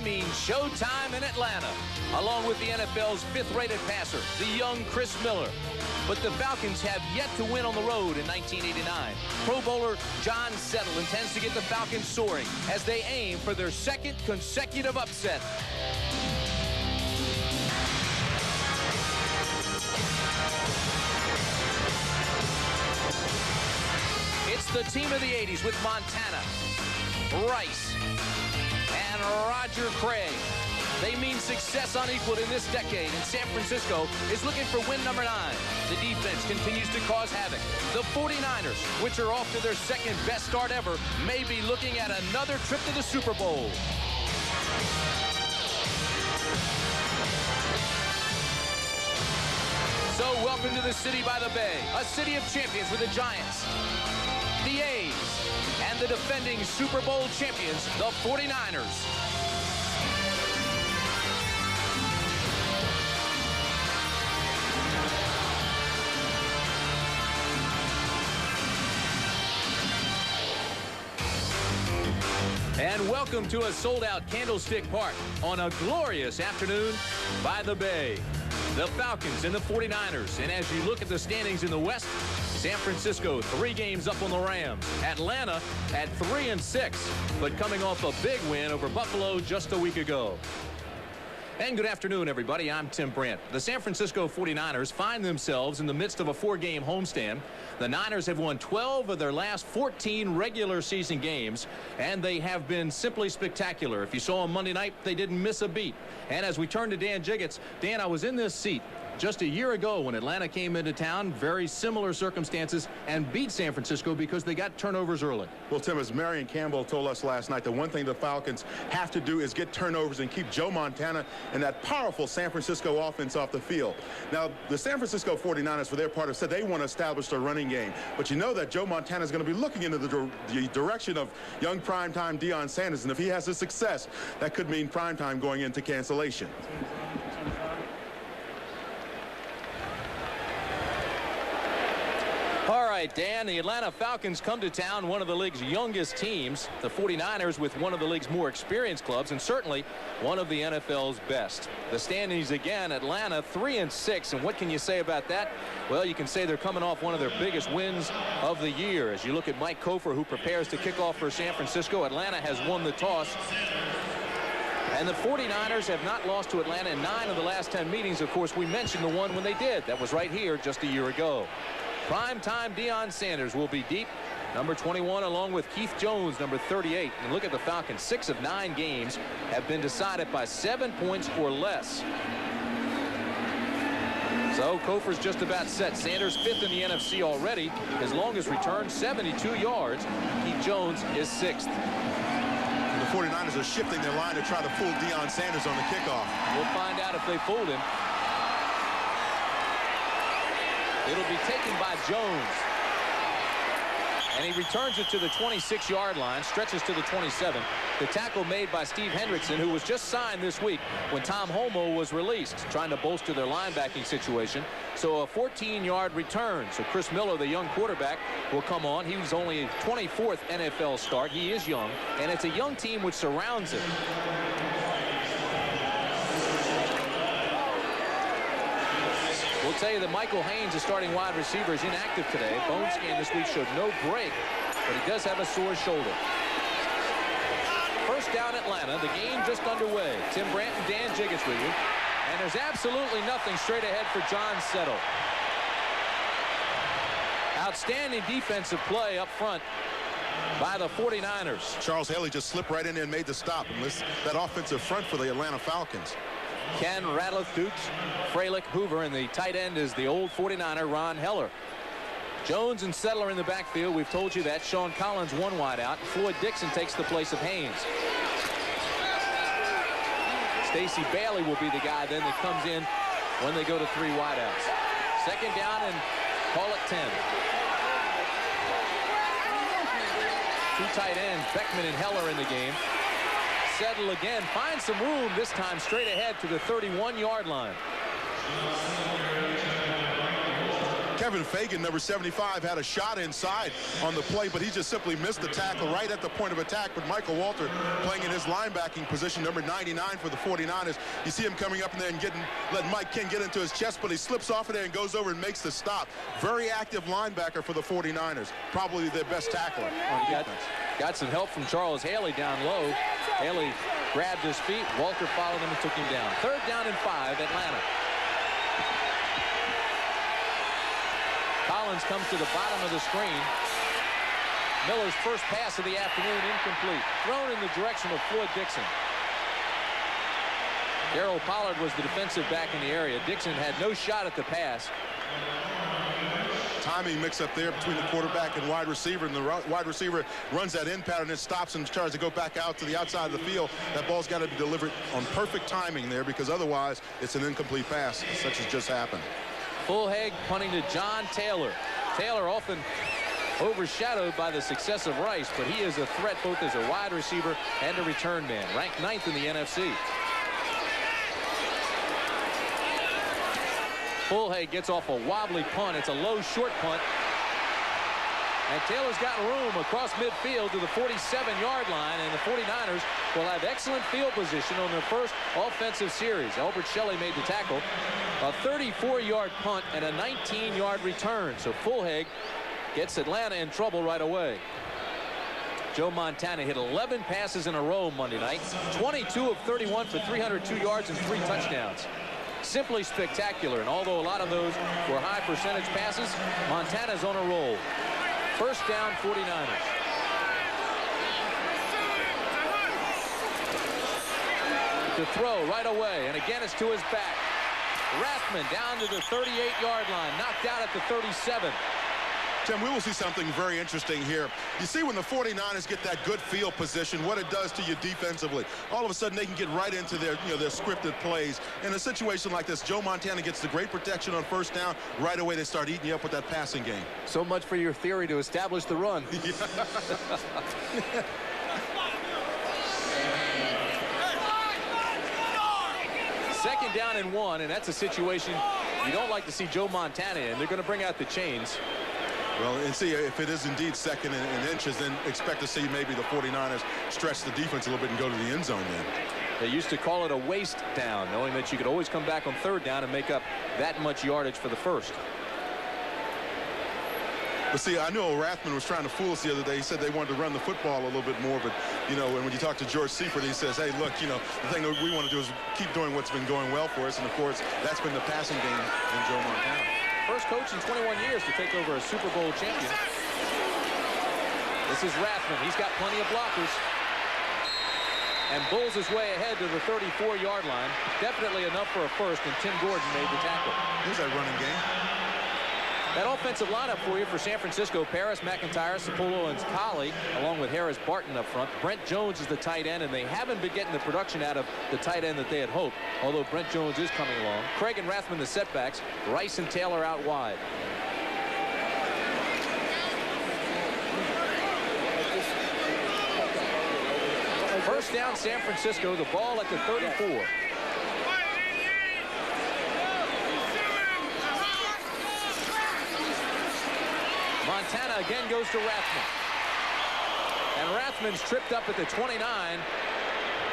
mean showtime in Atlanta, along with the NFL's fifth-rated passer, the young Chris Miller. But the Falcons have yet to win on the road in 1989. Pro Bowler John Settle intends to get the Falcons soaring as they aim for their second consecutive upset. It's the team of the 80s with Montana, Rice, and Roger Craig. They mean success unequaled in this decade, and San Francisco is looking for win number 9. The defense continues to cause havoc. The 49ers, which are off to their second best start ever, may be looking at another trip to the Super Bowl. So welcome to the city by the bay, a city of champions with the Giants, the A's, and the defending Super Bowl champions, the 49ers. And welcome to a sold-out Candlestick Park on a glorious afternoon by the bay. The Falcons and the 49ers. And as you look at the standings in the West, San Francisco 3 games up on the Rams. Atlanta at 3-6, but coming off a big win over Buffalo just a week ago. And good afternoon, everybody. I'm Tim Brandt. The San Francisco 49ers find themselves in the midst of a 4-game homestand. The Niners have won 12 of their last 14 regular season games, and they have been simply spectacular. If you saw them Monday night, they didn't miss a beat. And as we turn to Dan Jiggets, Dan, I was in this seat just a year ago when Atlanta came into town, very similar circumstances, and beat San Francisco because they got turnovers early. Well, Tim, as Marion Campbell told us last night, the one thing the Falcons have to do is get turnovers and keep Joe Montana and that powerful San Francisco offense off the field. Now, the San Francisco 49ers, for their part, have said they want to establish their running game. But you know that Joe Montana is going to be looking into the direction of young primetime Deion Sanders, and if he has a success, that could mean primetime going into cancellation. All right, Dan, the Atlanta Falcons come to town, one of the league's youngest teams. The 49ers with one of the league's more experienced clubs, and certainly one of the NFL's best. The standings again, Atlanta 3-6, and what can you say about that? Well, you can say they're coming off one of their biggest wins of the year. As you look at Mike Kofor, who prepares to kick off for San Francisco, Atlanta has won the toss. And the 49ers have not lost to Atlanta in 9 of the last 10 meetings. Of course, we mentioned the one when they did. That was right here just a year ago. Primetime Deion Sanders will be deep, number 21, along with Keith Jones, number 38. And look at the Falcons. 6 of 9 games have been decided by 7 points or less. So Kofor's just about set. Sanders 5th in the NFC already. His longest return, 72 yards. Keith Jones is 6th. The 49ers are shifting their line to try to fool Deion Sanders on the kickoff. We'll find out if they fooled him. It'll be taken by Jones. And he returns it to the 26-yard line, stretches to the 27. The tackle made by Steve Hendrickson, who was just signed this week when Tom Homo was released, trying to bolster their linebacking situation. So a 14-yard return. So Chris Miller, the young quarterback, will come on. He was only his 24th NFL start. He is young, and it's a young team which surrounds him. We'll tell you that Michael Haynes, the starting wide receiver, is inactive today. Bone scan this week showed no break, but he does have a sore shoulder. First down, Atlanta. The game just underway. Tim Brandt and Dan Jiggets with you. And there's absolutely nothing straight ahead for John Settle. Outstanding defensive play up front by the 49ers. Charles Haley just slipped right in there and made the stop. And that offensive front for the Atlanta Falcons. Ken Ratliff Dukes, Freilich, Hoover, and the tight end is the old 49er, Ron Heller. Jones and Settler in the backfield. We've told you that. Sean Collins, one wide out. Floyd Dixon takes the place of Haynes. Stacey Bailey will be the guy then that comes in when they go to 3 wideouts. Second down and call it 10. 2 tight ends, Beckman and Heller in the game. Settle again, finds some room, this time straight ahead to the 31-yard line. Kevin Fagan, number 75, had a shot inside on the play, but he just simply missed the tackle right at the point of attack. But Michael Walter, playing in his linebacking position, number 99 for the 49ers, you see him coming up in there and letting Mike King get into his chest, but he slips off of there and goes over and makes the stop. Very active linebacker for the 49ers, probably their best tackler on defense. Got some help from Charles Haley down low. Haley grabbed his feet. Walter followed him and took him down. 3rd down and 5, Atlanta. Collins comes to the bottom of the screen. Miller's first pass of the afternoon incomplete. Thrown in the direction of Floyd Dixon. Darrell Pollard was the defensive back in the area. Dixon had no shot at the pass. Timing mix up there between the quarterback and wide receiver, and the wide receiver runs that in pattern and stops and tries to go back out to the outside of the field. That ball's got to be delivered on perfect timing there, because otherwise it's an incomplete pass, such as just happened. Fulhag punting to John Taylor. Taylor often overshadowed by the success of Rice, but he is a threat both as a wide receiver and a return man. Ranked 9th in the NFC. Fulhag gets off a wobbly punt. It's a low, short punt. And Taylor's got room across midfield to the 47-yard line, and the 49ers will have excellent field position on their first offensive series. Albert Shelley made the tackle. A 34-yard punt and a 19-yard return. So Fulhag gets Atlanta in trouble right away. Joe Montana hit 11 passes in a row Monday night. 22 of 31 for 302 yards and 3 touchdowns. Simply spectacular, and although a lot of those were high percentage passes, Montana's on a roll. 1st down, 49ers. To throw right away, and again it's to his back. Rathman down to the 38-yard line, knocked out at the 37. Tim, we will see something very interesting here. You see, when the 49ers get that good field position, what it does to you defensively. All of a sudden, they can get right into their scripted plays. In a situation like this, Joe Montana gets the great protection on 1st down. Right away, they start eating you up with that passing game. So much for your theory to establish the run. Second down and 1, and that's a situation you don't like to see Joe Montana in. They're going to bring out the chains. Well, and see, if it is indeed 2nd and inches, then expect to see maybe the 49ers stretch the defense a little bit and go to the end zone then. They used to call it a waste down, knowing that you could always come back on 3rd down and make up that much yardage for the first. But see, I know Rathman was trying to fool us the other day. He said they wanted to run the football a little bit more, but, and when you talk to George Seifert, he says, hey, look, the thing that we want to do is keep doing what's been going well for us, and, of course, that's been the passing game in Joe Montana. First coach in 21 years to take over a Super Bowl champion. This is Rathman. He's got plenty of blockers. And bulls his way ahead to the 34-yard line. Definitely enough for a first, and Tim Gordon made the tackle. Here's that running game. That offensive lineup for you for San Francisco: Paris, McIntyre, Sapolo, and Colley, along with Harris Barton up front. Brent Jones is the tight end, and they haven't been getting the production out of the tight end that they had hoped, although Brent Jones is coming along. Craig and Rathman the setbacks. Rice and Taylor out wide. First down, San Francisco. The ball at the 34. Montana again goes to Rathman. And Rathman's tripped up at the 29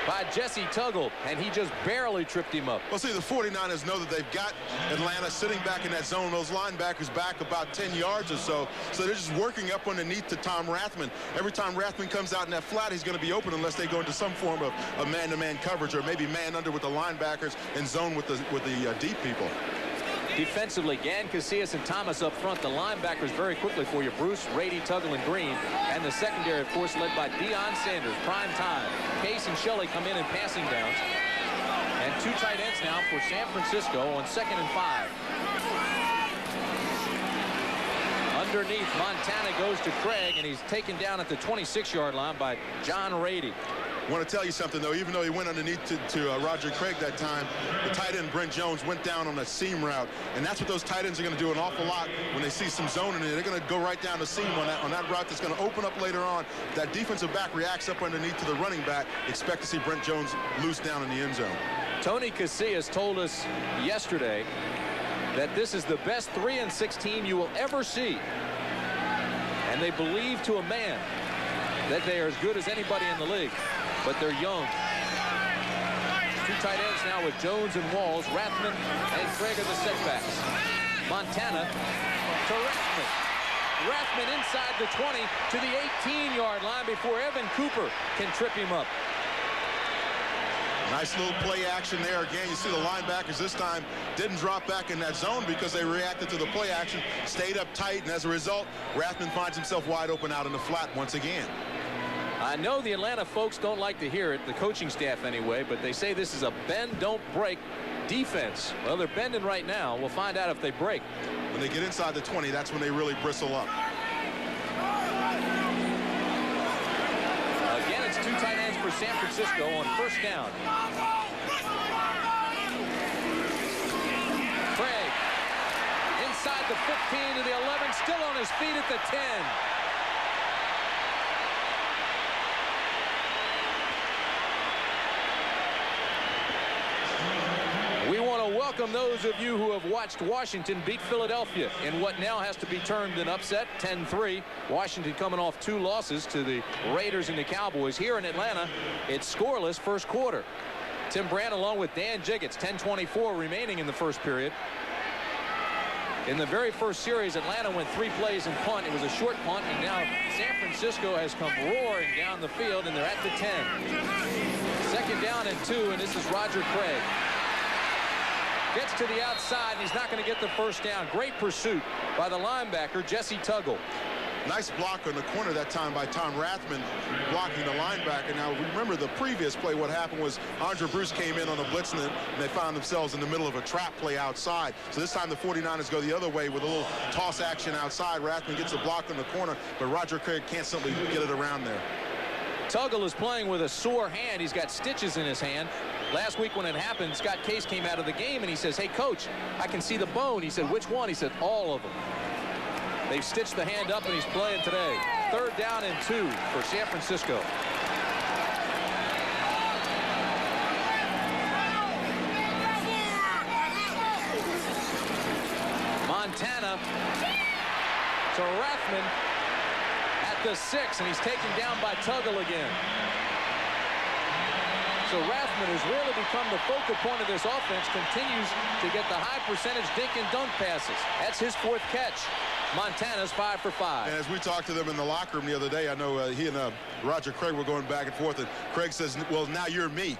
by Jesse Tuggle, and he just barely tripped him up. Well, see, the 49ers know that they've got Atlanta sitting back in that zone, those linebackers back about 10 yards or so. So they're just working up underneath to Tom Rathman. Every time Rathman comes out in that flat, he's going to be open unless they go into some form of a man-to-man coverage, or maybe man under with the linebackers and zone with the deep people. Defensively, Gann, Casillas, and Thomas up front. The linebackers very quickly for you: Bruce, Rady, Tuggle, and Green. And the secondary, of course, led by Deion Sanders. Prime time. Case and Shelley come in passing downs. And 2 tight ends now for San Francisco on 2nd and 5. Underneath, Montana goes to Craig, and he's taken down at the 26-yard line by John Rady. I want to tell you something, though. Even though he went underneath to Roger Craig that time, the tight end, Brent Jones, went down on a seam route. And that's what those tight ends are going to do an awful lot when they see some zone in it. They're going to go right down the seam on that route that's going to open up later on. That defensive back reacts up underneath to the running back. Expect to see Brent Jones loose down in the end zone. Tony Casillas told us yesterday that this is the best 3-6 team you will ever see. And they believe to a man that they are as good as anybody in the league, but they're young. Two tight ends now with Jones and Walls. Rathman and Craig are the setbacks. Montana to Rathman. Rathman inside the 20 to the 18-yard line before Evan Cooper can trip him up. Nice little play action there. Again, you see the linebackers this time didn't drop back in that zone because they reacted to the play action, stayed up tight, and as a result, Rathman finds himself wide open out in the flat once again. I know the Atlanta folks don't like to hear it, the coaching staff anyway, but they say this is a bend, don't break defense. Well, they're bending right now. We'll find out if they break. When they get inside the 20, that's when they really bristle up. Again, it's two tight ends for San Francisco on first down. Craig inside the 15 to the 11, still on his feet at the 10. We want to welcome those of you who have watched Washington beat Philadelphia in what now has to be termed an upset, 10-3. Washington coming off 2 losses to the Raiders and the Cowboys. Here in Atlanta, it's scoreless first quarter. Tim Brand along with Dan Jiggets, 10:24 remaining in the first period. In the very first series, Atlanta went 3 plays and punt. It was a short punt, and now San Francisco has come roaring down the field, and they're at the 10. Second down and 2, and this is Roger Craig. Gets to the outside, and he's not going to get the first down. Great pursuit by the linebacker, Jesse Tuggle. Nice block on the corner that time by Tom Rathman, blocking the linebacker. Now, remember the previous play, what happened was Andre Bruce came in on a blitz, and they found themselves in the middle of a trap play outside. So this time the 49ers go the other way with a little toss action outside. Rathman gets a block on the corner, but Roger Craig can't simply get it around there. Tuggle is playing with a sore hand. He's got stitches in his hand. Last week when it happened, Scott Case came out of the game and he says, "Hey, coach, I can see the bone." He said, "Which one?" He said, "All of them." They've stitched the hand up and he's playing today. Third down and 2 for San Francisco. Montana to Rathman at the 6, and he's taken down by Tuggle again. So Rathman has really become the focal point of this offense, continues to get the high percentage dink and dunk passes. That's his 4th catch. Montana's 5 for 5. And as we talked to them in the locker room the other day, I know he and Roger Craig were going back and forth, and Craig says, "Well, now you're me."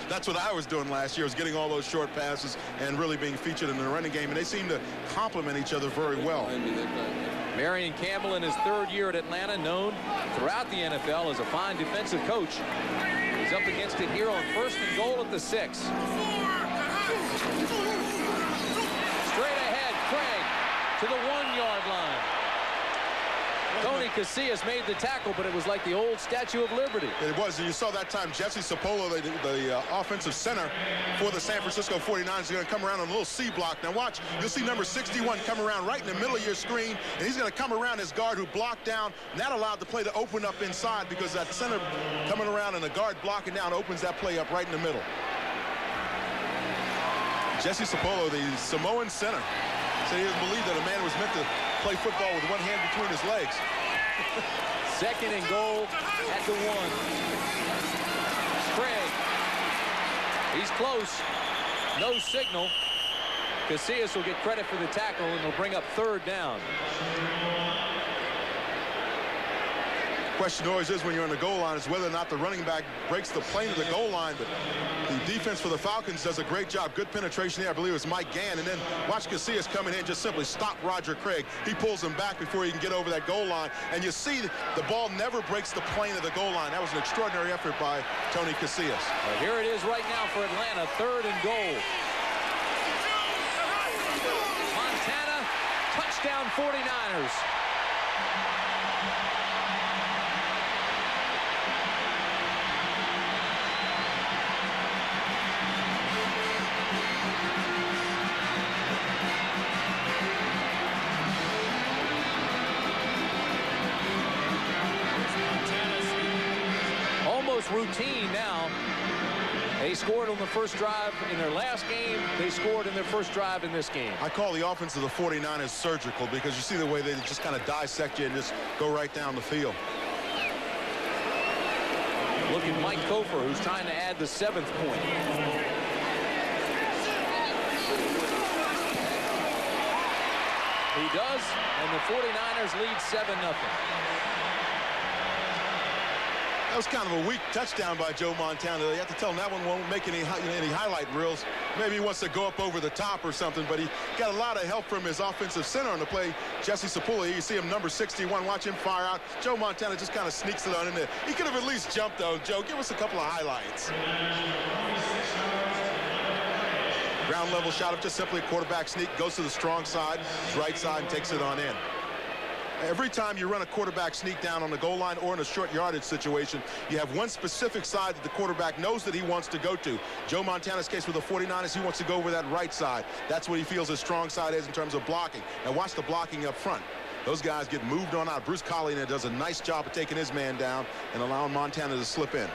That's what I was doing last year, was getting all those short passes and really being featured in the running game, and they seem to complement each other very well. Marion Campbell in his 3rd year at Atlanta, known throughout the NFL as a fine defensive coach. He's up against it here on 1st and goal at the 6. Straight ahead, Craig to the 1-yard line. Tony Casillas made the tackle, but it was like the old Statue of Liberty. It was, and you saw that time Jesse Sapolo, the offensive center for the San Francisco 49ers, is going to come around on a little C block. Now watch, you'll see number 61 come around right in the middle of your screen, and he's going to come around his guard who blocked down, and that allowed the play to open up inside because that center coming around and the guard blocking down opens that play up right in the middle. Jesse Sapolo, the Samoan center, said he doesn't believe that a man was meant to play football with one hand between his legs. 2nd and goal at the 1. Craig. He's close. No signal. Casillas will get credit for the tackle, and they'll bring up 3rd down. Question always is when you're on the goal line is whether or not the running back breaks the plane of the goal line, but the defense for the Falcons does a great job. Good penetration there. I believe it was Mike Gann, and then watch Casillas coming in, just simply stop Roger Craig. He pulls him back before he can get over that goal line, and you see the ball never breaks the plane of the goal line. That was an extraordinary effort by Tony Casillas. Well, here it is right now for Atlanta, 3rd and goal. Montana, touchdown 49ers. Routine now They scored on the first drive in their last game. They scored in their first drive in this game. I call the offense of the 49ers surgical because you see the way they just kind of dissect you and just go right down the field. Look at Mike Kofer, who's trying to add the 7th point. He does, and the 49ers lead 7-0. That was kind of a weak touchdown by Joe Montana. You have to tell him that one won't make any highlight reels. Maybe he wants to go up over the top or something, but he got a lot of help from his offensive center on the play, Jesse Sapula. You see him, number 61. Watch him fire out. Joe Montana just kind of sneaks it on in there. He could have at least jumped, though. Joe, give us a couple of highlights. Ground level shot of just simply a quarterback sneak, goes to the strong side, his right side, and takes it on in. Every time you run a quarterback sneak down on the goal line or in a short yardage situation, you have one specific side that the quarterback knows that he wants to go to. Joe Montana's case with the 49ers, he wants to go over that right side. That's what he feels his strong side is in terms of blocking. Now watch the blocking up front. Those guys get moved on out. Bruce Collier does a nice job of taking his man down and allowing Montana to slip in.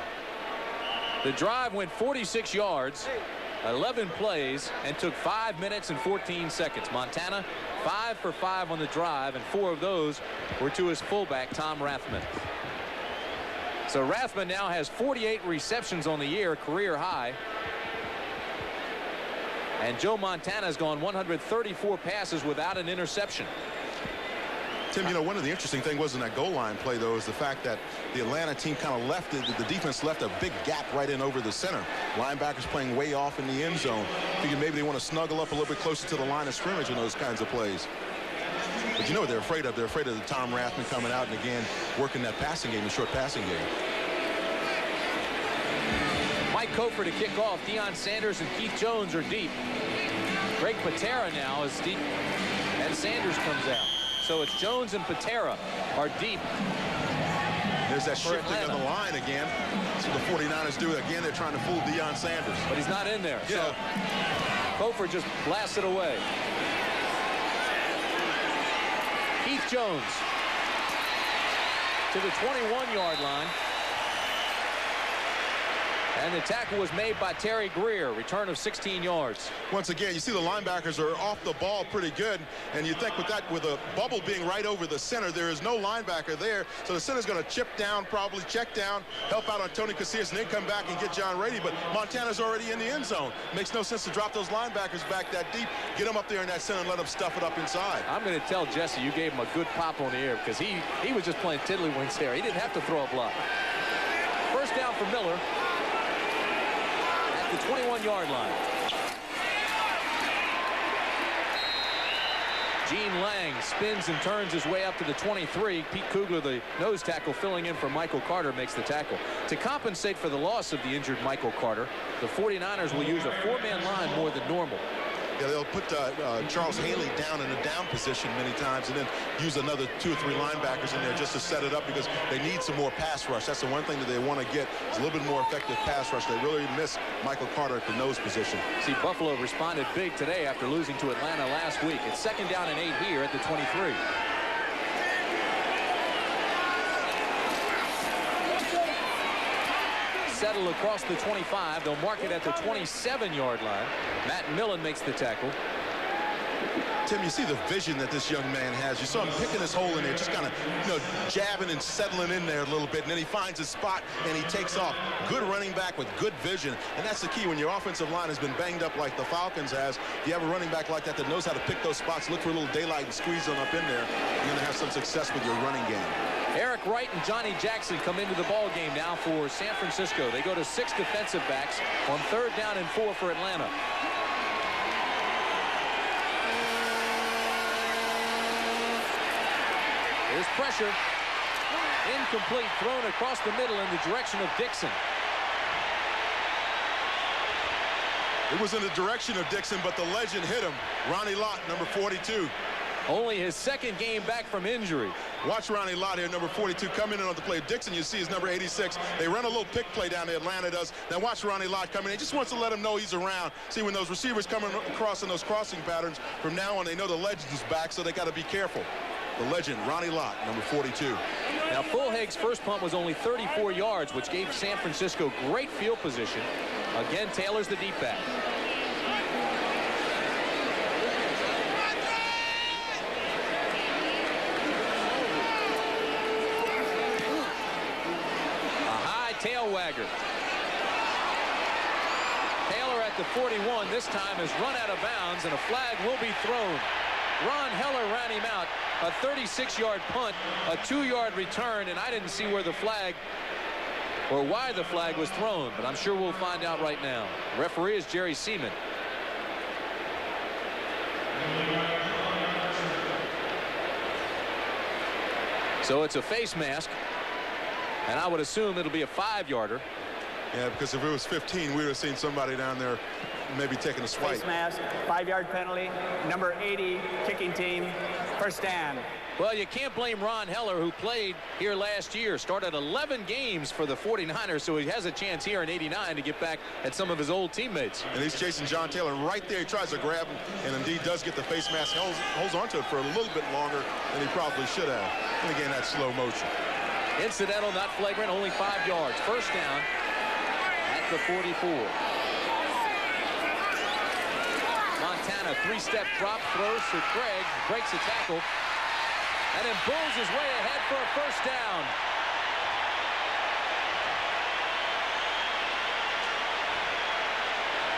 The drive went 46 yards, 11 plays, and took 5 minutes and 14 seconds. Montana 5 for 5 on the drive, and 4 of those were to his fullback, Tom Rathman. So Rathman now has 48 receptions on the year, career high. And Joe Montana's gone 134 passes without an interception. Tim, you know, one of the interesting things was in that goal line play, though, is the fact that the Atlanta team kind of left it. The defense left a big gap right in over the center. Linebackers playing way off in the end zone. Thinking maybe they want to snuggle up a little bit closer to the line of scrimmage in those kinds of plays. But you know what they're afraid of? They're afraid of the Tom Rathman coming out and again working that passing game, the short passing game. Mike Kofer to kick off. Deion Sanders and Keith Jones are deep. Greg Patera now is deep, and Sanders comes out. So it's Jones and Patera are deep. There's that shifting of the line again. That's what the 49ers do. Again, they're trying to fool Deion Sanders. But he's not in there. Yeah. So Kofer just blasted away. Keith Jones to the 21-yard line. And the tackle was made by Terry Greer, return of 16 yards. Once again, you see the linebackers are off the ball pretty good, and you think with a bubble being right over the center, there is no linebacker there, so the center's going to chip down, probably check down, help out on Tony Casillas, and then come back and get John Rady. But Montana's already in the end zone. Makes no sense to drop those linebackers back that deep, get them up there in that center and let them stuff it up inside. I'm going to tell Jesse you gave him a good pop on the air because he was just playing tiddlywinks there. He didn't have to throw a block. First down for Miller. The 21-yard line. Gene Lang spins and turns his way up to the 23. Pete Kugler, the nose tackle, filling in for Michael Carter, makes the tackle. To compensate for the loss of the injured Michael Carter, the 49ers will use a 4-man line more than normal. Yeah, they'll put Charles Haley down in a down position many times and then use another 2 or 3 linebackers in there just to set it up because they need some more pass rush. That's the one thing that they want to get is a little bit more effective pass rush. They really miss Michael Carter at the nose position. See, Buffalo responded big today after losing to Atlanta last week. It's 2nd down and 8 here at the 23. Settle across the 25. They'll mark it at the 27-yard line. Matt Millen makes the tackle. Tim, you see the vision that this young man has. You saw him picking his hole in there, just kind of, jabbing and settling in there a little bit, and then he finds his spot and he takes off. Good running back with good vision, and that's the key. When your offensive line has been banged up like the Falcons has, if you have a running back like that knows how to pick those spots, look for a little daylight and squeeze them up in there, you're going to have some success with your running game. Eric Wright and Johnny Jackson come into the ball game now for San Francisco. They go to 6 defensive backs on 3rd down and 4 for Atlanta. There's pressure. Incomplete, thrown across the middle in the direction of Dixon. It was in the direction of Dixon, but the legend hit him. Ronnie Lott, number 42. Only his 2nd game back from injury. Watch Ronnie Lott here, number 42, coming in on the play. Dixon, you see, is number 86. They run a little pick play down there, Atlanta does. Now watch Ronnie Lott come in. He just wants to let him know he's around. See, when those receivers come across in those crossing patterns, from now on, they know the legend's back, so they got to be careful. The legend, Ronnie Lott, number 42. Now, Fulhage's first punt was only 34 yards, which gave San Francisco great field position. Again, Taylor's the deep back. A high tail wagger. Taylor at the 41 this time has run out of bounds, and a flag will be thrown. Ron Heller ran him out. A 36-yard punt, a 2-yard return, and I didn't see where the flag or why the flag was thrown, but I'm sure we'll find out right now. The referee is Jerry Seaman. So it's a face mask, and I would assume it'll be a 5-yarder. Yeah, because if it was 15, we would have seen somebody down there maybe taking a swipe. Face mask, 5-yard penalty, number 80, kicking team, first down. Well, you can't blame Ron Heller, who played here last year, started 11 games for the 49ers, so he has a chance here in '89 to get back at some of his old teammates. And he's chasing John Taylor right there. He tries to grab him, and indeed does get the face mask, holds onto it for a little bit longer than he probably should have. And again, that's slow motion. Incidental, not flagrant, only 5 yards. First down at the 44. Montana, 3-step drop, throws to Craig, breaks a tackle, and then bulls his way ahead for a first down.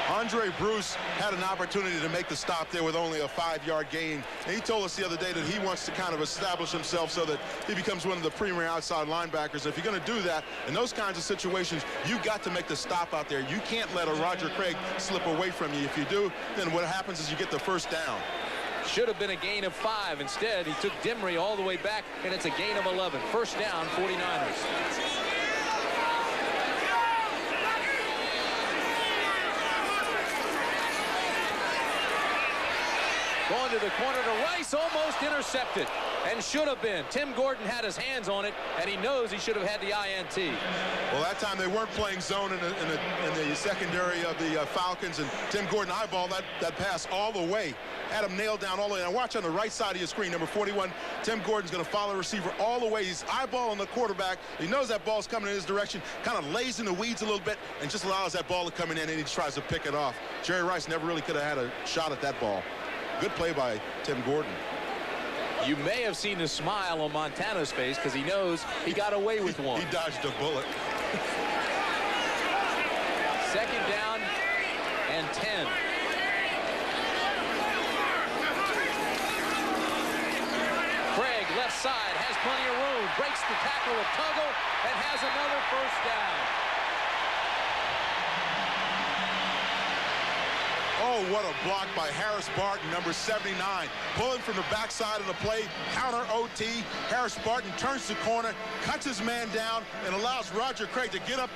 Andre Bruce had an opportunity to make the stop there with only a 5-yard gain. And he told us the other day that he wants to kind of establish himself so that he becomes one of the premier outside linebackers. If you're going to do that in those kinds of situations, you got to make the stop out there. You can't let a Roger Craig slip away from you. If you do, then what happens is you get the first down. Should have been a gain of 5. Instead, he took Dimry all the way back, and it's a gain of 11. First down, 49ers. Going to the corner to Rice, almost intercepted, and should have been. Tim Gordon had his hands on it, and he knows he should have had the INT. Well, that time they weren't playing zone in the secondary of the Falcons, and Tim Gordon eyeballed that pass all the way. Had him nailed down all the way. Now watch on the right side of your screen, number 41, Tim Gordon's going to follow the receiver all the way. He's eyeballing the quarterback. He knows that ball's coming in his direction, kind of lays in the weeds a little bit, and just allows that ball to come in, and he tries to pick it off. Jerry Rice never really could have had a shot at that ball. Good play by Tim Gordon. You may have seen the smile on Montana's face because he knows he got away with one. He dodged a bullet. Second down and 10. Craig, left side, has plenty of room, breaks the tackle of Tuggle, and has another first down. Oh, what a block by Harris Barton, number 79. Pulling from the backside of the play, counter OT. Harris Barton turns the corner, cuts his man down, and allows Roger Craig to get up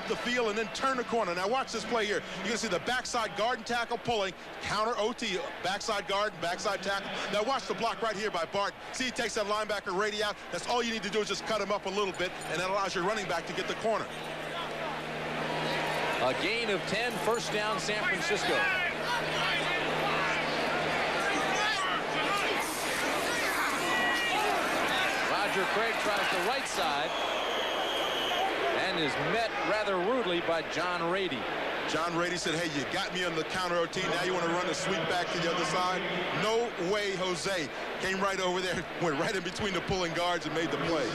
the field and then turn the corner. Now watch this play here. You're going to see the backside guard and tackle pulling, counter OT, backside guard, backside tackle. Now watch the block right here by Barton. See, he takes that linebacker Rady out. That's all you need to do is just cut him up a little bit, and that allows your running back to get the corner. A gain of 10, first down, San Francisco. Roger Craig tries the right side and is met rather rudely by John Rady. John Rady said, hey, you got me on the counter OT. Now you want to run the sweep back to the other side? No way, Jose. Came right over there, went right in between the pulling guards and made the play.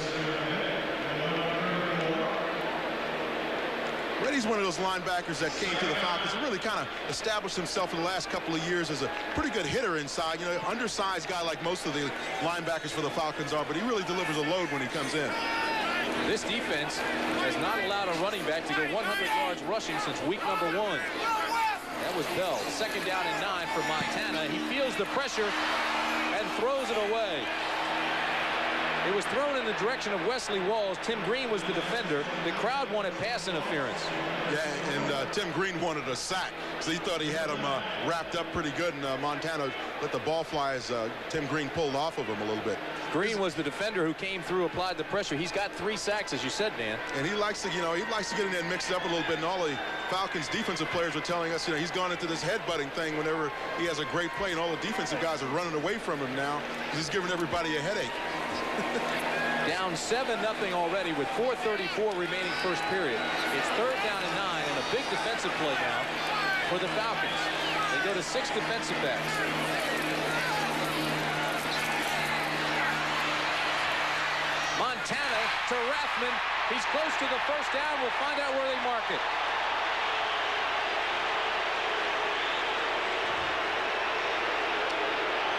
Rady's one of those linebackers that came to the Falcons and really kind of established himself in the last couple of years as a pretty good hitter inside. You know, undersized guy like most of the linebackers for the Falcons are, but he really delivers a load when he comes in. This defense has not allowed a running back to go 100 yards rushing since week number 1. That was Bell. Second down and 9 for Montana. He feels the pressure and throws it away. It was thrown in the direction of Wesley Walls. Tim Green was the defender. The crowd wanted pass interference. Yeah, and Tim Green wanted a sack, so he thought he had him wrapped up pretty good, and Montana let the ball fly as Tim Green pulled off of him a little bit. Green was the defender who came through, applied the pressure. He's got 3 sacks, as you said, Dan. And he likes to, he likes to get in there and mix it up a little bit. And all the Falcons defensive players were telling us, he's gone into this headbutting thing whenever he has a great play, and all the defensive guys are running away from him now because he's giving everybody a headache. Down 7-0 already with 4:34 remaining first period. It's 3rd down and 9 and a big defensive play now for the Falcons. They go to 6 defensive backs. Montana to Rathman. He's close to the first down. We'll find out where they mark it.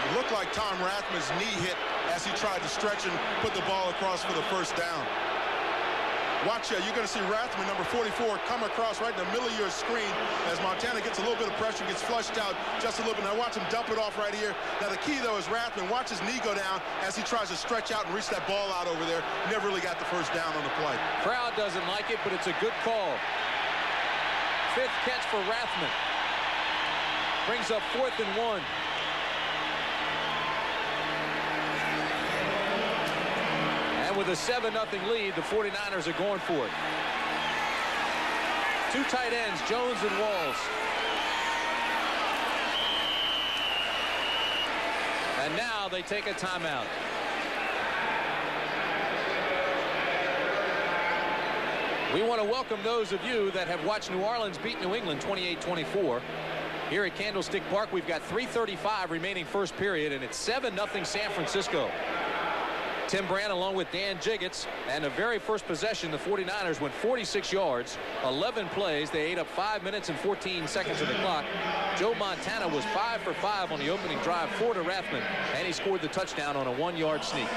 It looked like Tom Rathman's knee hit as he tried to stretch and put the ball across for the first down. Watch, you're going to see Rathman, number 44, come across right in the middle of your screen as Montana gets a little bit of pressure, gets flushed out just a little bit. Now watch him dump it off right here. Now the key, though, is Rathman. Watch his knee go down as he tries to stretch out and reach that ball out over there. Never really got the first down on the play. Crowd doesn't like it, but it's a good call. 5th catch for Rathman. Brings up 4th and 1. With a 7-0 lead, the 49ers are going for it. 2 tight ends, Jones and Walls. And now they take a timeout. We want to welcome those of you that have watched New Orleans beat New England 28-24. Here at Candlestick Park, we've got 3:35 remaining first period, and it's 7-0 San Francisco. Tim Brand along with Dan Jiggets, and the very first possession, the 49ers went 46 yards, 11 plays. They ate up 5 minutes and 14 seconds of the clock. Joe Montana was 5 for 5 on the opening drive, 4 to Rathman, and he scored the touchdown on a 1-yard sneak.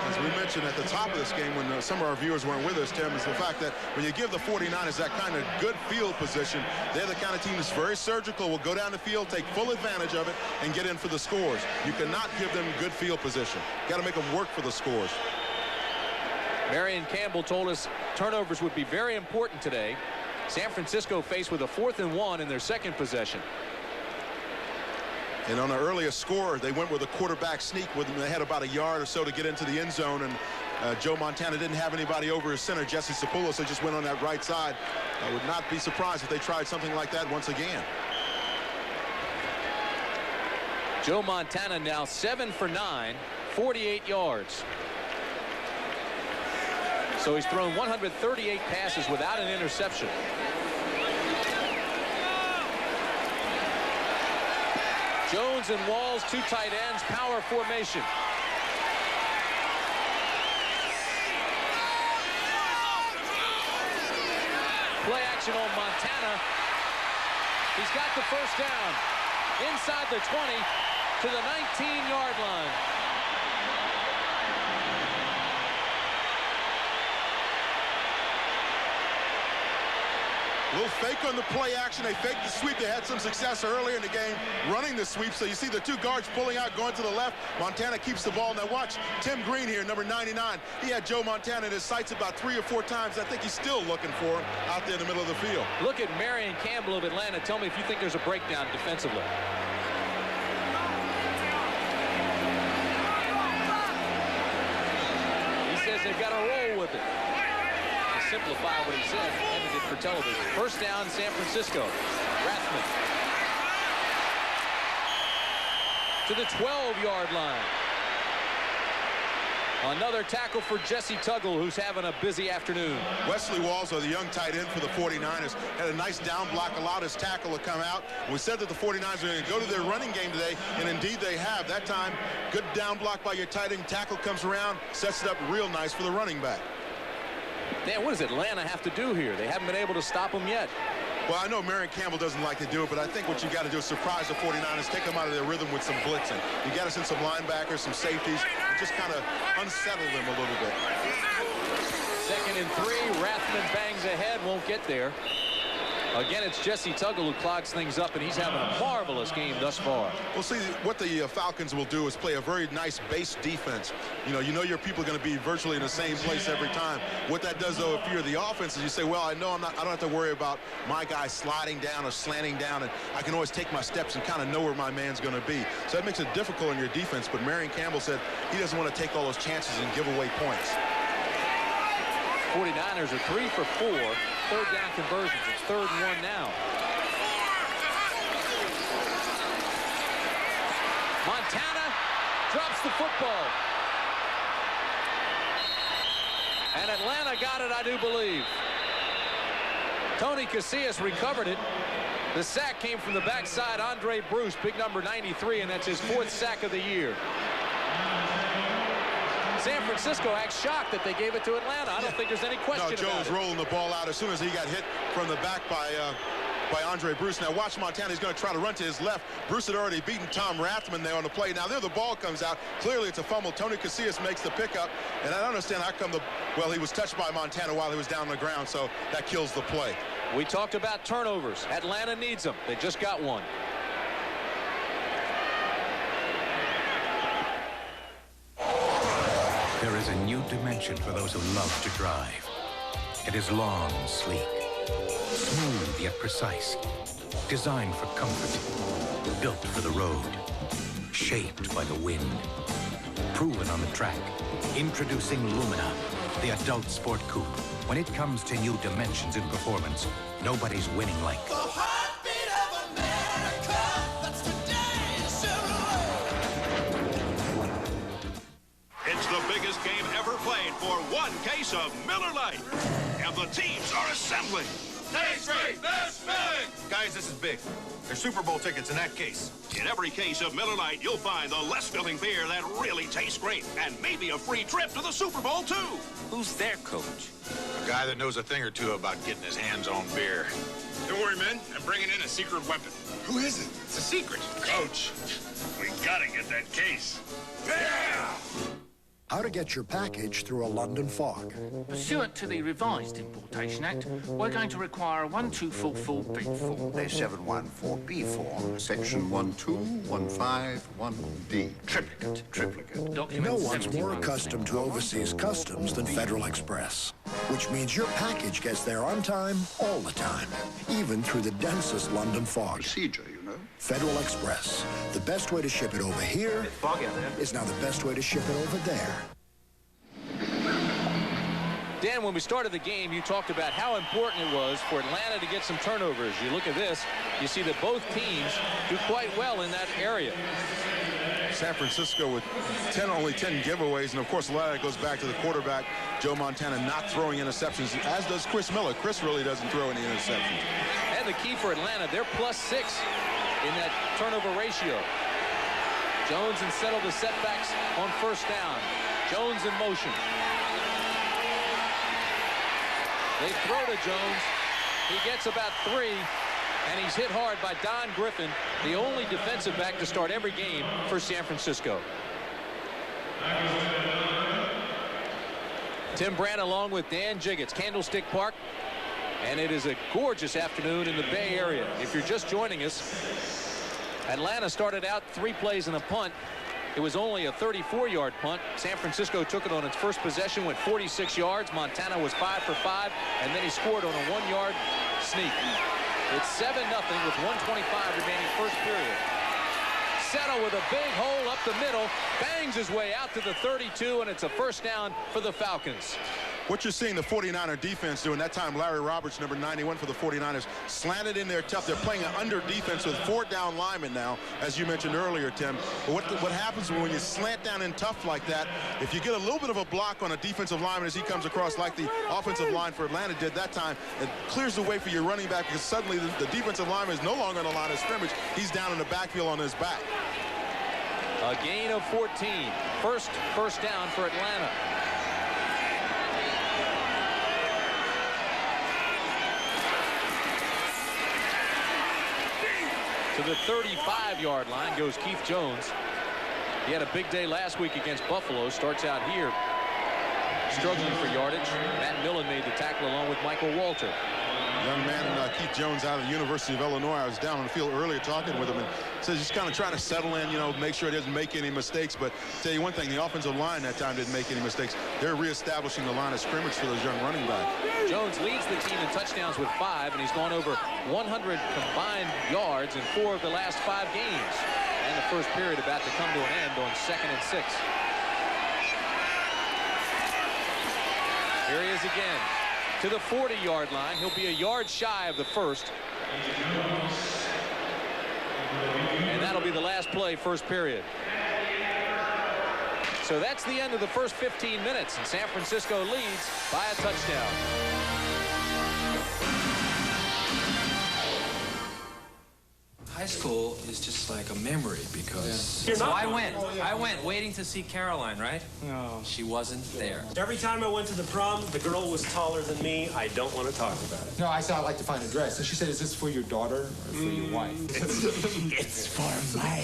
As we mentioned at the top of this game when some of our viewers weren't with us, Tim, is the fact that when you give the 49ers that kind of good field position, they're the kind of team that's very surgical, will go down the field, take full advantage of it, and get in for the scores. You cannot give them good field position. Got to make them work for the scores. Marion Campbell told us turnovers would be very important today. San Francisco faced with a 4th and 1 in their second possession. And on the earliest score, they went with a quarterback sneak with them. They had about a yard or so to get into the end zone, and Joe Montana didn't have anybody over his center, Jesse Sapullo, so just went on that right side. I would not be surprised if they tried something like that once again. Joe Montana now 7 for 9, 48 yards. So he's thrown 138 passes without an interception. Jones and Walls, 2 tight ends, power formation. Play action on Montana. He's got the first down. Inside the 20 to the 19-yard line. A little fake on the play action. They faked the sweep. They had some success earlier in the game running the sweep. So you see the 2 guards pulling out, going to the left. Montana keeps the ball. Now watch Tim Green here, number 99. He had Joe Montana in his sights about 3 or 4 times. I think he's still looking for him out there in the middle of the field. Look at Marion Campbell of Atlanta. Tell me if you think there's a breakdown defensively. He says they've got to roll with it. Simplify what he said, intended it for television. First down, San Francisco. Rathman to the 12-yard line. Another tackle for Jesse Tuggle, who's having a busy afternoon. Wesley Walls, the young tight end for the 49ers, had a nice down block, allowed his tackle to come out. We said that the 49ers are going to go to their running game today, and indeed they have. That time, good down block by your tight end. Tackle comes around, sets it up real nice for the running back. Dan, what does Atlanta have to do here? They haven't been able to stop him yet. Well, I know Marion Campbell doesn't like to do it, but I think what you got to do is surprise the 49ers, take them out of their rhythm with some blitzing. You got to send some linebackers, some safeties, and just kind of unsettle them a little bit. 2nd and 3. Rathman bangs ahead, won't get there. Again, it's Jesse Tuggle who clogs things up, and he's having a marvelous game thus far. Well, see, what the Falcons will do is play a very nice base defense. You know your people are going to be virtually in the same place every time. What that does, though, if you're the offense, is you say, well, I don't have to worry about my guy sliding down or slanting down, and I can always take my steps and kind of know where my man's going to be. So that makes it difficult on your defense, but Marion Campbell said he doesn't want to take all those chances and give away points. 49ers are 3 for 4, 3rd down conversions. It's 3rd and 1 now. Montana drops the football. And Atlanta got it, I do believe. Tony Casillas recovered it. The sack came from the backside. Andre Bruce, big number 93, and that's his 4th sack of the year. San Francisco acts shocked that they gave it to Atlanta. I don't think there's any question about it. No, Joe was rolling the ball out as soon as he got hit from the back by Andre Bruce. Now watch Montana. He's going to try to run to his left. Bruce had already beaten Tom Rathman there on the play. Now there the ball comes out. Clearly it's a fumble. Tony Casillas makes the pickup. And I don't understand how come well, he was touched by Montana while he was down on the ground. So that kills the play. We talked about turnovers. Atlanta needs them. They just got one. There is a new dimension for those who love to drive. It is long and sleek, smooth yet precise, designed for comfort, built for the road, shaped by the wind, proven on the track. Introducing Lumina, the adult sport coupe. When it comes to new dimensions in performance, nobody's winning like. The heartbeat of America, that's today's Chevrolet. It's the biggest game ever played for one case of Miller Lite. And the teams are assembling. Taste great, best filling. Guys, this is big. They're Super Bowl tickets in that case. In every case of Miller Lite, you'll find the less filling beer that really tastes great. And maybe a free trip to the Super Bowl, too. Who's their coach? A guy that knows a thing or two about getting his hands on beer. Don't worry, men. I'm bringing in a secret weapon. Who is it? It's a secret. Coach, we gotta get that case. Yeah! How to get your package through a London fog. Pursuant to the revised Importation Act, we're going to require a 1244B form. A 714B form, section 12151D. Triplicate. No one's more accustomed to overseas customs than Federal Express, which means your package gets there on time, all the time, even through the densest London fog. Procedure, you know. Federal Express. The best way to ship it over here is now the best way to ship it over there. Dan, when we started the game, you talked about how important it was for Atlanta to get some turnovers. You look at this, you see that both teams do quite well in that area. San Francisco with only 10 giveaways, and of course a lot of that goes back to the quarterback, Joe Montana, not throwing interceptions, as does Chris Miller. Chris really doesn't throw any interceptions. And the key for Atlanta, they're +6 in that turnover ratio. Jones and settle the setbacks on first down. Jones in motion. They throw to Jones. He gets about 3, and he's hit hard by Don Griffin, the only defensive back to start every game for San Francisco. Tim Brandt along with Dan Jiggets, Candlestick Park. And it is a gorgeous afternoon in the Bay Area. If you're just joining us, Atlanta started out 3 plays and a punt. It was only a 34-yard punt. San Francisco took it on its first possession, went 46 yards. Montana was 5 for 5, and then he scored on a 1-yard sneak. It's 7-0 with 1:25 remaining first period. Settle with a big hole up the middle, bangs his way out to the 32, and it's a first down for the Falcons. What you're seeing the 49er defense doing, that time Larry Roberts, number 91 for the 49ers, slanted in there tough. They're playing an under defense with 4 down linemen now, as you mentioned earlier, Tim. But what happens when you slant down in tough like that, if you get a little bit of a block on a defensive lineman as he comes across like the offensive line for Atlanta did that time, it clears the way for your running back because suddenly the defensive lineman is no longer on the line of scrimmage. He's down in the backfield on his back. A gain of 14. First down for Atlanta. To the 35-yard line goes Keith Jones. He had a big day last week against Buffalo. Starts out here struggling for yardage. Matt Millen made the tackle along with Michael Walter. Young man, Keith Jones out of the University of Illinois. I was down on the field earlier talking with him and says he's kind of trying to settle in, make sure he doesn't make any mistakes. But tell you one thing, the offensive line that time didn't make any mistakes. They're reestablishing the line of scrimmage for those young running backs. Jones leads the team in touchdowns with 5, and he's gone over 100 combined yards in 4 of the last 5 games. And the first period about to come to an end on 2nd and 6. Here he is again. To the 40-yard line. He'll be a yard shy of the first. And that'll be the last play, first period. So that's the end of the first 15 minutes, and San Francisco leads by a touchdown. High school is just like a memory because... So I went waiting to see Caroline, right? No. She wasn't there. Every time I went to the prom, the girl was taller than me. I don't want to talk about it. No, I said I'd like to find a dress. And she said, is this for your daughter or for your wife? It's for my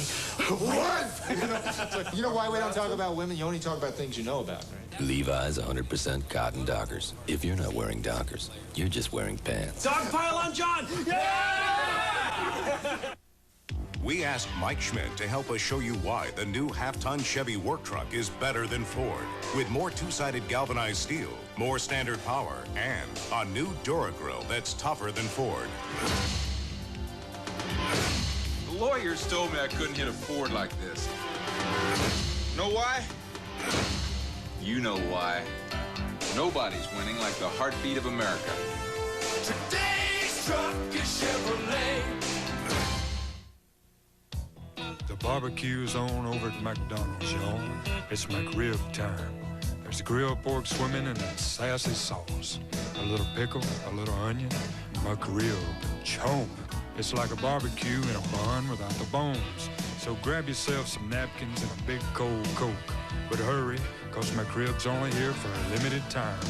wife! You know why we don't talk about women? You only talk about things you know about, right? Levi's 100% cotton Dockers. If you're not wearing Dockers, you're just wearing pants. Dog pile on John! Yeah! We asked Mike Schmidt to help us show you why the new half-ton Chevy work truck is better than Ford. With more two-sided galvanized steel, more standard power, and a new Duragrill that's tougher than Ford. The lawyers told me I couldn't hit a Ford like this. Know why? You know why. Nobody's winning like the heartbeat of America. Today's truck is Chevrolet. The barbecue's on over at McDonald's, y'all. It's McRib time. There's grilled pork swimming in that sassy sauce. A little pickle, a little onion, McRib, chomp. It's like a barbecue in a bun without the bones. So grab yourself some napkins and a big cold Coke. But hurry, cause McRib's only here for a limited time.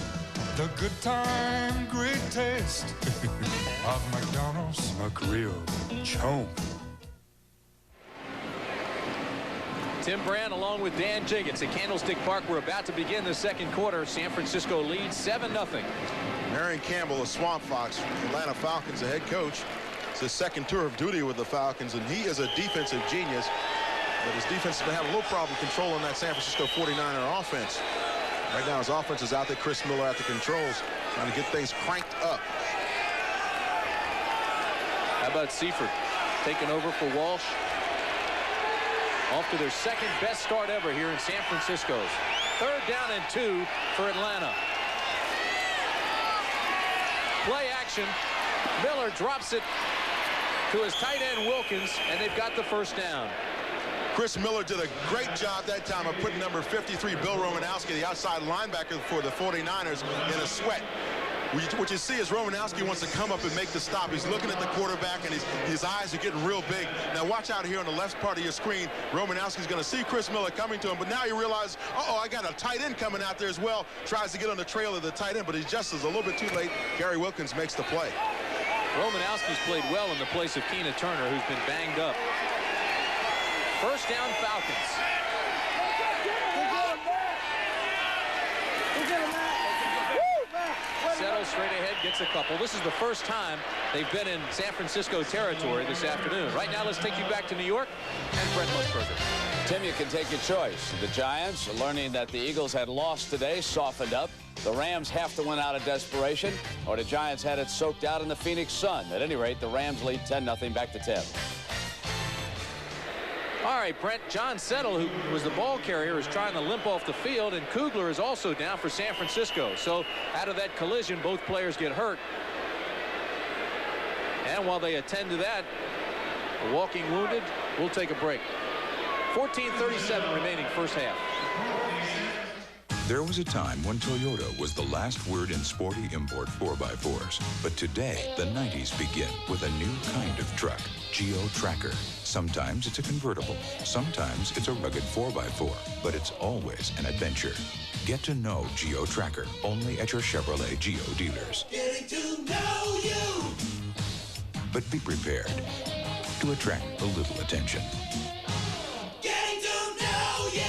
The good time, great taste of McDonald's McRib, chomp. Tim Brand along with Dan Jiggins at Candlestick Park. We're about to begin the second quarter. San Francisco leads 7-0. Marion Campbell, a Swamp Fox, Atlanta Falcons, the head coach. It's his second tour of duty with the Falcons, and he is a defensive genius. But his defense has been having a little problem controlling that San Francisco 49er offense. Right now his offense is out there. Chris Miller at the controls, trying to get things cranked up. How about Seifert taking over for Walsh? Off to their second best start ever here in San Francisco. 3rd down and 2 for Atlanta. Play action. Miller drops it to his tight end Wilkins, and they've got the first down. Chris Miller did a great job that time of putting number 53, Bill Romanowski, the outside linebacker for the 49ers, in a sweat. What you see is Romanowski wants to come up and make the stop. He's looking at the quarterback, and his eyes are getting real big. Now watch out here on the left part of your screen. Romanowski's going to see Chris Miller coming to him, but now you realize, uh-oh, I got a tight end coming out there as well. Tries to get on the trail of the tight end, but he just is a little bit too late. Gary Wilkins makes the play. Romanowski's played well in the place of Keena Turner, who's been banged up. First down, Falcons. Settle straight ahead, gets a couple. This is the first time they've been in San Francisco territory this afternoon. Right now, let's take you back to New York and Brett Musburger. Tim, you can take your choice. The Giants, learning that the Eagles had lost today, softened up. The Rams have to win out of desperation, or the Giants had it soaked out in the Phoenix Sun. At any rate, the Rams lead 10-0 back to Tim. All right, Brent, John Settle, who was the ball carrier, is trying to limp off the field, and Kugler is also down for San Francisco. So out of that collision, both players get hurt. And while they attend to that, a walking wounded, we'll take a break. 14:37 remaining first half. There was a time when Toyota was the last word in sporty import 4x4s. But today, the 90s begin with a new kind of truck, Geo Tracker. Sometimes it's a convertible. Sometimes it's a rugged 4x4. But it's always an adventure. Get to know Geo Tracker only at your Chevrolet Geo dealers. Getting to know you. But be prepared to attract a little attention. Getting to know you.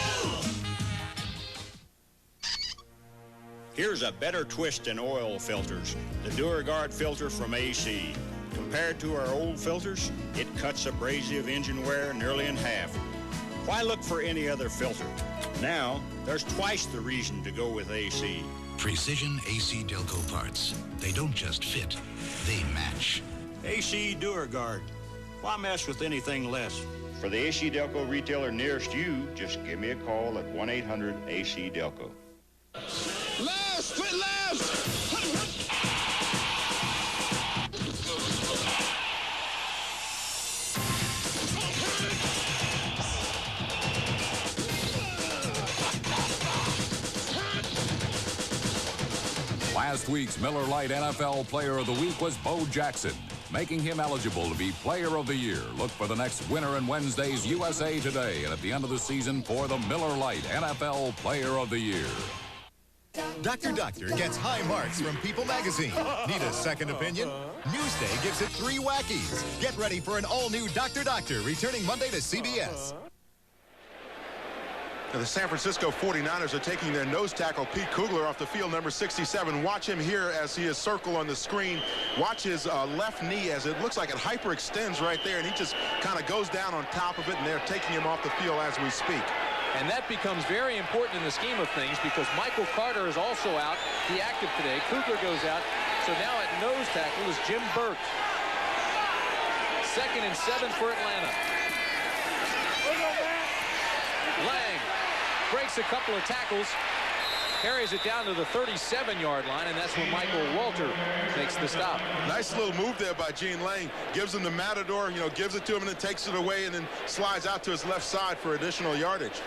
Here's a better twist in oil filters. The Duragard filter from AC. Compared to our old filters, it cuts abrasive engine wear nearly in half. Why look for any other filter? Now, there's twice the reason to go with AC. Precision AC Delco parts. They don't just fit, they match. AC Duragard. Why mess with anything less? For the AC Delco retailer nearest you, just give me a call at 1-800-AC-DELCO. Left, split left. Last week's Miller Lite NFL Player of the Week was Bo Jackson, making him eligible to be Player of the Year. Look for the next winner in Wednesday's USA Today and at the end of the season for the Miller Lite NFL Player of the Year. Dr. Doctor gets high marks from People magazine. Need a second opinion? Newsday gives it 3 wackies. Get ready for an all-new Dr. Doctor returning Monday to CBS. The San Francisco 49ers are taking their nose tackle, Pete Kugler, off the field, number 67. Watch him here as he is circled on the screen. Watch his left knee as it looks like it hyperextends right there, and he just kind of goes down on top of it, and they're taking him off the field as we speak. And that becomes very important in the scheme of things because Michael Carter is also out, deactive today. Kugler goes out. So now at nose tackle is Jim Burt. 2nd and 7 for Atlanta. Lang breaks a couple of tackles, carries it down to the 37-yard line, and that's when Michael Walter makes the stop. Nice little move there by Gene Lang. Gives him the matador, gives it to him and then takes it away and then slides out to his left side for additional yardage.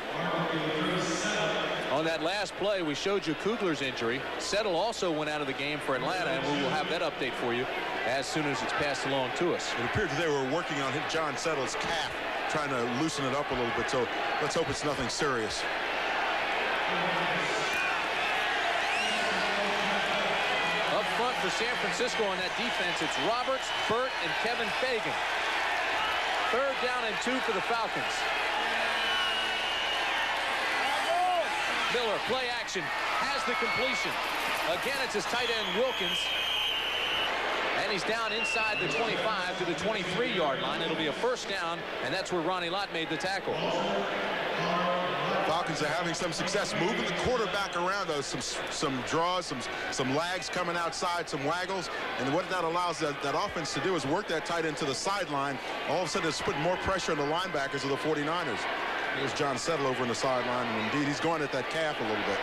On that last play, we showed you Kugler's injury. Settle also went out of the game for Atlanta, and we will have that update for you as soon as it's passed along to us. It appeared that they were working on John Settle's calf, trying to loosen it up a little bit, so let's hope it's nothing serious. Up front for San Francisco on that defense, it's Roberts, Burt, and Kevin Fagan. 3rd down and 2 for the Falcons. Miller, play action, has the completion. Again, it's his tight end, Wilkins. And he's down inside the 25 to the 23-yard line. It'll be a 1st down, and that's where Ronnie Lott made the tackle. Falcons are having some success moving the quarterback around, though. Some draws, some lags coming outside, some waggles. And what that allows that offense to do is work that tight end to the sideline. All of a sudden, it's putting more pressure on the linebackers of the 49ers. Here's John Settle over in the sideline, and indeed, he's going at that calf a little bit.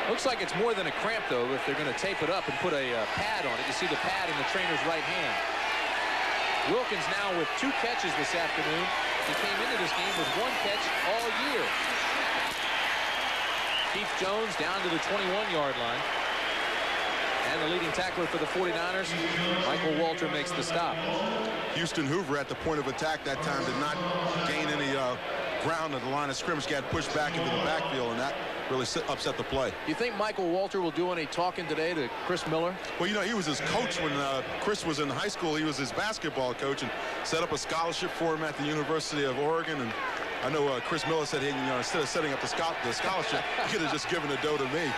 Looks like it's more than a cramp, though, if they're going to tape it up and put a pad on it. You see the pad in the trainer's right hand. Wilkins now with 2 catches this afternoon. He came into this game with 1 catch all year. Keith Jones down to the 21-yard line. And the leading tackler for the 49ers, Michael Walter, makes the stop. Houston Hoover at the point of attack that time did not gain any ground at the line of scrimmage, got pushed back into the backfield, and that really upset the play. You think Michael Walter will do any talking today to Chris Miller? Well, he was his coach when Chris was in high school. He was his basketball coach and set up a scholarship for him at the University of Oregon. And I know Chris Miller said, hey, instead of setting up the scholarship, he could have just given the dough to me.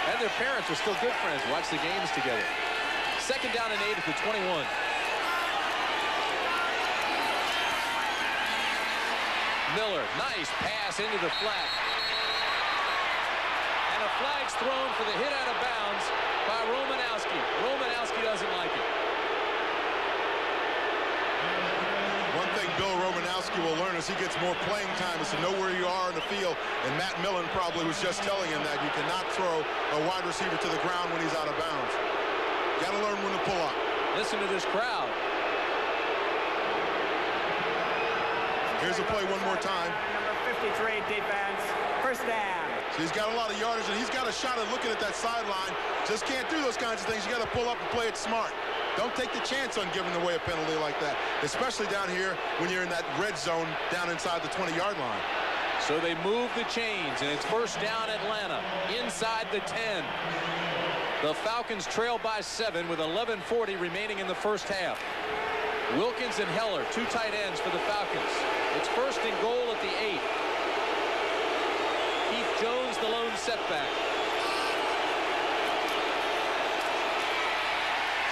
And their parents are still good friends. Watch the games together. 2nd down and 8 at the 21. Miller, nice pass into the flat. And a flag's thrown for the hit out of bounds by Romanowski. Romanowski doesn't like it. One thing Bill Romanowski will learn as he gets more playing time is to know where you are in the field. And Matt Millen probably was just telling him that you cannot throw a wide receiver to the ground when he's out of bounds. Got to learn when to pull up. Listen to this crowd. Here's the play one more time. Number 53 defense, 1st down. So he's got a lot of yardage, and he's got a shot at looking at that sideline. Just can't do those kinds of things. You got to pull up and play it smart. Don't take the chance on giving away a penalty like that, especially down here when you're in that red zone down inside the 20-yard line. So they move the chains, and it's 1st down Atlanta inside the 10. The Falcons trail by 7 with 11:40 remaining in the 1st half. Wilkins and Heller, 2 tight ends for the Falcons. It's 1st and goal at the 8. Keith Jones, the lone setback.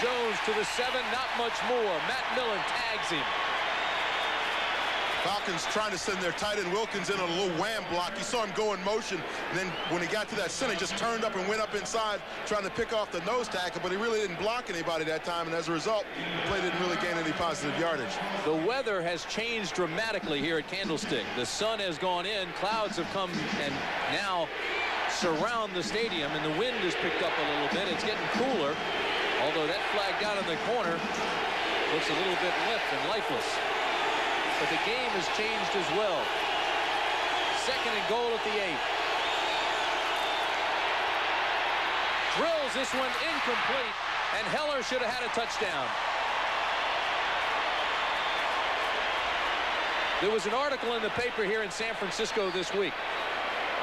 Jones to the 7, not much more. Matt Millen tags him. Falcons trying to send their tight end Wilkins in on a little wham block. You saw him go in motion, and then when he got to that center, he just turned up and went up inside trying to pick off the nose tackle, but he really didn't block anybody that time, and as a result, the play didn't really gain any positive yardage. The weather has changed dramatically here at Candlestick. The sun has gone in, clouds have come and now surround the stadium, and the wind has picked up a little bit. It's getting cooler, although that flag down in the corner looks a little bit limp and lifeless. But the game has changed as well. 2nd and goal at the 8. drills this one incomplete, and Heller should have had a touchdown. There was an article in the paper here in San Francisco this week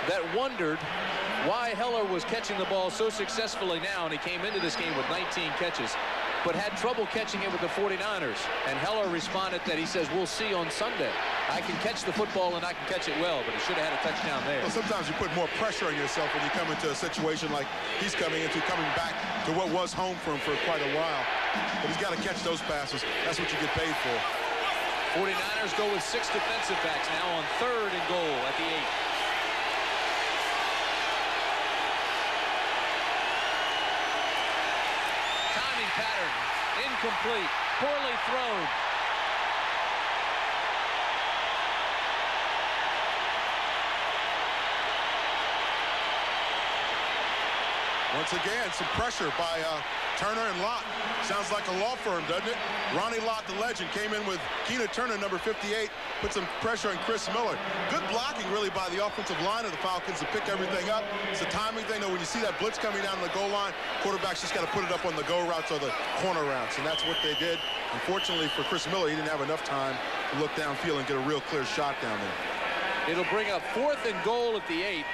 that wondered why Heller was catching the ball so successfully now, and he came into this game with 19 catches, but had trouble catching it with the 49ers. And Heller responded that he says, we'll see on Sunday. I can catch the football and I can catch it well, but he should have had a touchdown there. Well, sometimes you put more pressure on yourself when you come into a situation like he's coming into, coming back to what was home for him for quite a while. But he's got to catch those passes. That's what you get paid for. 49ers go with 6 defensive backs now on 3rd and goal at the 8. Timing pattern incomplete, poorly thrown. Once again, some pressure by Turner and Lott. Sounds like a law firm, doesn't it? Ronnie Lott, the legend, came in with Keena Turner, number 58, put some pressure on Chris Miller. Good blocking, really, by the offensive line of the Falcons to pick everything up. It's a timing thing, though. When you see that blitz coming down the goal line, quarterback's just got to put it up on the go routes or the corner routes, and that's what they did. Unfortunately for Chris Miller, he didn't have enough time to look downfield and get a real clear shot down there. It'll bring up 4th and goal at the 8.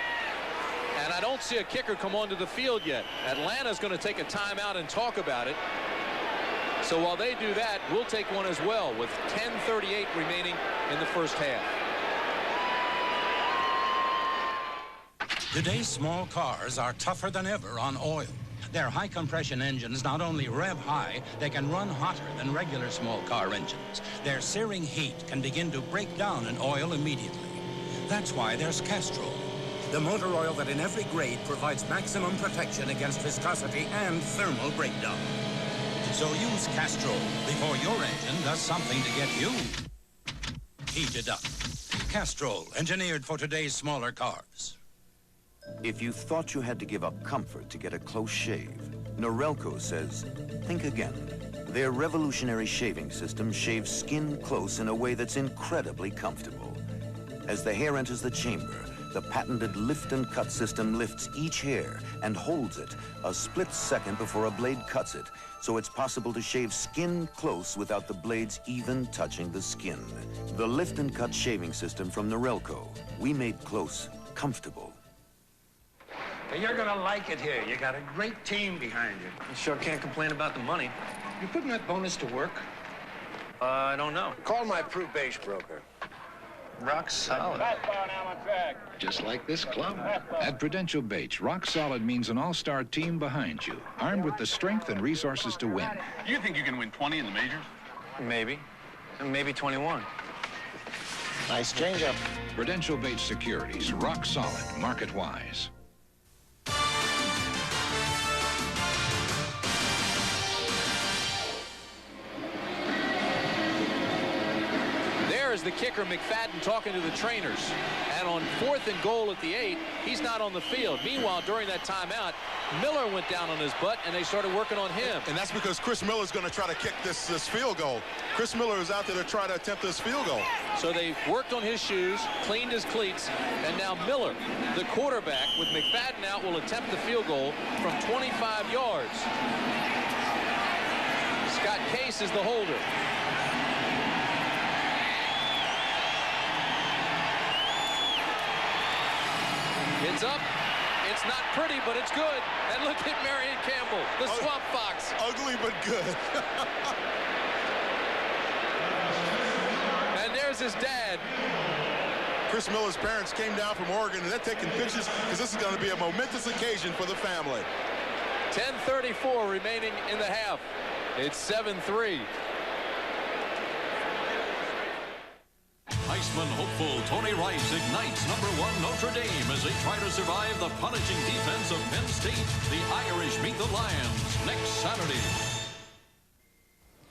And I don't see a kicker come onto the field yet. Atlanta's going to take a timeout and talk about it. So while they do that, we'll take one as well with 10:38 remaining in the first half. Today's small cars are tougher than ever on oil. Their high-compression engines not only rev high, they can run hotter than regular small car engines. Their searing heat can begin to break down an oil immediately. That's why there's Castrol, the motor oil that in every grade provides maximum protection against viscosity and thermal breakdown. So use Castrol before your engine does something to get you heated up. Castrol, engineered for today's smaller cars. If you thought you had to give up comfort to get a close shave, Norelco says, think again. Their revolutionary shaving system shaves skin close in a way that's incredibly comfortable. As the hair enters the chamber, the patented lift and cut system lifts each hair and holds it a split second before a blade cuts it, so it's possible to shave skin close without the blades even touching the skin. The lift and cut shaving system from Norelco. We made close comfortable. You're gonna like it here. You got a great team behind you. You sure can't complain about the money. You putting that bonus to work? I don't know. Call my Prue Beige broker. Rock solid. Just like this club. At Prudential Bates, rock solid means an all-star team behind you, armed with the strength and resources to win. You think you can win 20 in the majors? Maybe. Maybe 21. Nice change-up. Prudential Bates Securities, rock solid, market-wise. There's the kicker, McFadden, talking to the trainers. And on 4th and goal at the 8, he's not on the field. Meanwhile, during that timeout, Miller went down on his butt, and they started working on him. And that's because Chris Miller's going to try to kick this field goal. Chris Miller is out there to try to attempt this field goal. So they worked on his shoes, cleaned his cleats, and now Miller, the quarterback, with McFadden out, will attempt the field goal from 25 yards. Scott Case is the holder. It's up. It's not pretty, but it's good. And look at Marion Campbell, the Swamp Fox. Ugly, but good. And there's his dad. Chris Miller's parents came down from Oregon, and they're taking pictures because this is going to be a momentous occasion for the family. 10:34 remaining in the half. It's 7-3. Heisman hopeful Tony Rice ignites #1 Notre Dame as they try to survive the punishing defense of Penn State. The Irish meet the Lions next Saturday.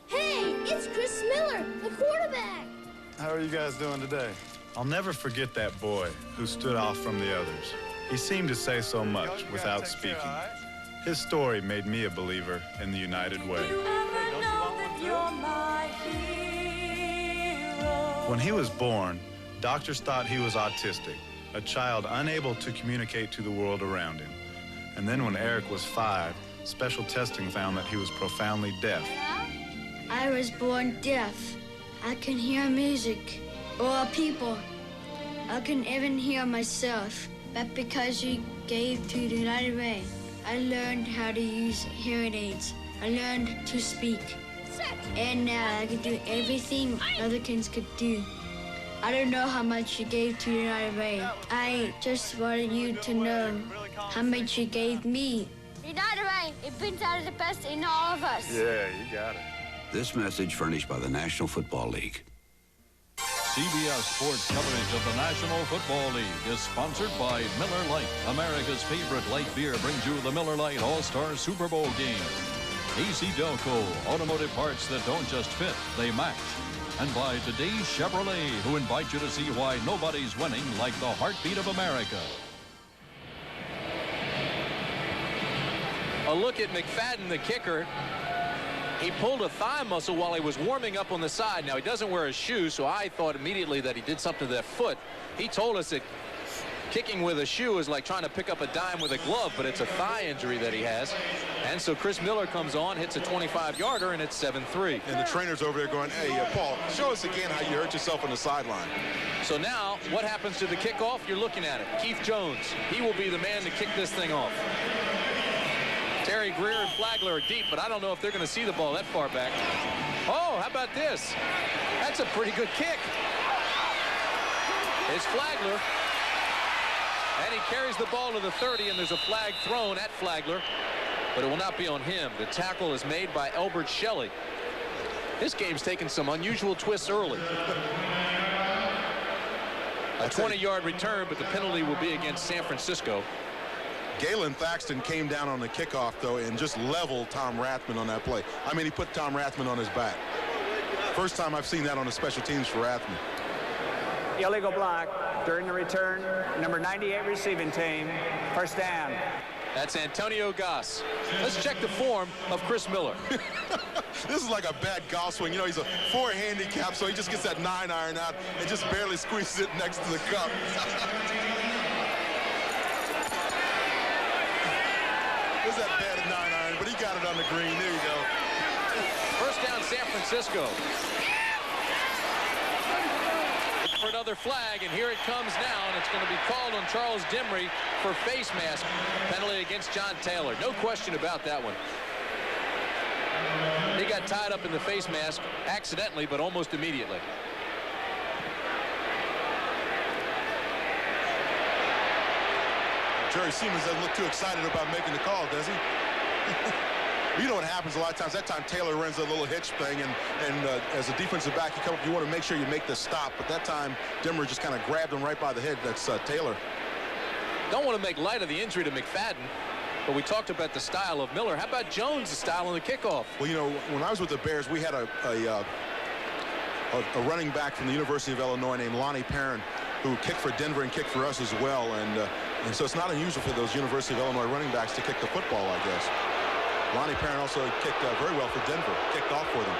Hey, it's Chris Miller, the quarterback. How are you guys doing today? I'll never forget that boy who stood off from the others. He seemed to say so much without speaking. His story made me a believer in the United Way. When he was born, doctors thought he was autistic, a child unable to communicate to the world around him. And then when Eric was 5, special testing found that he was profoundly deaf. I was born deaf. I can hear music or people. I can even hear myself. But because you gave to the United Way, I learned how to use hearing aids. I learned to speak. And now I can do everything other kids could do. I don't know how much you gave to United Way. I just wanted you to know how much you gave me. United Way, it brings out the best in all of us. Yeah, you got it. This message furnished by the National Football League. CBS Sports coverage of the National Football League is sponsored by Miller Lite. America's favorite light beer brings you the Miller Lite All-Star Super Bowl game. AC Delco, automotive parts that don't just fit, they match. And by today's Chevrolet, who invite you to see why nobody's winning like the heartbeat of America. A look at McFadden, the kicker. He pulled a thigh muscle while he was warming up on the side. Now, he doesn't wear a shoe, so I thought immediately that he did something to that foot. He told us that kicking with a shoe is like trying to pick up a dime with a glove, but it's a thigh injury that he has. And so Chris Miller comes on, hits a 25-yarder, and it's 7-3. And the trainer's over there going, hey, Paul, show us again how you hurt yourself on the sideline. So now, what happens to the kickoff? You're looking at it. Keith Jones, he will be the man to kick this thing off. Terry Greer and Flagler are deep, but I don't know if they're going to see the ball that far back. Oh, how about this? That's a pretty good kick. It's Flagler. And he carries the ball to the 30, and there's a flag thrown at Flagler, but it will not be on him. The tackle is made by Elbert Shelley. This game's taken some unusual twists early. A 20-yard return, but the penalty will be against San Francisco. Galen Thaxton came down on the kickoff, though, and just leveled Tom Rathman on that play. I mean, he put Tom Rathman on his back. First time I've seen that on the special teams for Rathman. Illegal block during the return. Number 98 receiving team. First down. That's Antonio Goss. Let's check the form of Chris Miller. This is like a bad golf swing. You know, he's a 4 handicap, so he just gets that 9-iron out and just barely squeezes it next to the cup. It was that bad at 9-iron, but he got it on the green. There you go. First down, San Francisco. For another flag, and here it comes now, and it's going to be called on Charles Dimry for face mask penalty against John Taylor. No question about that one. He got tied up in the face mask accidentally, but almost immediately. Jerry Siemens doesn't look too excited about making the call, does he? You know what happens a lot of times. That time Taylor runs a little hitch thing, and as a defensive back, you come up, you want to make sure you make the stop. But that time, Dimmer just kind of grabbed him right by the head. That's Taylor. Don't want to make light of the injury to McFadden, but we talked about the style of Miller. How about Jones' style on the kickoff? Well, you know, when I was with the Bears, we had a running back from the University of Illinois named Lonnie Perrin, who kicked for Denver and kicked for us as well. And so it's not unusual for those University of Illinois running backs to kick the football, I guess. Lonnie Perrin also kicked very well for Denver, kicked off for them.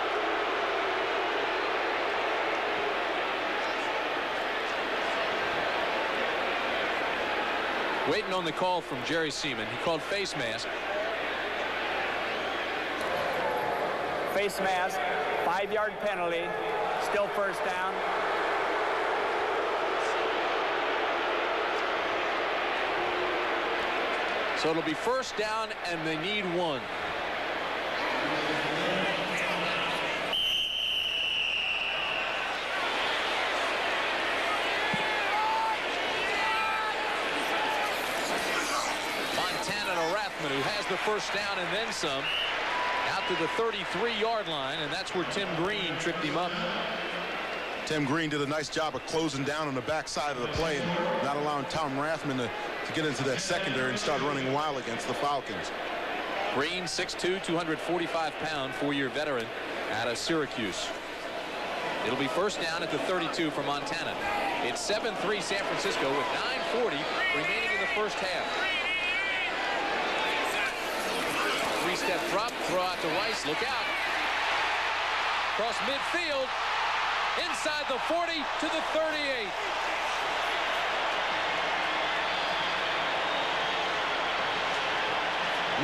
Waiting on the call from Jerry Seaman. He called face mask. Face mask, 5-yard penalty, still first down. So it'll be first down, and they need 1. Montana to Rathman, who has the first down and then some, out to the 33-yard line, and that's where Tim Green tripped him up. Tim Green did a nice job of closing down on the backside of the play and not allowing Tom Rathman to get into that secondary and start running wild against the Falcons. Green, 6'2", 245-pound, 4-year veteran out of Syracuse. It'll be first down at the 32 for Montana. It's 7-3 San Francisco with 9:40 remaining in the first half. 3-step drop, throw out to Rice, look out. Across midfield, inside the 40 to the 38.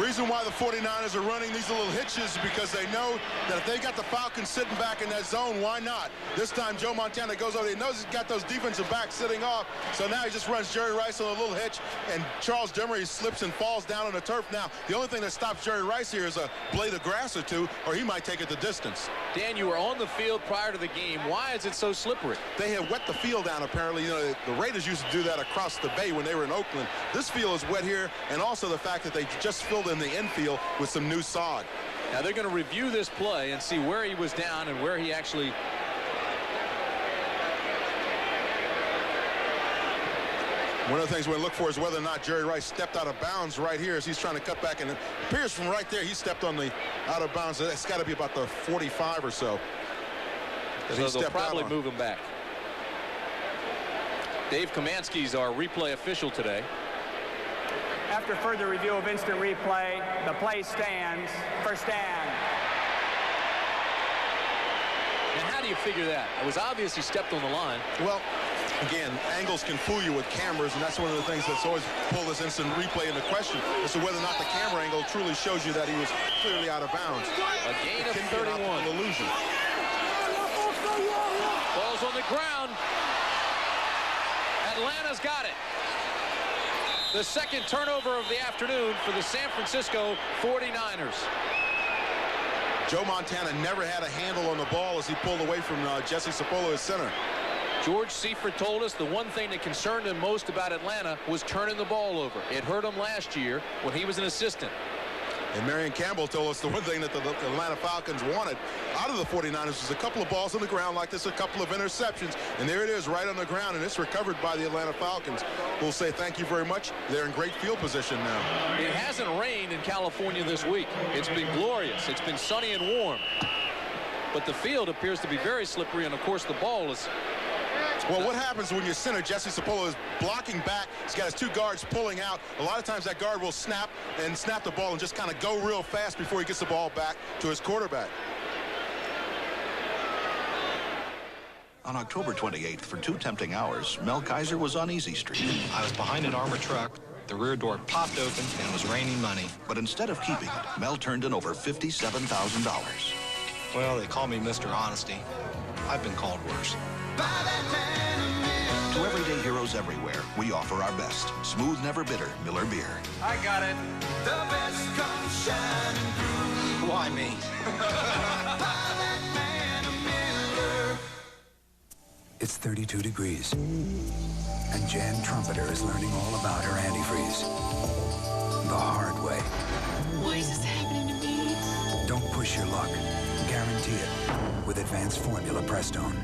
Reason why the 49ers are running these little hitches is because they know that if they got the Falcons sitting back in that zone, why not? This time Joe Montana goes over. He knows he's got those defensive backs sitting off, so now he just runs Jerry Rice on a little hitch, and Charles Demery slips and falls down on the turf. Now, the only thing that stops Jerry Rice here is a blade of grass or two, or he might take it the distance. Dan, you were on the field prior to the game. Why is it so slippery? They had wet the field down, apparently. You know, the Raiders used to do that across the bay when they were in Oakland. This field is wet here, and also the fact that they just filled in the infield with some new sod. Now they're going to review this play and see where he was down and where he actually... One of the things we look for is whether or not Jerry Rice stepped out of bounds right here as he's trying to cut back. And it appears from right there he stepped on the out of bounds. It's got to be about the 45 or so. So they'll probably move him back. Dave Kamansky's our replay official today. After further review of instant replay, the play stands. First down. Now, how do you figure that? It was obvious he stepped on the line. Well, again, angles can fool you with cameras, and that's one of the things that's always pulled this instant replay into question as to whether or not the camera angle truly shows you that he was clearly out of bounds. A gain of 31. Illusion. Ball's on the ground. Atlanta's got it. The second turnover of the afternoon for the San Francisco 49ers. Joe Montana never had a handle on the ball as he pulled away from Jesse Sapolo at center. George Seifert told us the one thing that concerned him most about Atlanta was turning the ball over. It hurt him last year when he was an assistant. And Marion Campbell told us the one thing that the Atlanta Falcons wanted out of the 49ers was a couple of balls on the ground like this, a couple of interceptions. And there it is right on the ground, and it's recovered by the Atlanta Falcons. We'll say thank you very much. They're in great field position now. It hasn't rained in California this week. It's been glorious. It's been sunny and warm. But the field appears to be very slippery, and, of course, the ball is... Well, what happens when your center, Jesse Sapolo, is blocking back? He's got his two guards pulling out. A lot of times that guard will snap the ball and just kind of go real fast before he gets the ball back to his quarterback. On October 28th, for 2 tempting hours, Mel Kaiser was on Easy Street. I was behind an armored truck. The rear door popped open, and it was raining money. But instead of keeping it, Mel turned in over $57,000. Well, they call me Mr. Honesty. I've been called worse. To everyday heroes everywhere, we offer our best. Smooth, never bitter Miller beer. I got it. The best comes shining through. Why me? It's 32 degrees, and Jan Trumpeter is learning all about her antifreeze. The hard way. Why is this happening to me? Don't push your luck. Guarantee it with Advanced Formula Prestone.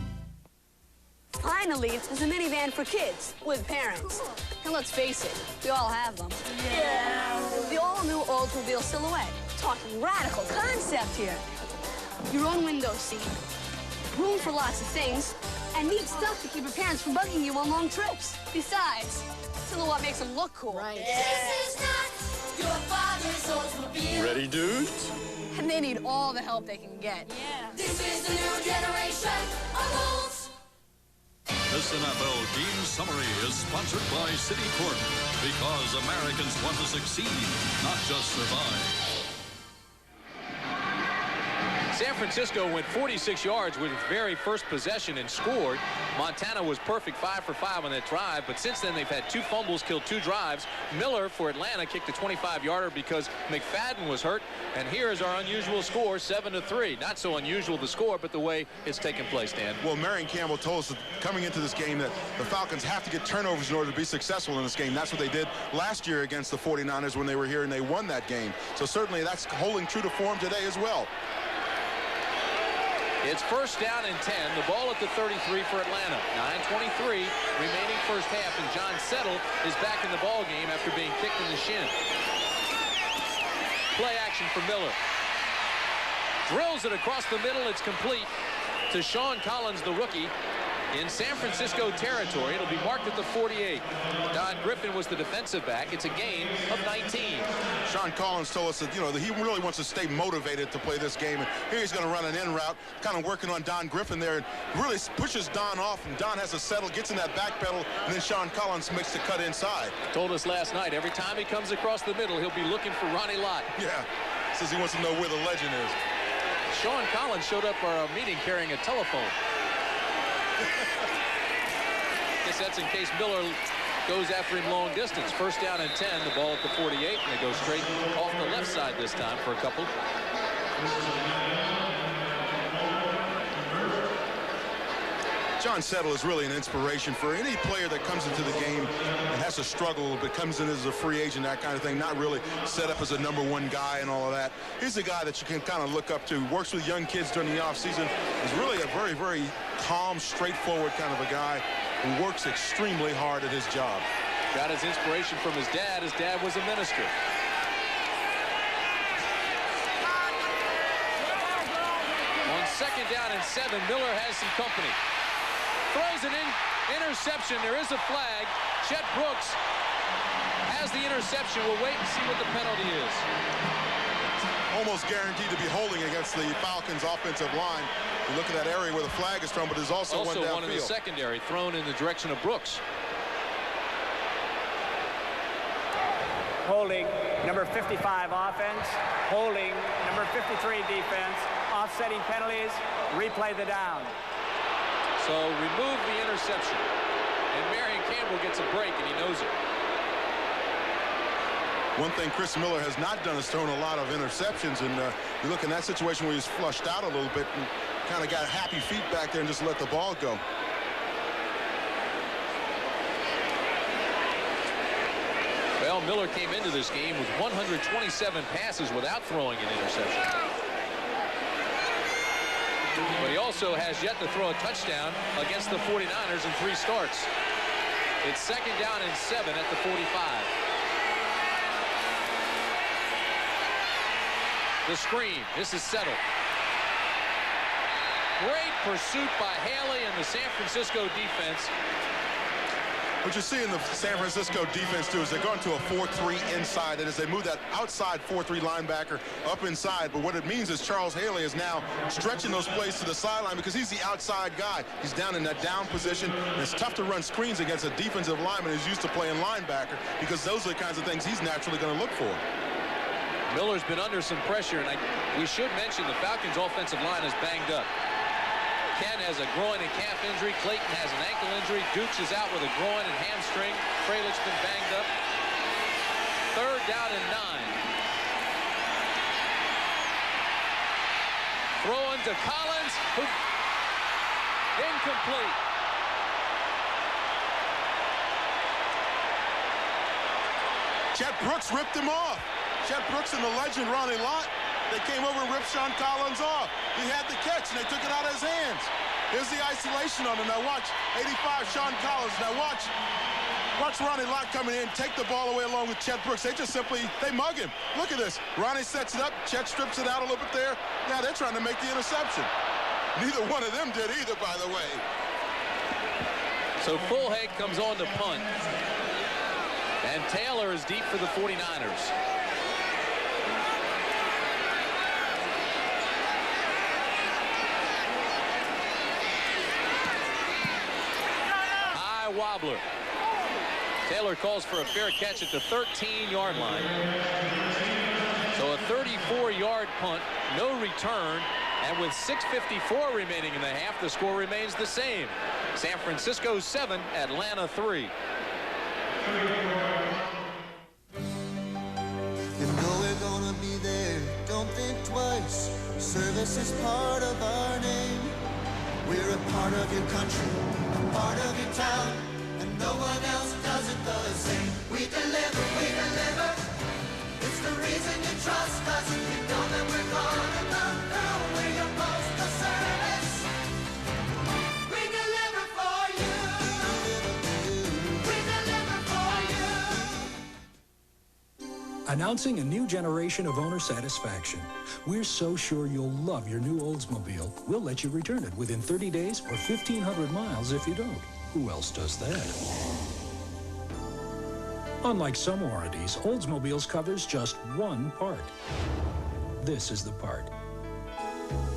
Finally, there's a minivan for kids with parents. And let's face it, we all have them. Yeah. The all-new Oldsmobile Silhouette. Talking radical concept here. Your own window seat. Room for lots of things. And neat stuff to keep your parents from bugging you on long trips. Besides, Silhouette makes them look cool. Right. Yeah. This is not your father's Oldsmobile. Ready, dudes? And they need all the help they can get. Yeah. This is the new generation of Olds. This NFL game summary is sponsored by Citicorp, because Americans want to succeed, not just survive. San Francisco went 46 yards with its very first possession and scored. Montana was perfect 5 for 5 on that drive, but since then they've had 2 fumbles, killed 2 drives. Miller for Atlanta kicked a 25-yarder because McFadden was hurt. And here is our unusual score, 7-3. Not so unusual the score, but the way it's taken place, Dan. Well, Marion Campbell told us that coming into this game that the Falcons have to get turnovers in order to be successful in this game. That's what they did last year against the 49ers when they were here and they won that game. So certainly that's holding true to form today as well. It's first down and 10. The ball at the 33 for Atlanta. 9:23 remaining first half, and John Settle is back in the ball game after being kicked in the shin. Play action for Miller. Drills it across the middle. It's complete to Sean Collins, the rookie, in San Francisco territory. It'll be marked at the 48. Don Griffin was the defensive back. It's a gain of 19. Sean Collins told us that, that he really wants to stay motivated to play this game. And here he's going to run an in route, kind of working on Don Griffin there, and really pushes Don off, and Don has to settle, gets in that back pedal, and then Sean Collins makes the cut inside. Told us last night, every time he comes across the middle, he'll be looking for Ronnie Lott. Yeah, says he wants to know where the legend is. Sean Collins showed up for our meeting carrying a telephone. Guess that's in case Miller goes after him long distance. First down and 10, the ball at the 48, and they go straight off the left side this time for a couple. John Settle is really an inspiration for any player that comes into the game and has to struggle, but comes in as a free agent, that kind of thing, not really set up as a #1 guy and all of that. He's a guy that you can kind of look up to, works with young kids during the offseason, is really a very, very calm, straightforward kind of a guy who works extremely hard at his job. Got his inspiration from his dad. His dad was a minister. On second down and 7, Miller has some company. Throws an interception. There is a flag. Chet Brooks has the interception. We'll wait and see what the penalty is. Almost guaranteed to be holding against the Falcons offensive line. You look at that area where the flag is thrown, but there's also one downfield. One in the secondary thrown in the direction of Brooks. Holding, number 55 offense. Holding, number 53 defense. Offsetting penalties. Replay the down. So remove the interception. And Marion Campbell gets a break, and he knows it. One thing Chris Miller has not done is thrown a lot of interceptions, and you look in that situation where he's flushed out a little bit and kind of got happy feet back there and just let the ball go. Well, Miller came into this game with 127 passes without throwing an interception. But he also has yet to throw a touchdown against the 49ers in 3 starts. It's second down and 7 at the 45. The screen. This is Settle. Great pursuit by Haley and the San Francisco defense. What you see in the San Francisco defense, too, is they're going to a 4-3 inside. And as they move that outside 4-3 linebacker up inside. But what it means is Charles Haley is now stretching those plays to the sideline because he's the outside guy. He's down in that down position. And it's tough to run screens against a defensive lineman who's used to playing linebacker because those are the kinds of things he's naturally going to look for. Miller's been under some pressure, and we should mention the Falcons' offensive line is banged up. Ken has a groin and calf injury. Clayton has an ankle injury. Dukes is out with a groin and hamstring. Fralick's been banged up. Third down and 9. Throwing to Collins, who incomplete. Chet Brooks ripped him off. Chet Brooks and the legend Ronnie Lott, they came over and ripped Sean Collins off. He had the catch, and they took it out of his hands. Here's the isolation on him. Now watch, 85 Sean Collins. Now watch Ronnie Lott coming in, take the ball away along with Chet Brooks. They just simply, they mug him. Look at this. Ronnie sets it up. Chet strips it out a little bit there. Now they're trying to make the interception. Neither one of them did either, by the way. So Fullhead comes on to punt. And Taylor is deep for the 49ers. Wobbler. Taylor calls for a fair catch at the 13-yard line. So a 34-yard punt, no return, and with 6:54 remaining in the half, the score remains the same. San Francisco 7, Atlanta 3. You know we're gonna be there, don't think twice. Service is part of our name. We're a part of your country, a part of your town, and no one else does it the same. We deliver, we deliver. It's the reason you trust us. You know that we're gonna come through. We're your postal service. We deliver for you. We deliver for you. Announcing a new generation of owner satisfaction. We're so sure you'll love your new Oldsmobile, we'll let you return it within 30 days or 1,500 miles if you don't. Who else does that? Unlike some warranties, Oldsmobile's covers just one part. This is the part.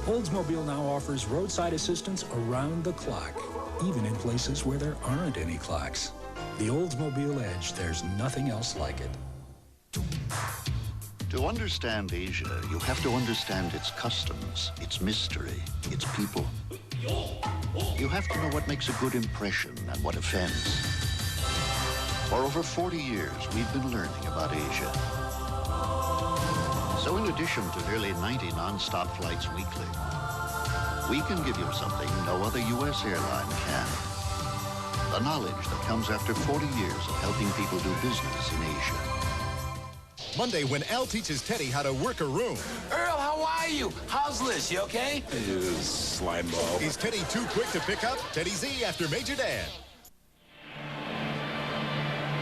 Oldsmobile now offers roadside assistance around the clock, even in places where there aren't any clocks. The Oldsmobile Edge, there's nothing else like it. To understand Asia, you have to understand its customs, its mystery, its people. You have to know what makes a good impression and what offends. For over 40 years, we've been learning about Asia. So in addition to nearly 90 non-stop flights weekly, we can give you something no other U.S. airline can. The knowledge that comes after 40 years of helping people do business in Asia. Monday, when Al teaches Teddy how to work a room. Earl, how are you? How's Liz? You okay? Slime ball. Is Teddy too quick to pick up? Teddy Z after Major Dan.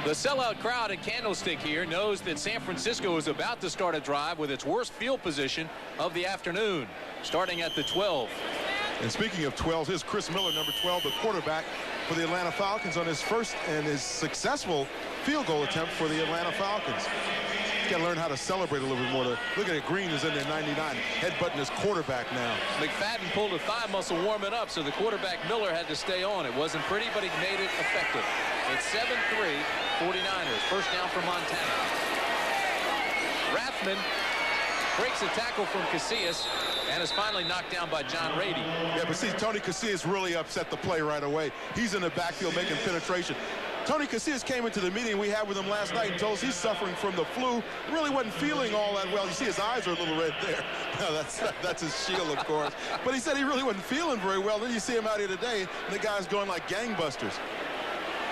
The sellout crowd at Candlestick here knows that San Francisco is about to start a drive with its worst field position of the afternoon, starting at the 12. And speaking of 12, here's Chris Miller, number 12, the quarterback for the Atlanta Falcons, on his first and his successful field goal attempt for the Atlanta Falcons. Got to learn how to celebrate a little bit more. Look at it, Green is in there, 99, headbutting his quarterback now. McFadden pulled a thigh muscle warming up, so the quarterback Miller had to stay on. It wasn't pretty, but he made it effective. It's 7-3, 49ers. First down for Montana. Rathman breaks a tackle from Casillas and is finally knocked down by John Rady. Yeah, but see, Tony Casillas really upset the play right away. He's in the backfield making penetration. Tony Casillas came into the meeting we had with him last night and told us he's suffering from the flu. Really wasn't feeling all that well. You see his eyes are a little red there. No, that's his shield, of course. But he said he really wasn't feeling very well. Then you see him out here today, and the guy's going like gangbusters.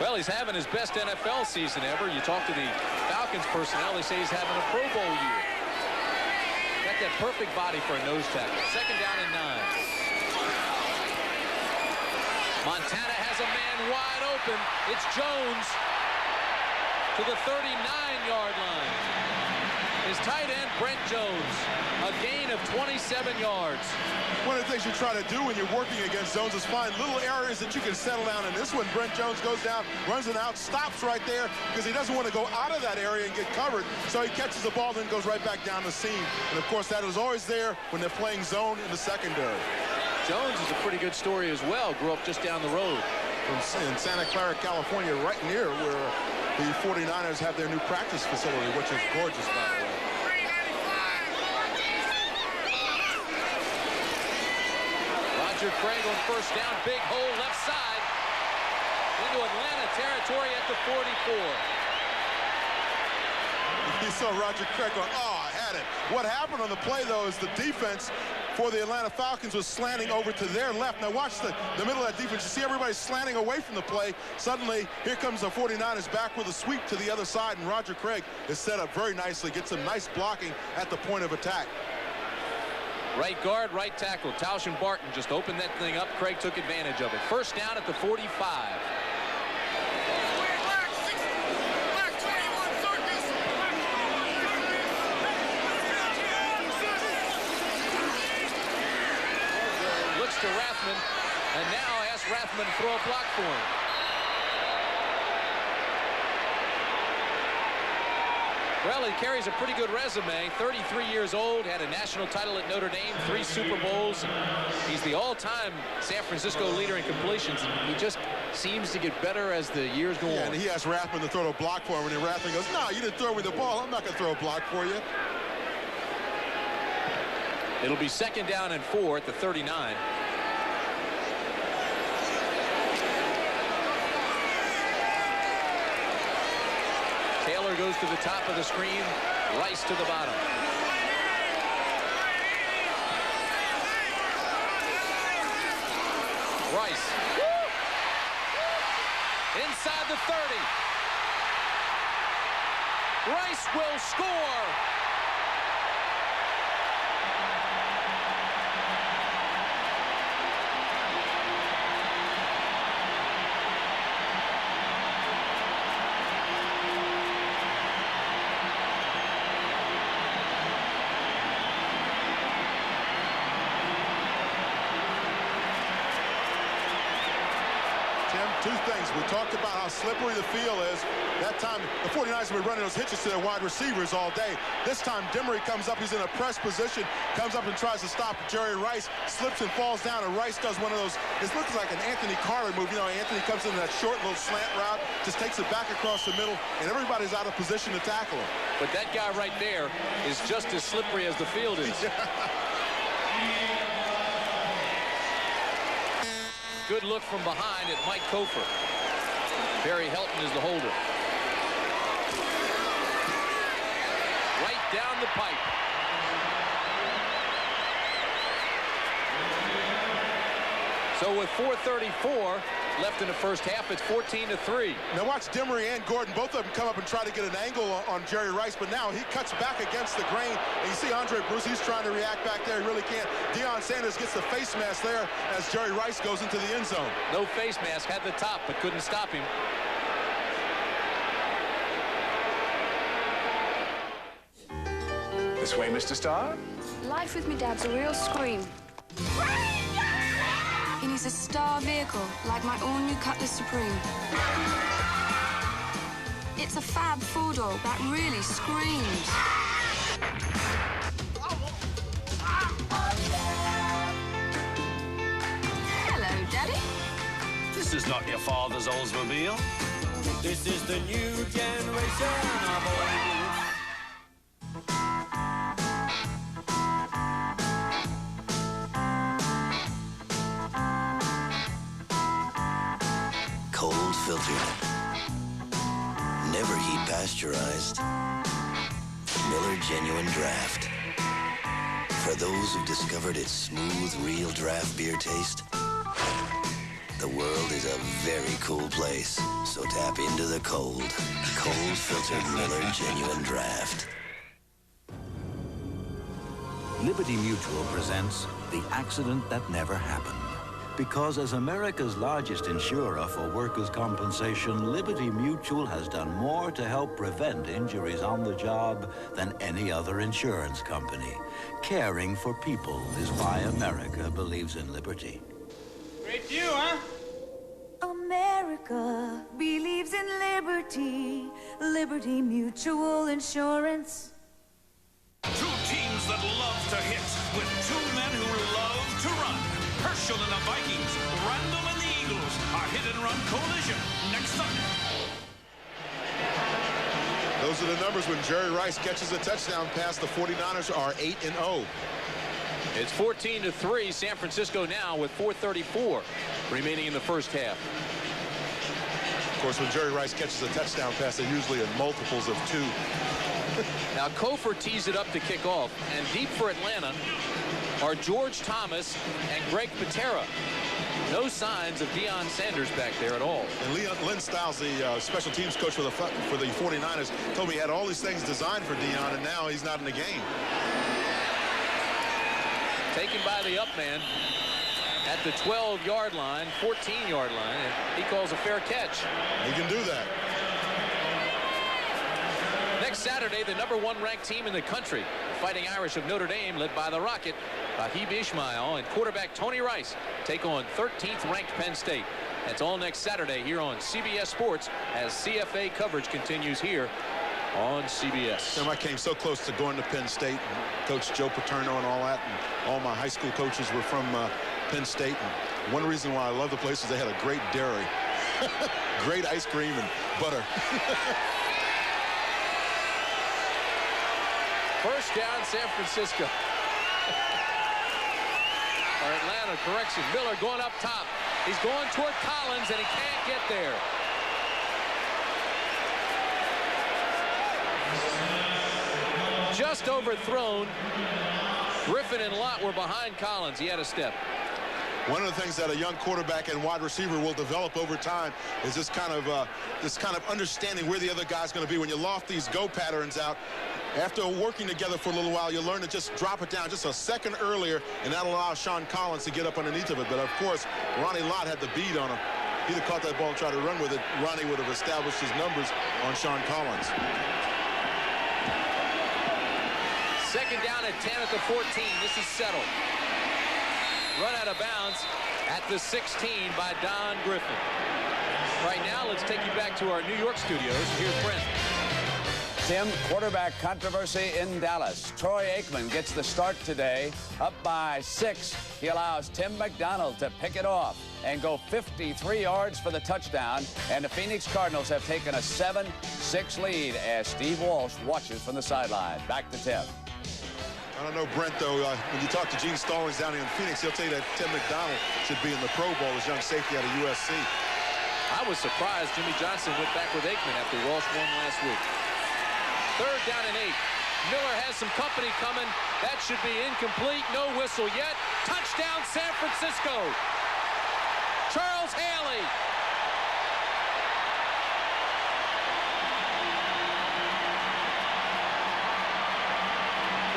Well, he's having his best NFL season ever. You talk to the Falcons personnel, they say he's having a Pro Bowl year. Got that perfect body for a nose tackle. Second down and 9. Montana has a man wide open. It's Jones to the 39-yard line. His tight end, Brent Jones, a gain of 27 yards. One of the things you try to do when you're working against zones is find little areas that you can settle down. And this one, Brent Jones goes down, runs it out, stops right there because he doesn't want to go out of that area and get covered. So he catches the ball, then goes right back down the seam. And, of course, that is always there when they're playing zone in the secondary. Jones is a pretty good story as well. Grew up just down the road. In Santa Clara, California, right near where the 49ers have their new practice facility, which is gorgeous, by the way. Roger Craig on first down, big hole left side into Atlanta territory at the 44. You saw Roger Craig going, oh, I had it. What happened on the play, though, is the defense for the Atlanta Falcons was slanting over to their left. Now watch the middle of that defense. You see everybody slanting away from the play. Suddenly, here comes the 49ers back with a sweep to the other side, and Roger Craig is set up very nicely, gets some nice blocking at the point of attack. Right guard, right tackle. Tausch and Barton just opened that thing up. Craig took advantage of it. First down at the 45. Looks to Rathman, and now asks Rathman to throw a block for him. Well, he carries a pretty good resume. 33 years old, had a national title at Notre Dame, 3 Super Bowls. He's the all-time San Francisco leader in completions. He just seems to get better as the years go on. And he asked Rathman to throw a block for him, and then Rathman goes, no, you didn't throw me the ball. I'm not going to throw a block for you. It'll be second down and 4 at the 39. Taylor goes to the top of the screen, Rice to the bottom. Rice. Inside the 30. Rice will score. Two things. We talked about how slippery the field is. That time, the 49ers were running those hitches to their wide receivers all day. This time, Demery comes up. He's in a press position, comes up and tries to stop Jerry Rice, slips and falls down, and Rice does one of those. It looks like an Anthony Carter move. You know, Anthony comes in that short little slant route, just takes it back across the middle, and everybody's out of position to tackle him. But that guy right there is just as slippery as the field is. Good look from behind at Mike Kofor. Barry Helton is the holder. Right down the pipe. So with 4:34 left in the first half, it's 14-3. Now watch Demery and Gordon, both of them come up and try to get an angle on Jerry Rice, but now he cuts back against the grain. And you see Andre Bruce, he's trying to react back there. He really can't. Deion Sanders gets the face mask there as Jerry Rice goes into the end zone. No face mask, had the top, but couldn't stop him. This way, Mr. Starr. Life with me dad's a real scream. He needs a star vehicle, like my all-new Cutlass Supreme. It's a fab four-door that really screams. Hello, Daddy. This is not your father's Oldsmobile. This is the new generation of old. Cold filtered. Never heat pasteurized. Miller Genuine Draft. For those who've discovered its smooth, real draft beer taste, the world is a very cool place. So tap into the cold. Cold filtered Miller Genuine Draft. Liberty Mutual presents The Accident That Never Happened. Because as America's largest insurer for workers' compensation, Liberty Mutual has done more to help prevent injuries on the job than any other insurance company. Caring for people is why America believes in liberty. Great view, huh? America believes in liberty. Liberty Mutual Insurance. Two teams that love to hit with two men who love to run. Herschel and the Vikings, Randall and the Eagles, a hit-and-run collision next Sunday. Those are the numbers when Jerry Rice catches a touchdown pass. The 49ers are 8-0. It's 14-3. San Francisco now with 4:34 remaining in the first half. Of course, when Jerry Rice catches a touchdown pass, they're usually in multiples of 2. Now Kofor tees it up to kick off, and deep for Atlanta are George Thomas and Greg Patera. No signs of Deion Sanders back there at all. And Lynn Stiles, the special teams coach for the 49ers, told me he had all these things designed for Deion, and now he's not in the game. Taken by the up man at the 12-yard line, 14-yard line, and he calls a fair catch. He can do that. Next Saturday, the #1 ranked team in the country, the Fighting Irish of Notre Dame, led by the Rocket, Rahib Ismail, and quarterback Tony Rice, take on 13th ranked Penn State. That's all next Saturday here on CBS Sports as CFA coverage continues here on CBS. I came so close to going to Penn State, and Coach Joe Paterno and all that, and all my high school coaches were from Penn State. And one reason why I love the place is they had a great dairy. Great ice cream and butter. First down, San Francisco. Or Atlanta, correction. Miller going up top. He's going toward Collins, and he can't get there. Just overthrown. Griffin and Lott were behind Collins. He had a step. One of the things that a young quarterback and wide receiver will develop over time is this kind of understanding where the other guy's going to be. When you loft these go patterns out, after working together for a little while, you learn to just drop it down just a second earlier, and that allows Sean Collins to get up underneath of it. But of course, Ronnie Lott had the beat on him. He'd have caught that ball and tried to run with it. Ronnie would have established his numbers on Sean Collins. Second down at 10 at the 14. This is settled. Run out of bounds at the 16 by Don Griffin. Right now, let's take you back to our New York studios. Here's Brent. Tim, quarterback controversy in Dallas. Troy Aikman gets the start today. Up by 6. He allows Tim McDonald to pick it off and go 53 yards for the touchdown. And the Phoenix Cardinals have taken a 7-6 lead as Steve Walsh watches from the sideline. Back to Tim. I don't know, Brent, though, when you talk to Gene Stallings down here in Phoenix, he'll tell you that Tim McDonald should be in the Pro Bowl as young safety out of USC. I was surprised Jimmy Johnson went back with Aikman after Walsh won last week. 3rd down and 8. Miller has some company coming. That should be incomplete. No whistle yet. Touchdown, San Francisco. Charles Haley.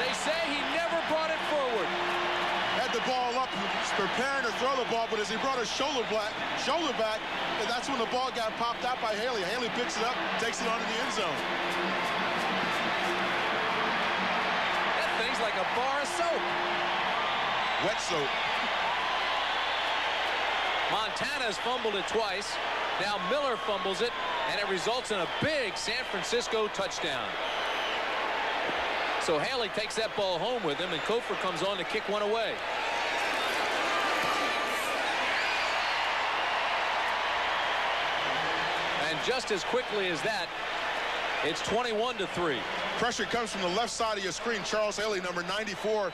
They say he never brought it forward. Had the ball up, preparing to throw the ball, but as he brought his shoulder back, and that's when the ball got popped out by Haley. Haley picks it up, takes it onto the end zone. Thing's like a bar of soap. Wet soap. Montana's fumbled it twice. Now Miller fumbles it, and it results in a big San Francisco touchdown. So Haley takes that ball home with him, and Kofor comes on to kick one away. And just as quickly as that, it's 21-3. Pressure comes from the left side of your screen. Charles Haley, number 94.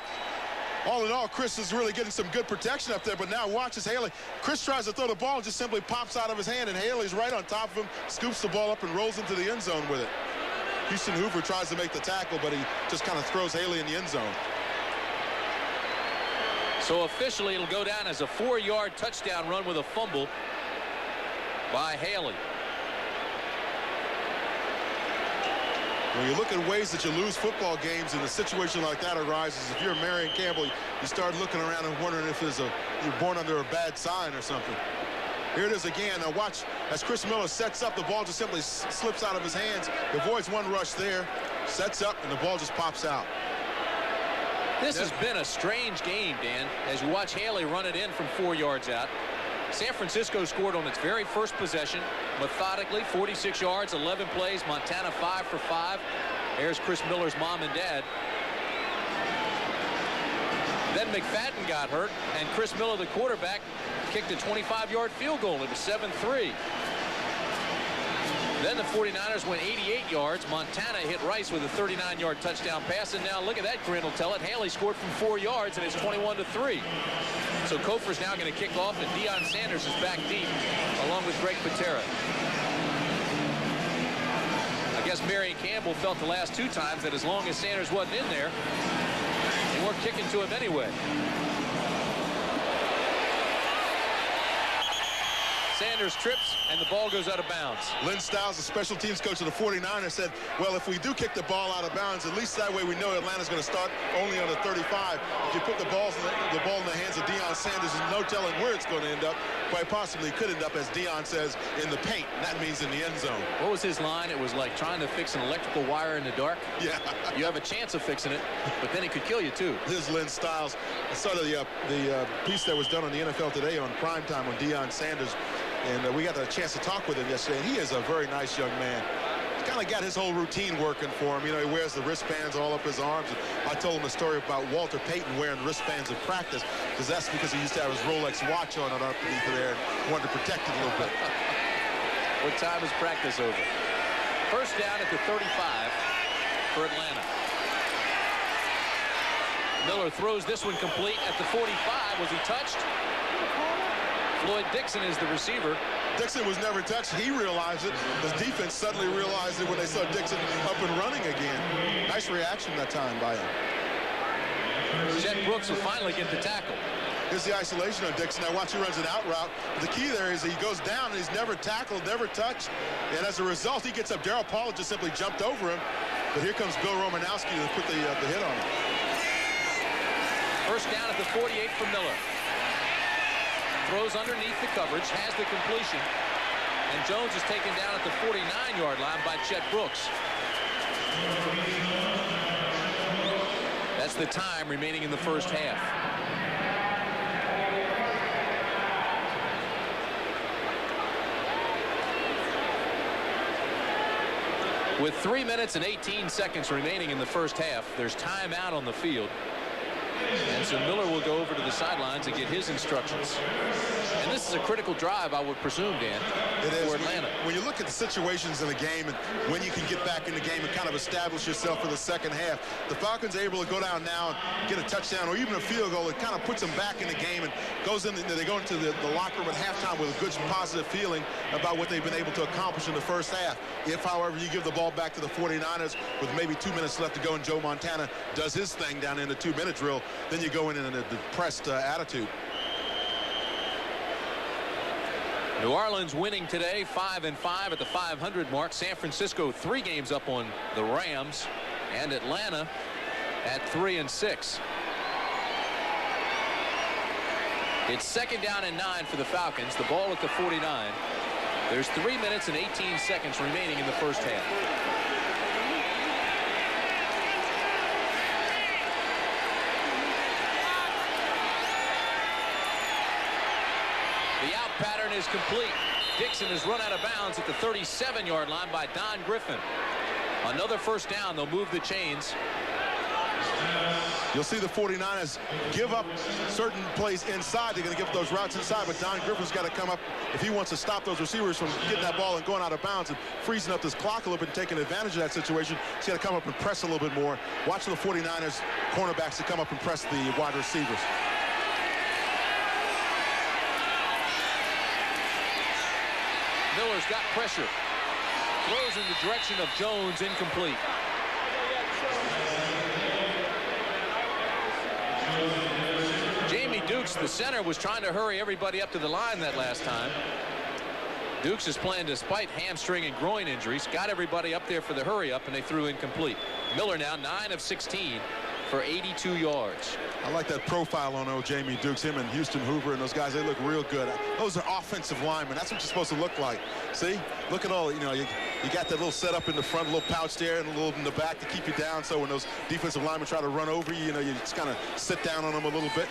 All in all, Chris is really getting some good protection up there, but now watch as Haley. Chris tries to throw the ball, just simply pops out of his hand, and Haley's right on top of him, scoops the ball up and rolls into the end zone with it. Houston Hoover tries to make the tackle, but he just kind of throws Haley in the end zone. So officially, it'll go down as a 4-yard touchdown run with a fumble by Haley. When you look at ways that you lose football games and a situation like that arises, if you're Marion Campbell, you start looking around and wondering if you're born under a bad sign or something. Here it is again. Now watch as Chris Miller sets up, the ball just simply slips out of his hands. Avoids one rush there, sets up, and the ball just pops out. This has been a strange game, Dan, as you watch Haley run it in from 4 yards out. San Francisco scored on its very first possession, methodically, 46 yards, 11 plays. Montana 5 for 5. There's Chris Miller's mom and dad. Then McFadden got hurt, and Chris Miller, the quarterback, kicked a 25-yard field goal. It was 7-3. Then the 49ers went 88 yards. Montana hit Rice with a 39-yard touchdown pass, and now look at that grin will tell it. Haley scored from 4 yards, and it's 21-3. So Kofor's now going to kick off, and Deion Sanders is back deep, along with Greg Patera. I guess Marion Campbell felt the last 2 times that as long as Sanders wasn't in there, they weren't kicking to him anyway. Sanders trips, and the ball goes out of bounds. Lynn Styles, the special teams coach of the 49ers, said, well, if we do kick the ball out of bounds, at least that way we know Atlanta's going to start only on the 35. If you put the ball in the hands of Deion Sanders, there's no telling where it's going to end up. Quite possibly could end up, as Deion says, in the paint. And that means in the end zone. What was his line? It was like trying to fix an electrical wire in the dark. Yeah. You have a chance of fixing it, but then it could kill you, too. This is Lynn Styles. I saw the piece that was done on the NFL Today on primetime on Deion Sanders. And we got a chance to talk with him yesterday, and he is a very nice young man. He's kind of got his whole routine working for him. You know, he wears the wristbands all up his arms. And I told him a story about Walter Payton wearing wristbands in practice, because that's because he used to have his Rolex watch on it underneath there and wanted to protect it a little bit. What time is practice over? First down at the 35 for Atlanta. Miller throws this one complete at the 45. Was he touched? Floyd Dixon is the receiver. Dixon was never touched. He realized it. The defense suddenly realized it when they saw Dixon up and running again. Nice reaction that time by him. Chet Brooks will finally get the tackle. Here's the isolation on Dixon. Now watch, he runs an out route. But the key there is he goes down and he's never tackled, never touched. And as a result, he gets up. Darryl Pollard just simply jumped over him. But here comes Bill Romanowski to put the hit on him. First down at the 48 for Miller. Throws underneath the coverage, has the completion, and Jones is taken down at the 49-yard line by Chet Brooks. That's the time remaining in the first half. With 3 minutes and 18 seconds remaining in the first half, there's timeout on the field. And so Miller will go over to the sidelines and get his instructions. And this is a critical drive, I would presume, Dan, for Atlanta. When you look at the situations in the game and when you can get back in the game and kind of establish yourself for the second half, the Falcons are able to go down now and get a touchdown or even a field goal. It kind of puts them back in the game and goes in. They go into the locker room at halftime with a good, positive feeling about what they've been able to accomplish in the first half. If, however, you give the ball back to the 49ers with maybe 2 minutes left to go and Joe Montana does his thing down in the 2-minute drill, then you go in a depressed attitude. New Orleans winning today, 5-5 at the 500 mark. San Francisco 3 games up on the Rams, and Atlanta at 3-6. It's 2nd down and 9 for the Falcons. The ball at the 49. There's 3 minutes and 18 seconds remaining in the first half. The out pattern is complete. Dixon is run out of bounds at the 37-yard line by Don Griffin. Another first down. They'll move the chains. You'll see the 49ers give up certain plays inside. They're going to give those routes inside, but Don Griffin's got to come up if he wants to stop those receivers from getting that ball and going out of bounds and freezing up this clock a little bit and taking advantage of that situation. He's got to come up and press a little bit more. Watch the 49ers cornerbacks to come up and press the wide receivers. Miller's got pressure. Throws in the direction of Jones, incomplete. Jamie Dukes, the center, was trying to hurry everybody up to the line that last time. Dukes is playing despite hamstring and groin injuries. Got everybody up there for the hurry up, and they threw incomplete. Miller now 9 of 16 for 82 yards. I like that profile on Jamie Dukes. Him and Houston Hoover and those guys, they look real good. Those are offensive linemen. That's what you're supposed to look like. See? Look at all, you got that little setup in the front, a little pouch there, and a little in the back to keep you down. So when those defensive linemen try to run over you, you just kind of sit down on them a little bit.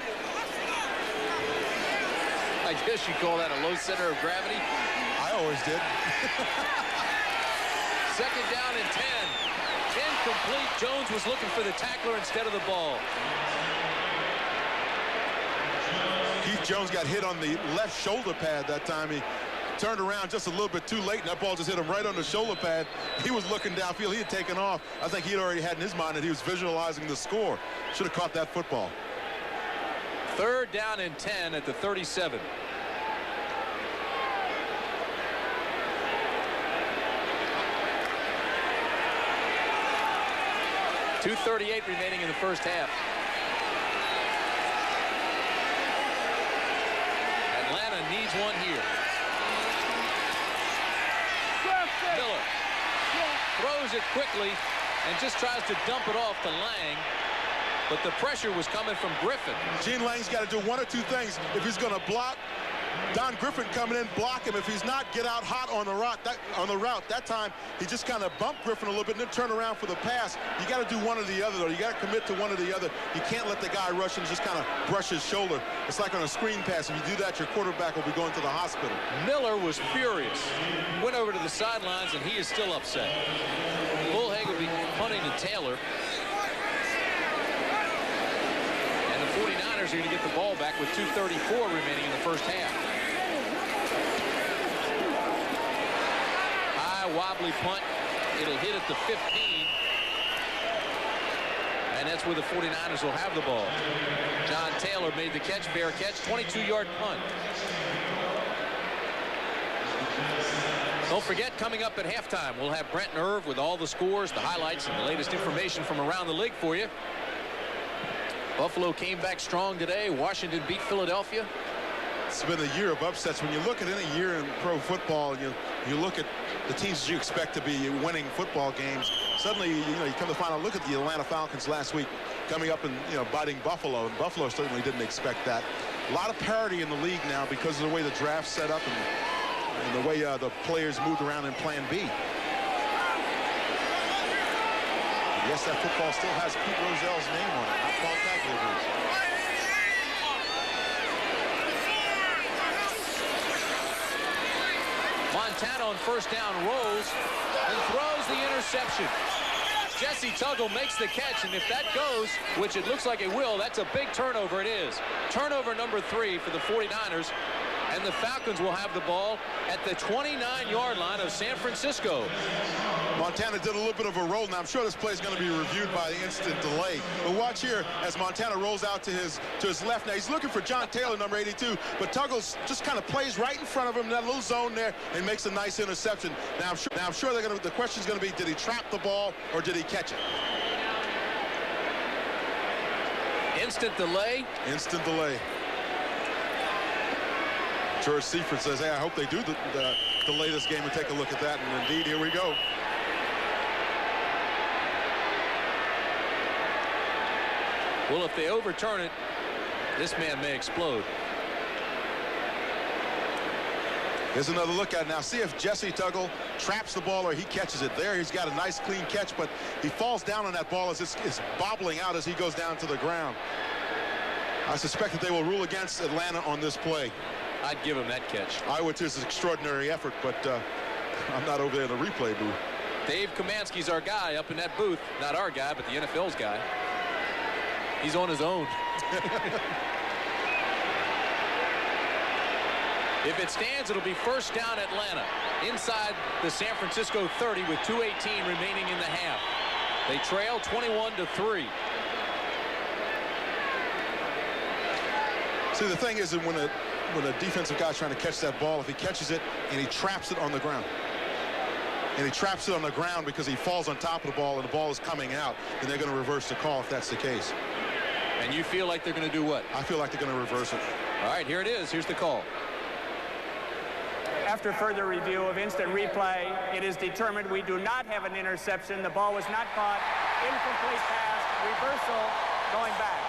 I guess you call that a low center of gravity. I always did. 2nd down and 10. Incomplete. Jones was looking for the tackler instead of the ball. Keith Jones got hit on the left shoulder pad that time. He turned around just a little bit too late, and that ball just hit him right on the shoulder pad. He was looking downfield. He had taken off. I think he had already had in his mind that he was visualizing the score. Should have caught that football. 3rd down and 10 at the 37. .238 remaining in the first half. Atlanta needs one here. Miller throws it quickly and just tries to dump it off to Lang, but the pressure was coming from Griffin. Gene Lang's got to do one or two things. If he's going to block, Don Griffin coming in, block him. If he's not, get out hot on the route. That time, he just kind of bumped Griffin a little bit and then turn around for the pass. You got to do one or the other, though. You got to commit to one or the other. You can't let the guy rush and just kind of brush his shoulder. It's like on a screen pass. If you do that, your quarterback will be going to the hospital. Miller was furious. Went over to the sidelines, and he is still upset. Bullhagen will be punting to Taylor. And the 49ers are going to get the ball back with 2:34 remaining in the first half. Wobbly punt. It'll hit at the 15. And that's where the 49ers will have the ball. John Taylor made the catch, fair catch, 22-yard punt. Don't forget, coming up at halftime, we'll have Brent and Irv with all the scores, the highlights, and the latest information from around the league for you. Buffalo came back strong today. Washington beat Philadelphia. It's been a year of upsets. When you look at any year in pro football, you look at the teams you expect to be winning football games. Suddenly, you come to find out. Look at the Atlanta Falcons last week, coming up and biting Buffalo, and Buffalo certainly didn't expect that. A lot of parity in the league now because of the way the draft's set up and the way the players moved around in Plan B. Yes, that football still has Pete Rozell's name on it, not Paul Tagliabue's. Montana on first down rolls and throws the interception. Jesse Tuggle makes the catch, and if that goes, which it looks like it will, that's a big turnover. It is. Turnover number 3 for the 49ers, and the Falcons will have the ball at the 29-yard line of San Francisco. Montana did a little bit of a roll. Now, I'm sure this play is going to be reviewed by the instant delay. But watch here as Montana rolls out to his left. Now, he's looking for John Taylor, number 82, but Tuggles just kind of plays right in front of him in that little zone there and makes a nice interception. Now, I'm sure the question's going to be, did he trap the ball or did he catch it? Instant delay. Instant delay. George Seifert says, hey, I hope they do delay this game and take a look at that. And indeed, here we go. Well, if they overturn it, this man may explode. Here's another look at it now. See if Jesse Tuggle traps the ball or he catches it. There, he's got a nice clean catch, but he falls down on that ball as it's bobbling out as he goes down to the ground. I suspect that they will rule against Atlanta on this play. I'd give him that catch. I would too. It's an extraordinary effort, but I'm not over there in the replay booth. Dave Kamansky's our guy up in that booth. Not our guy, but the NFL's guy. He's on his own. If it stands, it'll be first down Atlanta. Inside the San Francisco 30 with 2:18 remaining in the half. They trail 21-3. See, the thing is that when a defensive guy's trying to catch that ball, if he catches it and he traps it on the ground, because he falls on top of the ball and the ball is coming out, then they're going to reverse the call if that's the case. And you feel like they're going to do what? I feel like they're going to reverse it. All right, here it is. Here's the call. After further review of instant replay, it is determined we do not have an interception. The ball was not caught. Incomplete pass. Reversal. Going back.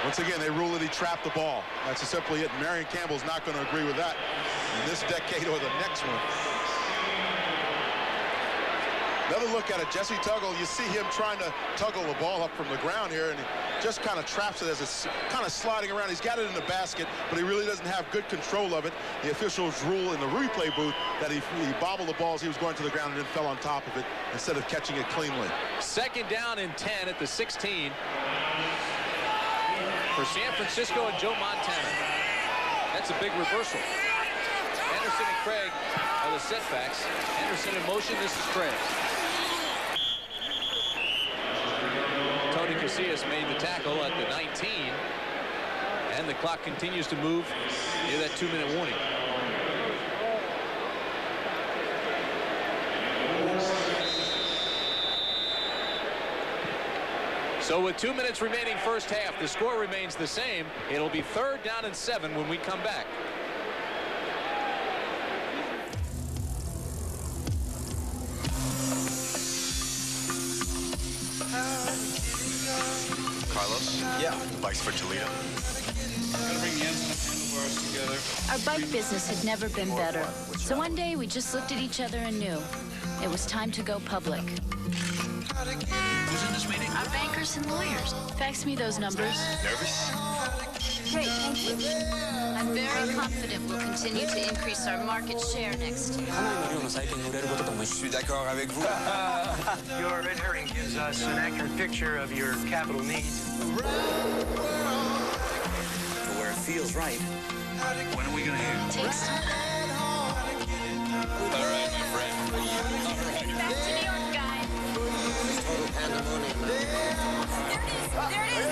Once again, they rule that he trapped the ball. That's simply it. Marion Campbell's not going to agree with that in this decade or the next one. Another look at it. Jesse Tuggle, you see him trying to tuggle the ball up from the ground here, and he just kind of traps it as it's kind of sliding around. He's got it in the basket, but he really doesn't have good control of it. The officials rule in the replay booth that he bobbled the ball as he was going to the ground and then fell on top of it instead of catching it cleanly. Second down and 10 at the 16 for San Francisco and Joe Montana. That's a big reversal. Anderson and Craig are the setbacks. Anderson in motion. This is Craig. Tony Casillas made the tackle at the 19, and the clock continues to move near that 2-minute warning. So with 2 minutes remaining first half, the score remains the same. It'll be third down and 7 when we come back. Carlos? Yeah. Bikes for Toledo. Gotta bring the ends and the handlebars together. Our bike business had never been better. So one day we just looked at each other and knew it was time to go public. Who's in this meeting? Our bankers and lawyers. Fax me those numbers. Nervous? Great, thank you. I'm very confident we'll continue to increase our market share next year. Je suis d'accord avec vous. Your red herring gives us an accurate picture of your capital needs. Where it feels right. When are we going to hear? Takes time. All right, my friend. Back to New York, guys. Total pandemonium. There it is.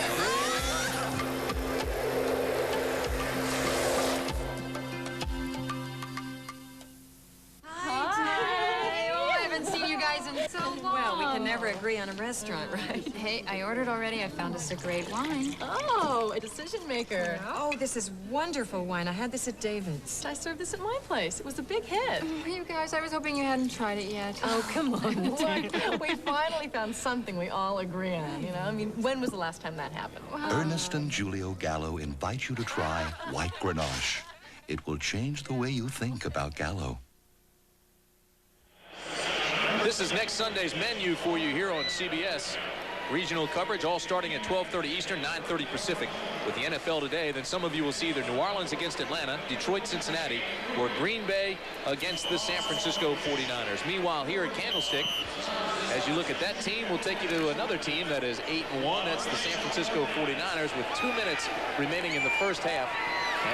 Well, we can never agree on a restaurant, right? Hey, I ordered already. I found us a great wine. Oh, a decision maker. Oh, this is wonderful wine. I had this at David's. I served this at my place. It was a big hit. You guys, I was hoping you hadn't tried it yet. Oh, come on. Look, we finally found something we all agree on, you know? I mean, when was the last time that happened? Ernest and Julio Gallo invite you to try White Grenache. It will change the way you think about Gallo. This is next Sunday's menu for you here on CBS. regional coverage, all starting at 12:30 Eastern, 9:30 Pacific. With the NFL today, then some of you will see either New Orleans against Atlanta, Detroit, Cincinnati, or Green Bay against the San Francisco 49ers. Meanwhile, here at Candlestick, as you look at that team, we'll take you to another team that is 8-1. That's the San Francisco 49ers with 2 minutes remaining in the first half.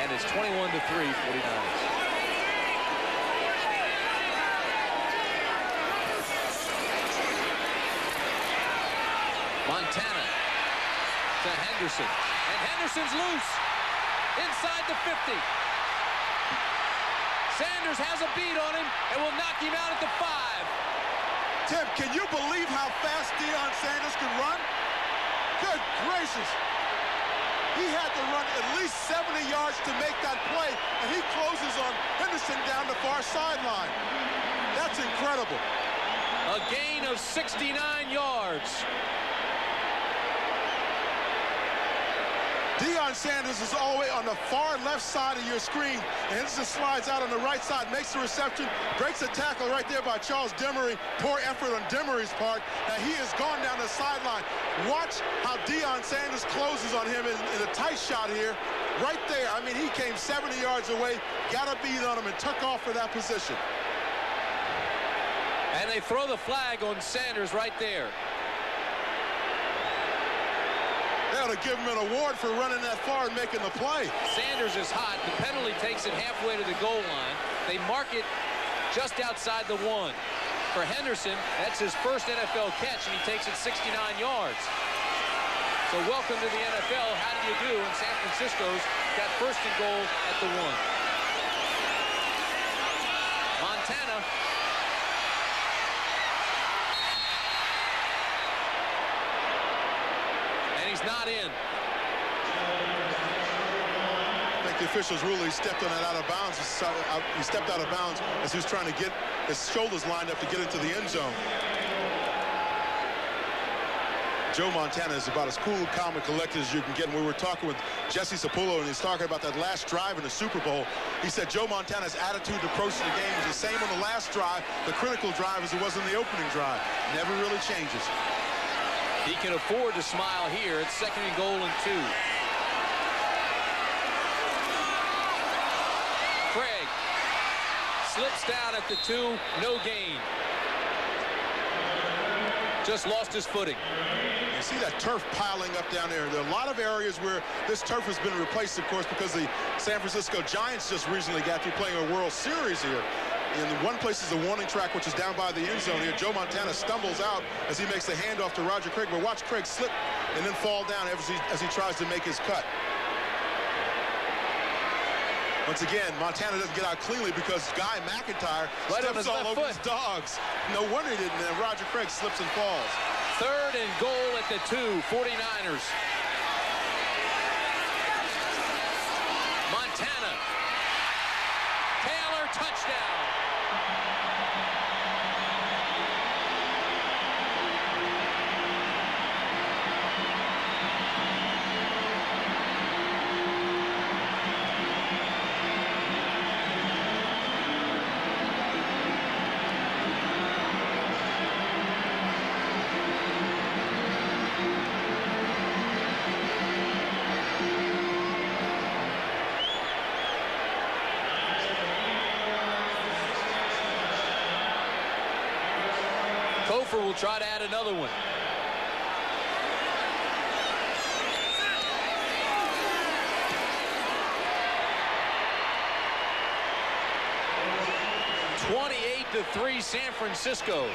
And it's 21-3 49ers. Montana to Henderson. And Henderson's loose inside the 50. Sanders has a beat on him and will knock him out at the 5. Tim, can you believe how fast Deion Sanders can run? Good gracious. He had to run at least 70 yards to make that play, and he closes on Henderson down the far sideline. That's incredible. A gain of 69 yards. Deion Sanders is all the way on the far left side of your screen. And Henderson slides out on the right side, makes the reception, breaks a tackle right there by Charles Demery. Poor effort on Demery's part. Now he has gone down the sideline. Watch how Deion Sanders closes on him in a tight shot here. Right there. I mean, he came 70 yards away, got a beat on him, and took off for that position. And they throw the flag on Sanders right there. They ought to give him an award for running that far and making the play. Sanders is hot. The penalty takes it halfway to the goal line. They mark it just outside the 1. For Henderson, that's his first NFL catch, and he takes it 69 yards. So welcome to the NFL. How do you do? And San Francisco's got first and goal at the 1. Montana. He's not in. I think the officials ruled he stepped on that out of bounds. He stepped out of bounds as he was trying to get his shoulders lined up to get into the end zone. Joe Montana is about as cool, calm, and collected as you can get. And we were talking with Jesse Sapullo, and he's talking about that last drive in the Super Bowl. He said Joe Montana's attitude to approach the game is the same on the last drive, the critical drive, as it was in the opening drive. Never really changes. He can afford to smile here. It's second and goal and 2. Craig slips down at the 2. No gain. Just lost his footing. You see that turf piling up down there. There are a lot of areas where this turf has been replaced, of course, because the San Francisco Giants just recently got through playing a World Series here. In one place is a warning track, which is down by the end zone here. Joe Montana stumbles out as he makes the handoff to Roger Craig. But watch Craig slip and then fall down as he tries to make his cut. Once again, Montana doesn't get out cleanly because Guy McIntyre steps all over his dogs. No wonder he didn't. And Roger Craig slips and falls. Third and goal at the 2, 49ers. Montana. Taylor, touchdown. Kofor will try to add another one. (28-3) San Francisco.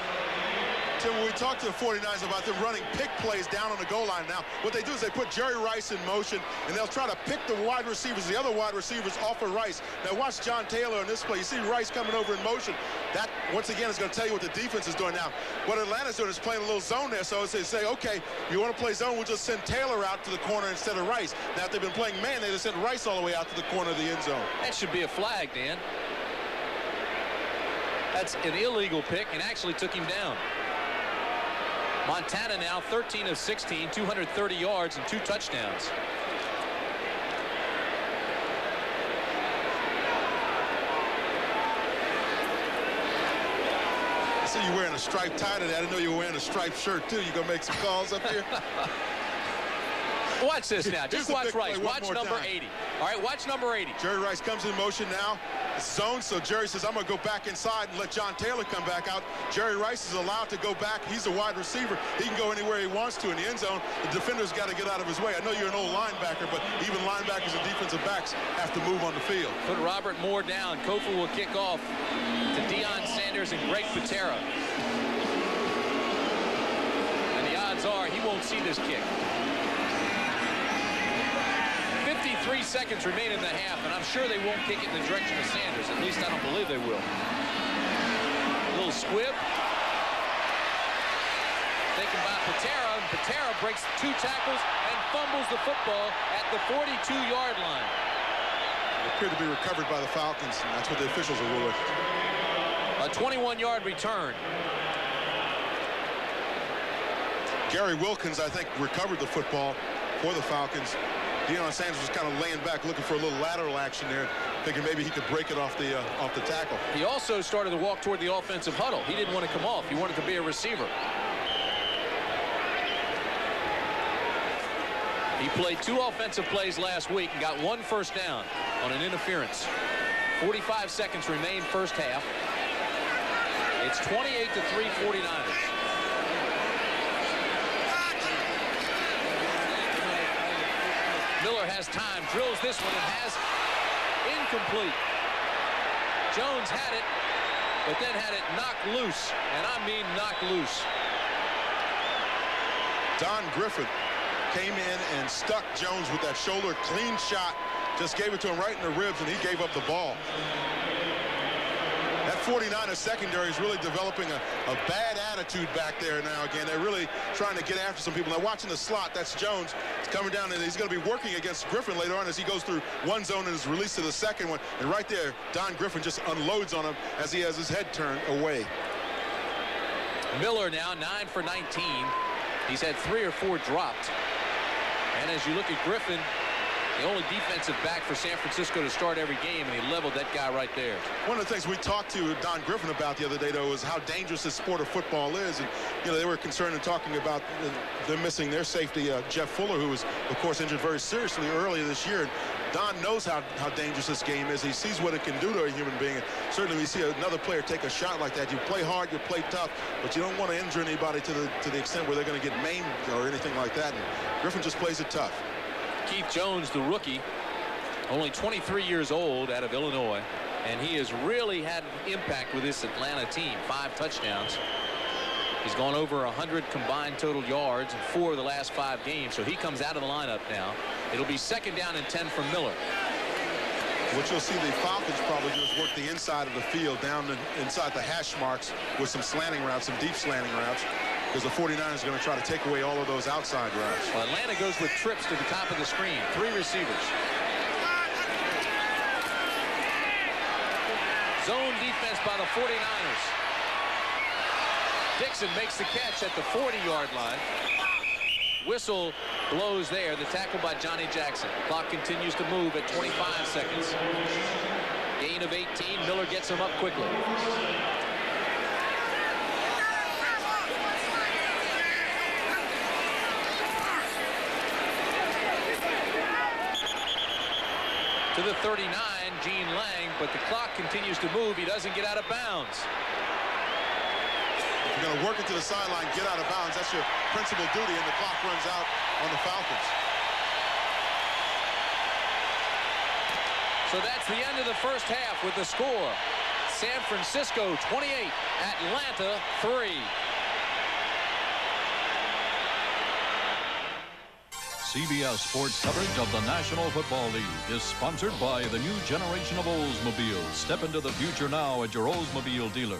Tim, when we talked to the 49ers about them running pick plays down on the goal line, now what they do is they put Jerry Rice in motion, and they'll try to pick the wide receivers, the other wide receivers off of Rice. Now watch John Taylor in this play. You see Rice coming over in motion. That, once again, is going to tell you what the defense is doing now. What Atlanta's doing is playing a little zone there, so they say, okay, you want to play zone, we'll just send Taylor out to the corner instead of Rice. Now, if they've been playing man, they just send Rice all the way out to the corner of the end zone. That should be a flag, Dan. That's an illegal pick and actually took him down. Montana now 13 of 16, 230 yards and 2 touchdowns. see you wearing a striped tie today. I didn't know you were wearing a striped shirt, too. You going to make some calls up here? Watch this now. Just watch Rice. Watch number 80. All right, watch number 80. Jerry Rice comes in motion now. It's zone, so Jerry says, I'm going to go back inside and let John Taylor come back out. Jerry Rice is allowed to go back. He's a wide receiver. He can go anywhere he wants to in the end zone. The defender's got to get out of his way. I know you're an old linebacker, but even linebackers and defensive backs have to move on the field. Put Robert Moore down. Kofu will kick off to Deion Sanders and Greg Patera. And the odds are he won't see this kick. 53 seconds remain in the half, and I'm sure they won't kick it in the direction of Sanders. At least I don't believe they will. A little squib. Taken by Patera, and Patera breaks 2 tackles and fumbles the football at the 42-yard line. It appeared to be recovered by the Falcons, and that's what the officials are ruling. A 21-yard return. Gary Wilkins, I think, recovered the football for the Falcons. Deion Sanders was kind of laying back, looking for a little lateral action there, thinking maybe he could break it off the tackle. He also started to walk toward the offensive huddle. He didn't want to come off. He wanted to be a receiver. He played 2 offensive plays last week and got 1 first down on an interference. 45 seconds remain first half. It's 28-3 49ers. Miller has time, drills this one, and has incomplete. Jones had it, but then had it knocked loose, and I mean knocked loose. Don Griffin came in and stuck Jones with that shoulder, clean shot, just gave it to him right in the ribs, and he gave up the ball. That 49ers secondary is really developing a bad attitude back there now. Again, they're really trying to get after some people. Now, watching the slot, that's Jones. He's coming down, and he's going to be working against Griffin later on as he goes through one zone and is released to the second one. And right there, Don Griffin just unloads on him as he has his head turned away. Miller now 9 for 19. He's had 3 or 4 dropped. And as you look at Griffin, the only defensive back for San Francisco to start every game, and he leveled that guy right there. One of the things we talked to Don Griffin about the other day, though, is how dangerous this sport of football is. And, you know, they were concerned in talking about them missing their safety, Jeff Fuller, who was, of course, injured very seriously earlier this year. And Don knows how dangerous this game is. He sees what it can do to a human being. And certainly we see another player take a shot like that. You play hard, you play tough, but you don't want to injure anybody to the extent where they're going to get maimed or anything like that. And Griffin just plays it tough. Keith Jones, the rookie, only 23 years old, out of Illinois, and he has really had an impact with this Atlanta team. 5 touchdowns. He's gone over 100 combined total yards in 4 of the last 5 games, so he comes out of the lineup now. It'll be 2nd down and 10 from Miller. What you'll see the Falcons probably do is work the inside of the field down inside the hash marks with some slanting routes, some deep slanting routes, because the 49ers are going to try to take away all of those outside routes. Well, Atlanta goes with trips to the top of the screen. 3 receivers. Zone defense by the 49ers. Dixon makes the catch at the 40-yard line. Whistle blows there. The tackle by Johnny Jackson. Clock continues to move at 25 seconds. Gain of 18. Miller gets him up quickly. To the 39, Gene Lang, but the clock continues to move. He doesn't get out of bounds. If you're going to work it to the sideline, get out of bounds. That's your principal duty, and the clock runs out on the Falcons. So that's the end of the first half with the score. San Francisco 28, Atlanta 3. CBS Sports coverage of the National Football League is sponsored by the new generation of Oldsmobiles. Step into the future now at your Oldsmobile dealer.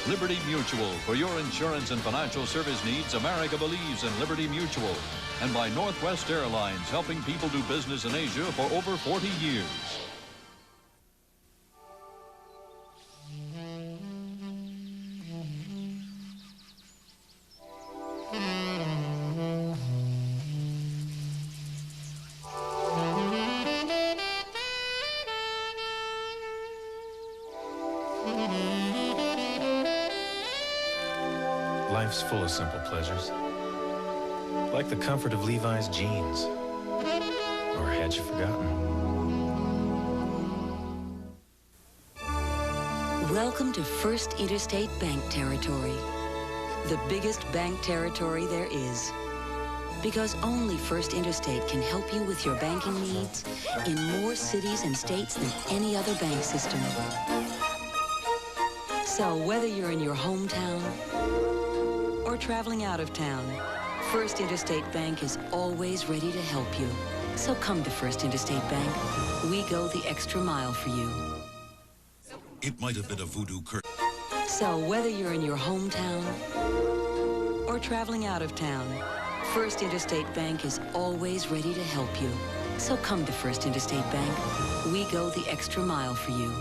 Liberty Mutual. For your insurance and financial service needs, America believes in Liberty Mutual. And by Northwest Airlines, helping people do business in Asia for over 40 years. life's full of simple pleasures. Like the comfort of Levi's jeans. Or had you forgotten? Welcome to First Interstate Bank territory. The biggest bank territory there is. Because only First Interstate can help you with your banking needs in more cities and states than any other bank system. So whether you're in your hometown or traveling out of town, First Interstate Bank is always ready to help you. So come to First Interstate Bank. We go the extra mile for you. It might have been a voodoo curse. So whether you're in your hometown or traveling out of town, First Interstate Bank is always ready to help you. So come to First Interstate Bank. We go the extra mile for you.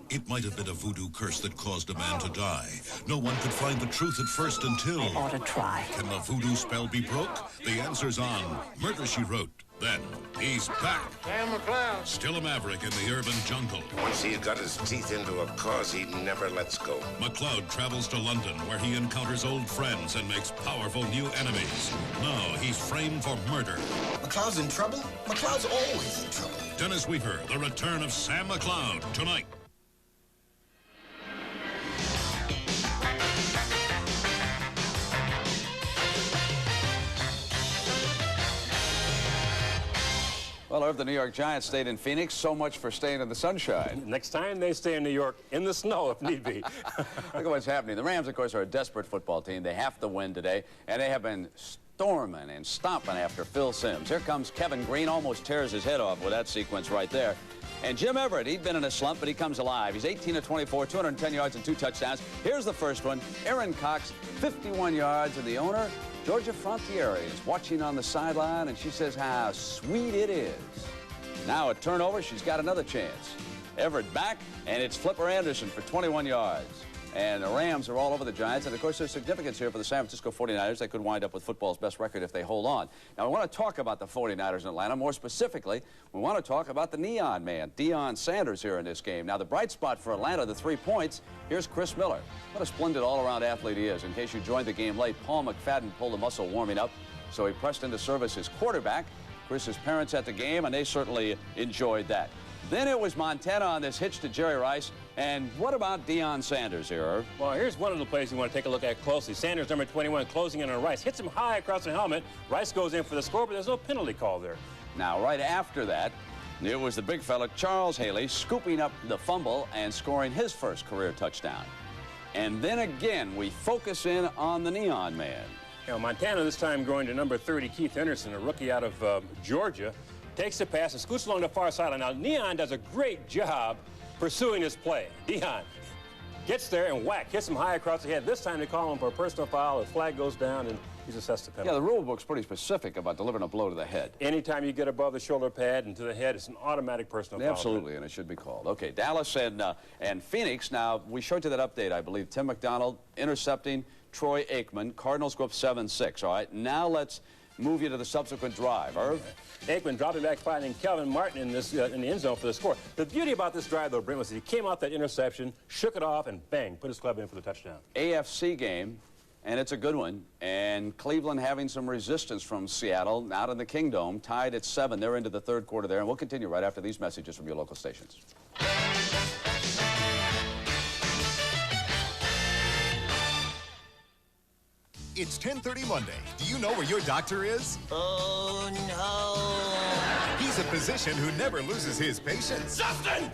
It might have been a voodoo curse that caused a man to die. No one could find the truth at first until... I ought to try. Can the voodoo spell be broke? The answer's on Murder, She Wrote. Then, he's back. Sam McCloud. Still a maverick in the urban jungle. Once he's got his teeth into a cause, he never lets go. McCloud travels to London, where he encounters old friends and makes powerful new enemies. Now, he's framed for murder. McCloud's in trouble? McCloud's always in trouble. Dennis Weaver, The Return of Sam McCloud, tonight. Well, Irv, the New York Giants stayed in Phoenix. So much for staying in the sunshine. Next time they stay in New York, in the snow if need be. Look at what's happening. The Rams, of course, are a desperate football team. They have to win today, and they have been storming and stomping after Phil Simms. Here comes Kevin Green, almost tears his head off with that sequence right there. And Jim Everett, he'd been in a slump, but he comes alive. He's 18 of 24, 210 yards and 2 touchdowns. Here's the first one. Aaron Cox, 51 yards, and the owner, Georgia Frontiere, is watching on the sideline, and she says how sweet it is. Now a turnover, she's got another chance. Everett back, and it's Flipper Anderson for 21 yards. And the Rams are all over the Giants, and of course there's significance here for the San Francisco 49ers. They could wind up with football's best record if they hold on. Now, we want to talk about the 49ers in Atlanta. More specifically, we want to talk about the Neon Man, Deion Sanders, here in this game. Now, the bright spot for Atlanta, the 3 points, here's Chris Miller. What a splendid all-around athlete he is. In case you joined the game late, Paul McFadden pulled a muscle warming up, so he pressed into service as quarterback. Chris's parents at the game, and they certainly enjoyed that. Then it was Montana on this hitch to Jerry Rice. And what about Deion Sanders here, Irv? Well, here's one of the plays you want to take a look at closely. Sanders, number 21, closing in on Rice. Hits him high across the helmet. Rice goes in for the score, but there's no penalty call there. Now, right after that, it was the big fella, Charles Haley, scooping up the fumble and scoring his first career touchdown. And then again, we focus in on the Neon Man. You know, Montana this time going to number 30, Keith Henderson, a rookie out of Georgia, takes the pass and scoots along the far sideline. Now, Neon does a great job pursuing his play. Deion gets there and whack, hits him high across the head. This time they call him for a personal foul. The flag goes down, and he's assessed the penalty. Yeah, the rule book's pretty specific about delivering a blow to the head. Anytime you get above the shoulder pad and to the head, it's an automatic personal foul. Absolutely, and it should be called. Okay, Dallas and Phoenix. Now, we showed you that update, I believe. Tim McDonald intercepting Troy Aikman. Cardinals go up 7-6, all right? Now let's move you to the subsequent drive. Irv? Aikman dropping back, finding Kelvin Martin in the end zone for the score. The beauty about this drive, though, Brent, was that he came out that interception, shook it off, and bang, put his club in for the touchdown. AFC game, and it's a good one. And Cleveland having some resistance from Seattle, out in the Kingdome, tied at 7. They're into the third quarter there, and we'll continue right after these messages from your local stations. It's 10:30 Monday. Do you know where your doctor is? Oh, no. He's a physician who never loses his patience. Justin!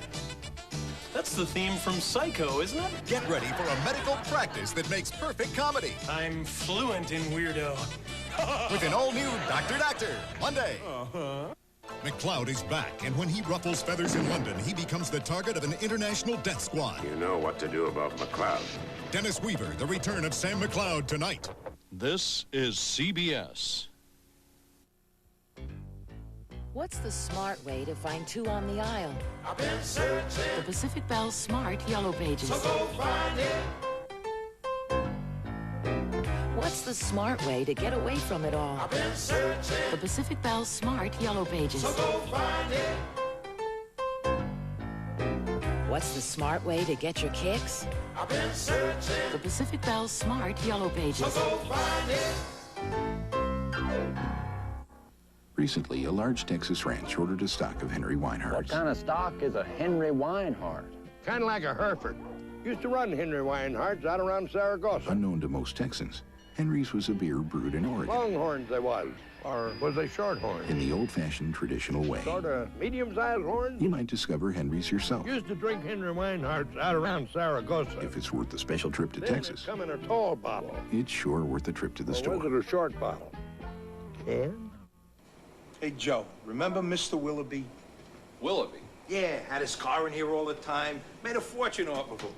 That's the theme from Psycho, isn't it? Get ready for a medical practice that makes perfect comedy. I'm fluent in weirdo. With an all-new Dr. Doctor, Monday. McCloud is back, and when he ruffles feathers in London, he becomes the target of an international death squad. You know what to do about McCloud. Dennis Weaver, The Return of Sam McCloud, tonight. This is CBS. What's the smart way to find 2 on the aisle? I've been searching. The Pacific Bell Smart Yellow Pages. So go find it. What's the smart way to get away from it all? I've been searching. The Pacific Bell Smart Yellow Pages. So go find it. What's the smart way to get your kicks? I've been searching. The Pacific Bell Smart Yellow Pages. So go find it. Recently, a large Texas ranch ordered a stock of Henry Weinhardts. What kind of stock is a Henry Weinhardt? Kind of like a Hereford. Used to run Henry Weinhardts out around Saragossa. Unknown to most Texans, Henry's was a beer brewed in Oregon. Longhorns they was. Or was they shorthorns? In the old-fashioned traditional way. Sort of medium-sized horns? You might discover Henry's yourself. Used to drink Henry Weinhardts out around Saragossa. If it's worth the special trip to then Texas. Come in a tall bottle. It's sure worth the trip to the store. Was it a short bottle? Can? Hey, Joe, remember Mr. Willoughby? Willoughby? Yeah, had his car in here all the time. Made a fortune off of him.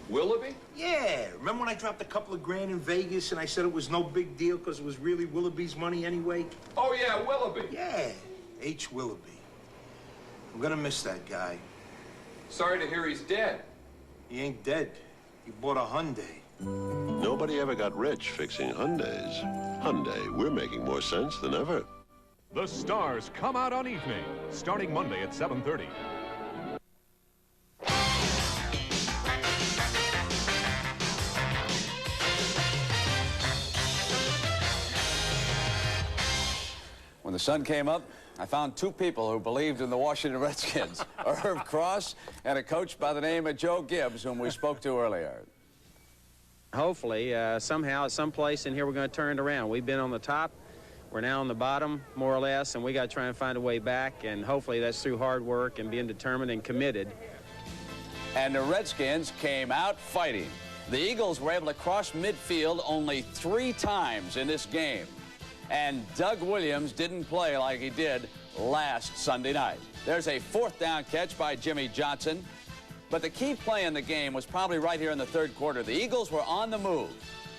Willoughby? Yeah, remember when I dropped a couple of grand in Vegas and I said it was no big deal because it was really Willoughby's money anyway? Oh, yeah, Willoughby. Yeah, H. Willoughby. I'm gonna miss that guy. Sorry to hear he's dead. He ain't dead. He bought a Hyundai. Nobody ever got rich fixing Hyundais. Hyundai, we're making more sense than ever. The Stars come out on evening, starting Monday at 7:30. When the sun came up, I found two people who believed in the Washington Redskins, Irv Cross and a coach by the name of Joe Gibbs, whom we spoke to earlier. Hopefully, somehow, at some place in here, we're going to turn it around. We've been on the top. We're now on the bottom, more or less, and we got to try and find a way back, and hopefully that's through hard work and being determined and committed. And the Redskins came out fighting. The Eagles were able to cross midfield only 3 times in this game. And Doug Williams didn't play like he did last Sunday night. There's a 4th down catch by Jimmy Johnson. But the key play in the game was probably right here in the 3rd quarter. The Eagles were on the move.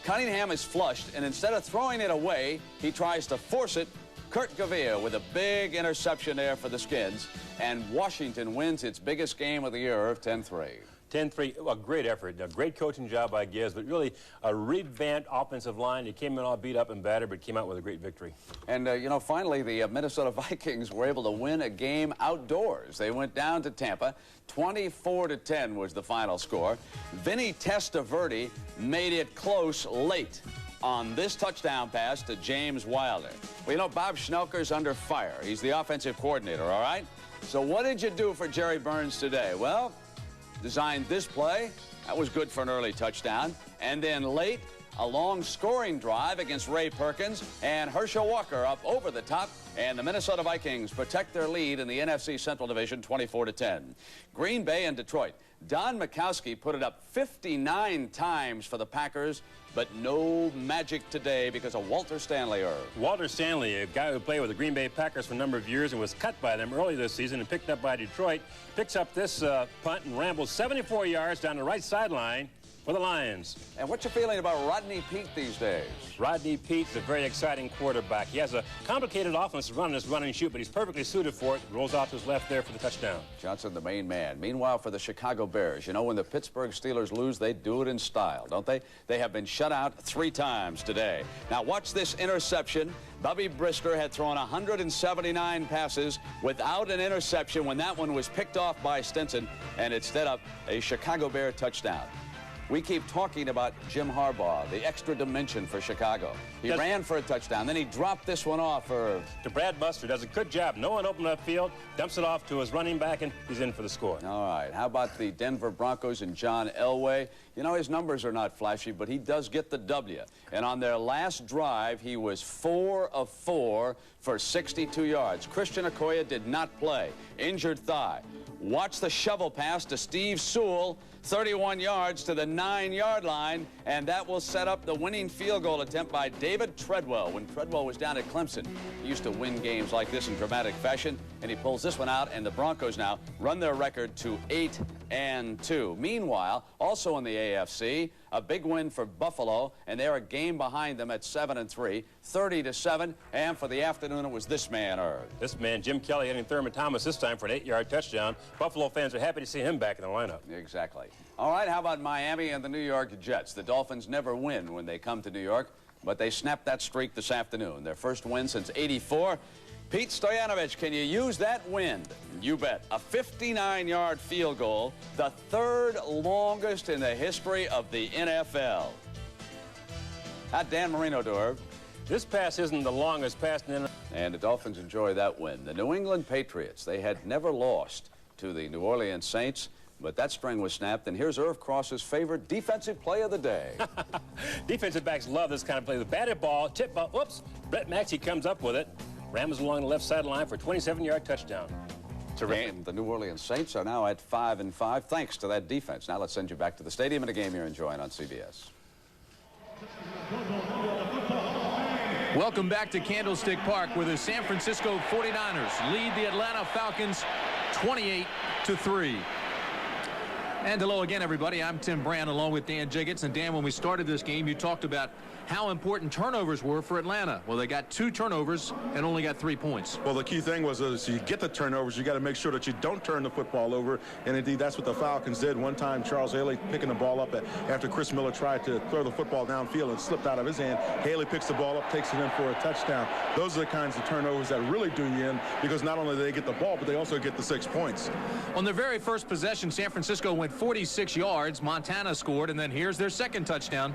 Cunningham is flushed, and instead of throwing it away, he tries to force it. Kurt Gavia with a big interception there for the Skins. And Washington wins its biggest game of the year of 10-3. 10-3, a great effort, a great coaching job by Gibbs, but really a revamped offensive line. He came in all beat up and battered, but came out with a great victory. And, you know, finally, the Minnesota Vikings were able to win a game outdoors. They went down to Tampa. 24-10 was the final score. Vinny Testaverde made it close late on this touchdown pass to James Wilder. Well, you know, Bob Schnelker's under fire. He's the offensive coordinator, all right? So what did you do for Jerry Burns today? Well, designed this play. That was good for an early touchdown. And then late, a long scoring drive against Ray Perkins, and Herschel Walker up over the top, and the Minnesota Vikings protect their lead in the NFC Central Division 24-10. Green Bay and Detroit. Don Mikowski put it up 59 times for the Packers, but no magic today because of Walter Stanley. Walter Stanley, a guy who played with the Green Bay Packers for a number of years and was cut by them early this season and picked up by Detroit, picks up this punt and rambles 74 yards down the right sideline for the Lions. And what's your feeling about Rodney Peete these days? Rodney Peete's a very exciting quarterback. He has a complicated offense to run this run and shoot, but he's perfectly suited for it. Rolls off to his left there for the touchdown. Johnson, the main man. Meanwhile, for the Chicago Bears, you know, when the Pittsburgh Steelers lose, they do it in style, don't they? They have been shut out 3 times today. Now, watch this interception. Bubby Brister had thrown 179 passes without an interception when that one was picked off by Stinson, and it set up a Chicago Bear touchdown. We keep talking about Jim Harbaugh, the extra dimension for Chicago. He ran for a touchdown, then he dropped this one off to Brad Buster. Does a good job. No one open up field, dumps it off to his running back, and he's in for the score. All right. How about the Denver Broncos and John Elway? You know, his numbers are not flashy, but he does get the W. And on their last drive, he was 4 of 4 for 62 yards. Christian Okoye did not play. Injured thigh. Watch the shovel pass to Steve Sewell, 31 yards to the 9-yard line, and that will set up the winning field goal attempt by David Treadwell. When Treadwell was down at Clemson, he used to win games like this in dramatic fashion, and he pulls this one out, and the Broncos now run their record to 8-2. Meanwhile, also in the AFC, a big win for Buffalo, and they're a game behind them at 7-3, 30-7, and for the afternoon, it was this man, This man, Jim Kelly, hitting Thurman Thomas this time for an 8-yard touchdown. Buffalo fans are happy to see him back in the lineup. Exactly. All right, how about Miami and the New York Jets? The Dolphins never win when they come to New York, but they snapped that streak this afternoon. Their first win since '84. Pete Stoyanovich, can you use that wind? You bet. A 59-yard field goal, the third longest in the history of the NFL. How'd Dan Marino do, Herb? This pass isn't the longest pass in the... And the Dolphins enjoy that win. The New England Patriots, they had never lost to the New Orleans Saints, but that string was snapped, and here's Irv Cross's favorite defensive play of the day. Defensive backs love this kind of play. The batted ball, tip ball, whoops, Brett Maxey comes up with it, rams along the left sideline for a 27-yard touchdown. Terrific. And the New Orleans Saints are now at 5-5, thanks to that defense. Now let's send you back to the stadium and a game you're enjoying on CBS. Welcome back to Candlestick Park, where the San Francisco 49ers lead the Atlanta Falcons 28-3. And hello again, everybody. I'm Tim Brand, along with Dan Jiggets. And Dan, when we started this game, you talked about how important turnovers were for Atlanta. Well, they got 2 turnovers and only got 3 points. Well, the key thing was you get the turnovers, you got to make sure that you don't turn the football over. And indeed, that's what the Falcons did. One time, Charles Haley picking the ball up after Chris Miller tried to throw the football downfield and slipped out of his hand. Haley picks the ball up, takes it in for a touchdown. Those are the kinds of turnovers that really do you in, because not only do they get the ball, but they also get the 6 points. On their very first possession, San Francisco went 46 yards. Montana scored, and then here's their second touchdown.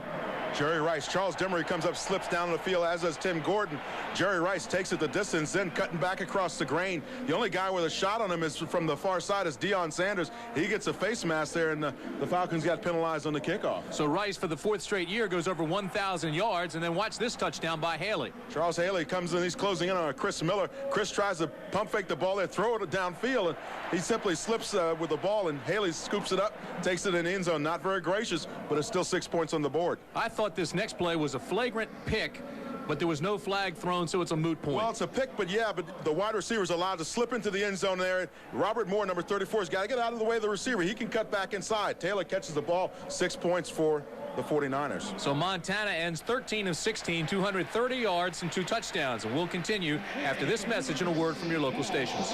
Jerry Rice. Charles Demery comes up, slips down the field, as does Tim Gordon. Jerry Rice takes it the distance, then cutting back across the grain. The only guy with a shot on him is from the far side is Deion Sanders. He gets a face mask there, and the Falcons got penalized on the kickoff. So Rice, for the 4th straight year, goes over 1,000 yards, and then watch this touchdown by Haley. Charles Haley comes in, he's closing in on Chris Miller. Chris tries to pump fake the ball there, throw it downfield, and he simply slips with the ball, and Haley scoops it up, takes it in the end zone. Not very gracious, but it's still 6 points on the board. I thought this next play was a flagrant pick, but there was no flag thrown, so it's a moot point. Well, it's a pick, but yeah, but the wide receiver is allowed to slip into the end zone there. Robert Moore, number 34, has got to get out of the way of the receiver. He can cut back inside. Taylor catches the ball, 6 points for the 49ers. So Montana ends 13 of 16, 230 yards and 2 touchdowns. And we'll continue after this message and a word from your local stations.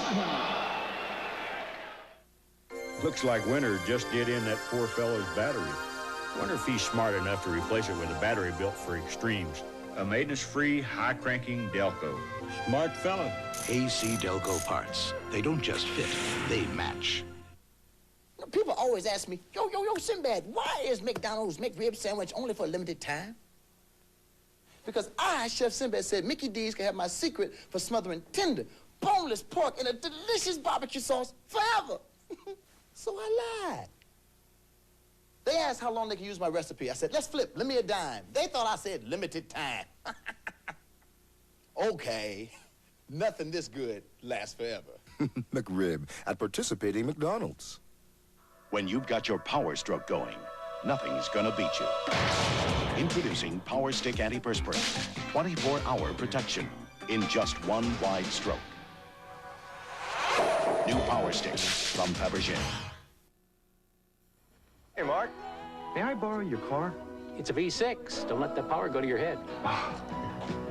Looks like Winter just did in that poor fellow's battery. Wonder if he's smart enough to replace it with a battery built for extremes. A maintenance-free, high-cranking Delco. Smart fella. AC Delco parts. They don't just fit, they match. People always ask me, yo, Sinbad, why is McDonald's McRib sandwich only for a limited time? Because I, Chef Sinbad, said Mickey D's can have my secret for smothering tender, boneless pork in a delicious barbecue sauce forever. So I lied. They asked how long they could use my recipe. I said, let's flip, lend me a dime. They thought I said limited time. Okay, nothing this good lasts forever. McRib at participating McDonald's. When you've got your power stroke going, nothing's gonna beat you. Introducing Power Stick Antiperspirant. 24-hour protection in just one wide stroke. New Power Stick from Fabergé. Hey, Mark, may I borrow your car? It's a V6. Don't let the power go to your head.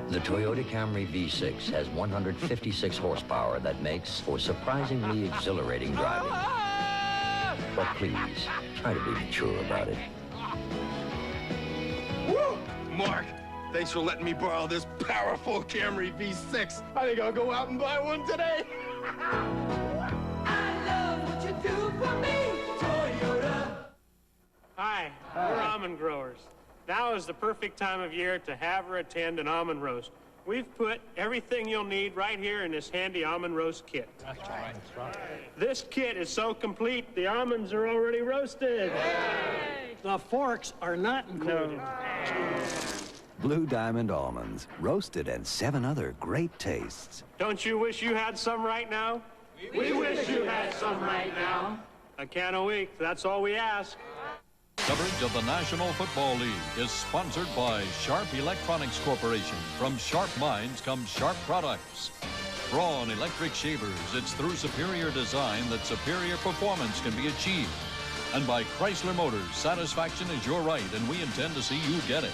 The Toyota Camry V6 has 156 horsepower that makes for surprisingly exhilarating driving. But please, try to be mature about it. Woo! Mark, thanks for letting me borrow this powerful Camry V6. I think I'll go out and buy one today. I love what you do for me, Toyota. Hi, we're almond growers. Now is the perfect time of year to have or attend an almond roast. We've put everything you'll need right here in this handy almond roast kit. That's right. This kit is so complete, the almonds are already roasted. Yay! The forks are not included. No. Blue Diamond almonds, roasted and 7 other great tastes. Don't you wish you had some right now? We wish you had some right now. A can a week, that's all we ask. Coverage of the National Football League is sponsored by Sharp Electronics Corporation. From sharp minds comes sharp products. Braun electric shavers. It's through superior design that superior performance can be achieved. And by Chrysler Motors, satisfaction is your right, and we intend to see you get it.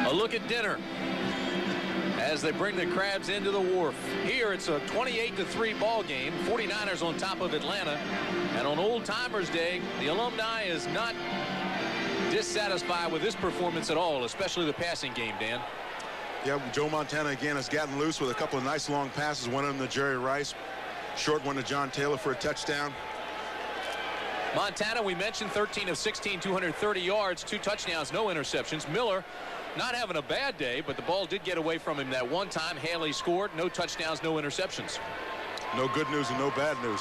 A look at dinner as they bring the Crabs into the wharf. Here it's a 28-3 ball game. 49ers on top of Atlanta. And on Old Timers Day, the alumni is not dissatisfied with this performance at all, especially the passing game, Dan. Yeah, Joe Montana again has gotten loose with a couple of nice long passes. One of them to Jerry Rice. Short one to John Taylor for a touchdown. Montana, we mentioned 13 of 16, 230 yards, 2 touchdowns, no interceptions. Miller not having a bad day, but the ball did get away from him that one time. Haley scored. No touchdowns, no interceptions. No good news and no bad news.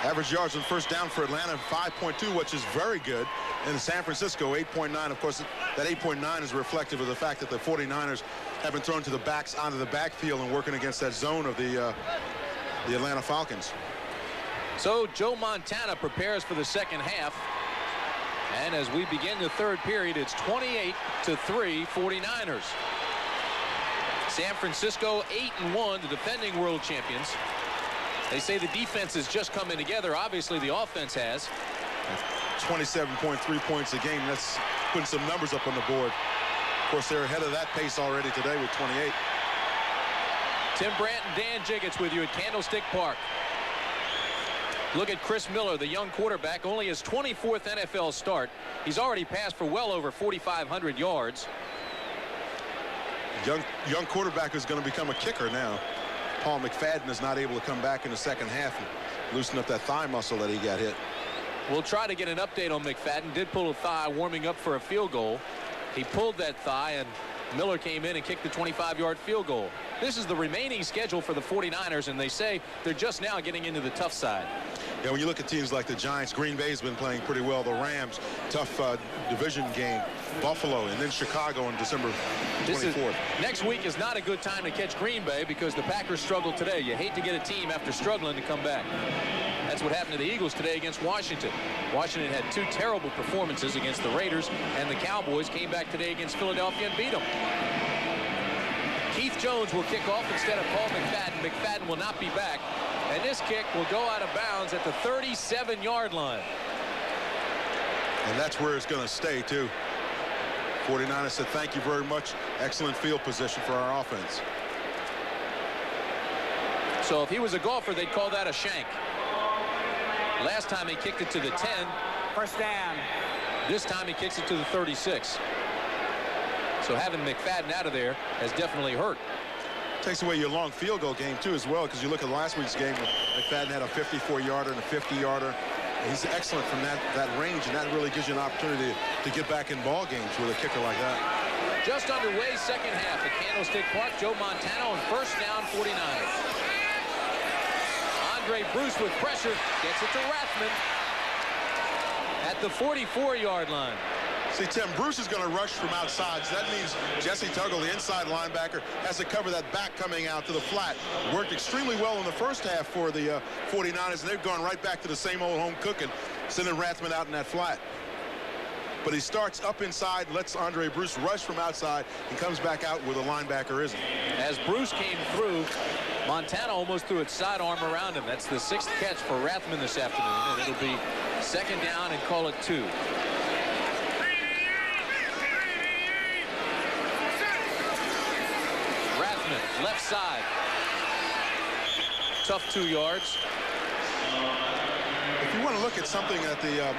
Average yards on first down for Atlanta, 5.2, which is very good. And San Francisco, 8.9. Of course, that 8.9 is reflective of the fact that the 49ers have been thrown to the backs onto the backfield and working against that zone of the Atlanta Falcons. So Joe Montana prepares for the second half. And as we begin the third period, it's 28-3 49ers. San Francisco 8-1, the defending world champions. They say the defense is just coming together. Obviously, the offense has. 27.3 points a game. That's putting some numbers up on the board. Of course, they're ahead of that pace already today with 28. Tim Brandt and Dan Jiggets with you at Candlestick Park. Look at Chris Miller, the young quarterback, only his 24th NFL start. He's already passed for well over 4,500 yards. Young quarterback is going to become a kicker now. Paul McFadden is not able to come back in the second half and loosen up that thigh muscle that he got hit. We'll try to get an update on McFadden. Did pull a thigh warming up for a field goal. He pulled that thigh, and Miller came in and kicked the 25-yard field goal. This is the remaining schedule for the 49ers, and they say they're just now getting into the tough side. Yeah, when you look at teams like the Giants, Green Bay's been playing pretty well. The Rams, tough division game. Buffalo, and then Chicago on December 24th. Next week is not a good time to catch Green Bay because the Packers struggled today. You hate to get a team after struggling to come back. That's what happened to the Eagles today against Washington. Washington had 2 terrible performances against the Raiders, and the Cowboys came back today against Philadelphia and beat them. Keith Jones will kick off instead of Paul McFadden. McFadden will not be back, and this kick will go out of bounds at the 37-yard line. And that's where it's going to stay, too. 49ers said, thank you very much. Excellent field position for our offense. So if he was a golfer, they'd call that a shank. Last time he kicked it to the 10. First down. This time he kicks it to the 36. So having McFadden out of there has definitely hurt. Takes away your long field goal game, too, as well, because you look at last week's game, McFadden had a 54-yarder and a 50-yarder. He's excellent from that range, and that really gives you an opportunity to get back in ball games with a kicker like that. Just underway, second half at Candlestick Park. Joe Montana on first down, 49ers. Andre Bruce with pressure gets it to Rathman at the 44-yard line. See, Tim, Bruce is going to rush from outside, so that means Jesse Tuggle, the inside linebacker, has to cover that back coming out to the flat. Worked extremely well in the first half for the 49ers, and they've gone right back to the same old home cooking, sending Rathman out in that flat. But he starts up inside, lets Andre Bruce rush from outside, and comes back out where the linebacker isn't. As Bruce came through, Montana almost threw its sidearm around him. That's the 6th catch for Rathman this afternoon, and it'll be second down and call it 2. Left side. Tough 2 yards. If you want to look at something that the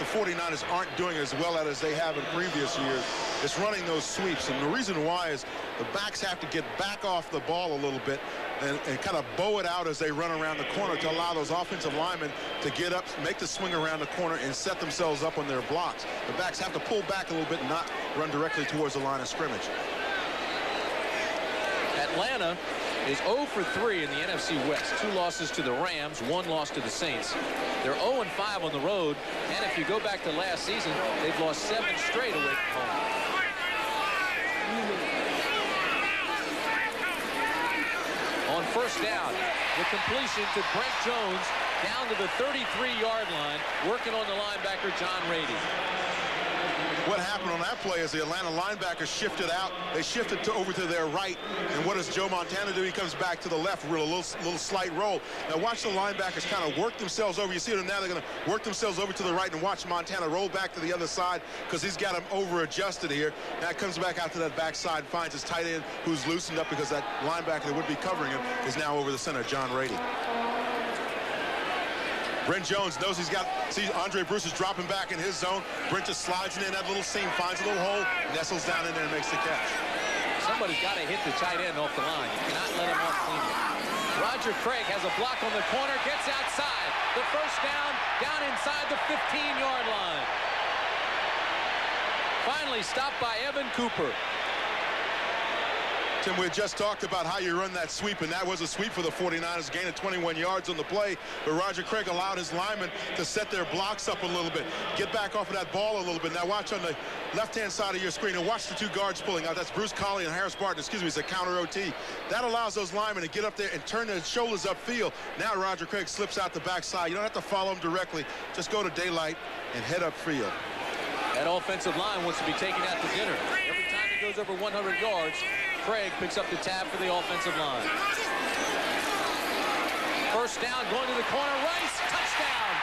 49ers aren't doing as well at as they have in previous years, it's running those sweeps. And the reason why is the backs have to get back off the ball a little bit and kind of bow it out as they run around the corner to allow those offensive linemen to get up, make the swing around the corner, and set themselves up on their blocks. The backs have to pull back a little bit and not run directly towards the line of scrimmage. Atlanta is 0 for 3 in the NFC West. 2 losses to the Rams, 1 loss to the Saints. They're 0-5 on the road, and if you go back to last season, they've lost 7 straight away from home. On first down, the completion to Brent Jones down to the 33-yard line, working on the linebacker, John Rady. What happened on that play is the Atlanta linebackers shifted out. They shifted over to their right. And what does Joe Montana do? He comes back to the left, a little slight roll. Now watch the linebackers kind of work themselves over. You see them now, they're going to work themselves over to the right and watch Montana roll back to the other side because he's got him over-adjusted here. Now comes back out to that backside, finds his tight end who's loosened up because that linebacker that would be covering him is now over the center, John Rady. Brent Jones knows he's got, see Andre Bruce is dropping back in his zone. Brent just slides in that little seam, finds a little hole, nestles down in there and makes the catch. Somebody's got to hit the tight end off the line. You cannot let him off cleanly. Roger Craig has a block on the corner, gets outside. The first down inside the 15-yard line. Finally stopped by Evan Cooper. Tim, we had just talked about how you run that sweep, and that was a sweep for the 49ers, gain of 21 yards on the play, but Roger Craig allowed his linemen to set their blocks up a little bit, get back off of that ball a little bit. Now watch on the left-hand side of your screen, and watch the two guards pulling out. That's Bruce Colley and Harris Barton, it's a counter OT. That allows those linemen to get up there and turn their shoulders upfield. Now Roger Craig slips out the backside. You don't have to follow him directly. Just go to daylight and head upfield. That offensive line wants to be taken out to dinner. Every time he goes over 100 yards, Craig picks up the tab for the offensive line. First down, going to the corner. Rice, touchdown.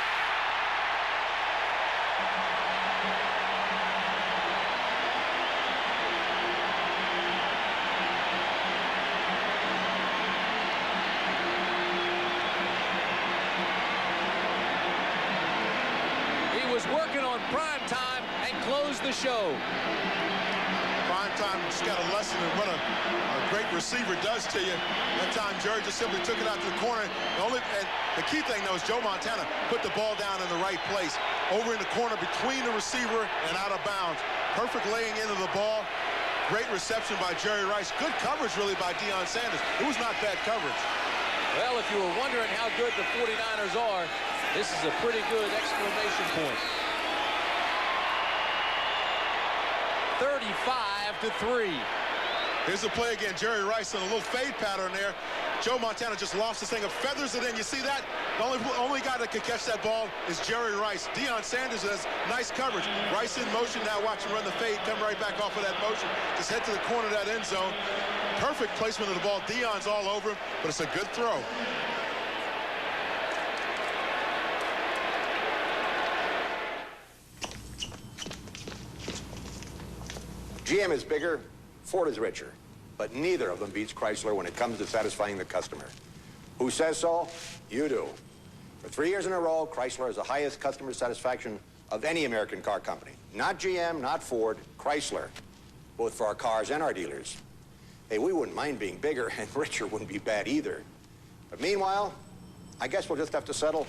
He was working on prime time and closed the show. Time just got a lesson in what a great receiver does to you. That time Jerry just simply took it out to the corner. And the key thing though is Joe Montana put the ball down in the right place, over in the corner between the receiver and out of bounds. Perfect laying into the ball. Great reception by Jerry Rice. Good coverage really by Deion Sanders. It was not bad coverage. Well, if you were wondering how good the 49ers are, this is a pretty good exclamation point. 35-3. Here's the play again. Jerry Rice on a little fade pattern there. Joe Montana just lost this thing and feathers it in. You see that? The only guy that could catch that ball is Jerry Rice. Deion Sanders has nice coverage. Rice in motion now. Watch him run the fade. Come right back off of that motion. Just head to the corner of that end zone. Perfect placement of the ball. Deion's all over him, but it's a good throw. GM is bigger, Ford is richer, but neither of them beats Chrysler when it comes to satisfying the customer. Who says so? You do. For 3 years in a row, Chrysler has the highest customer satisfaction of any American car company. Not GM, not Ford, Chrysler, both for our cars and our dealers. Hey, we wouldn't mind being bigger, and richer wouldn't be bad either. But meanwhile, I guess we'll just have to settle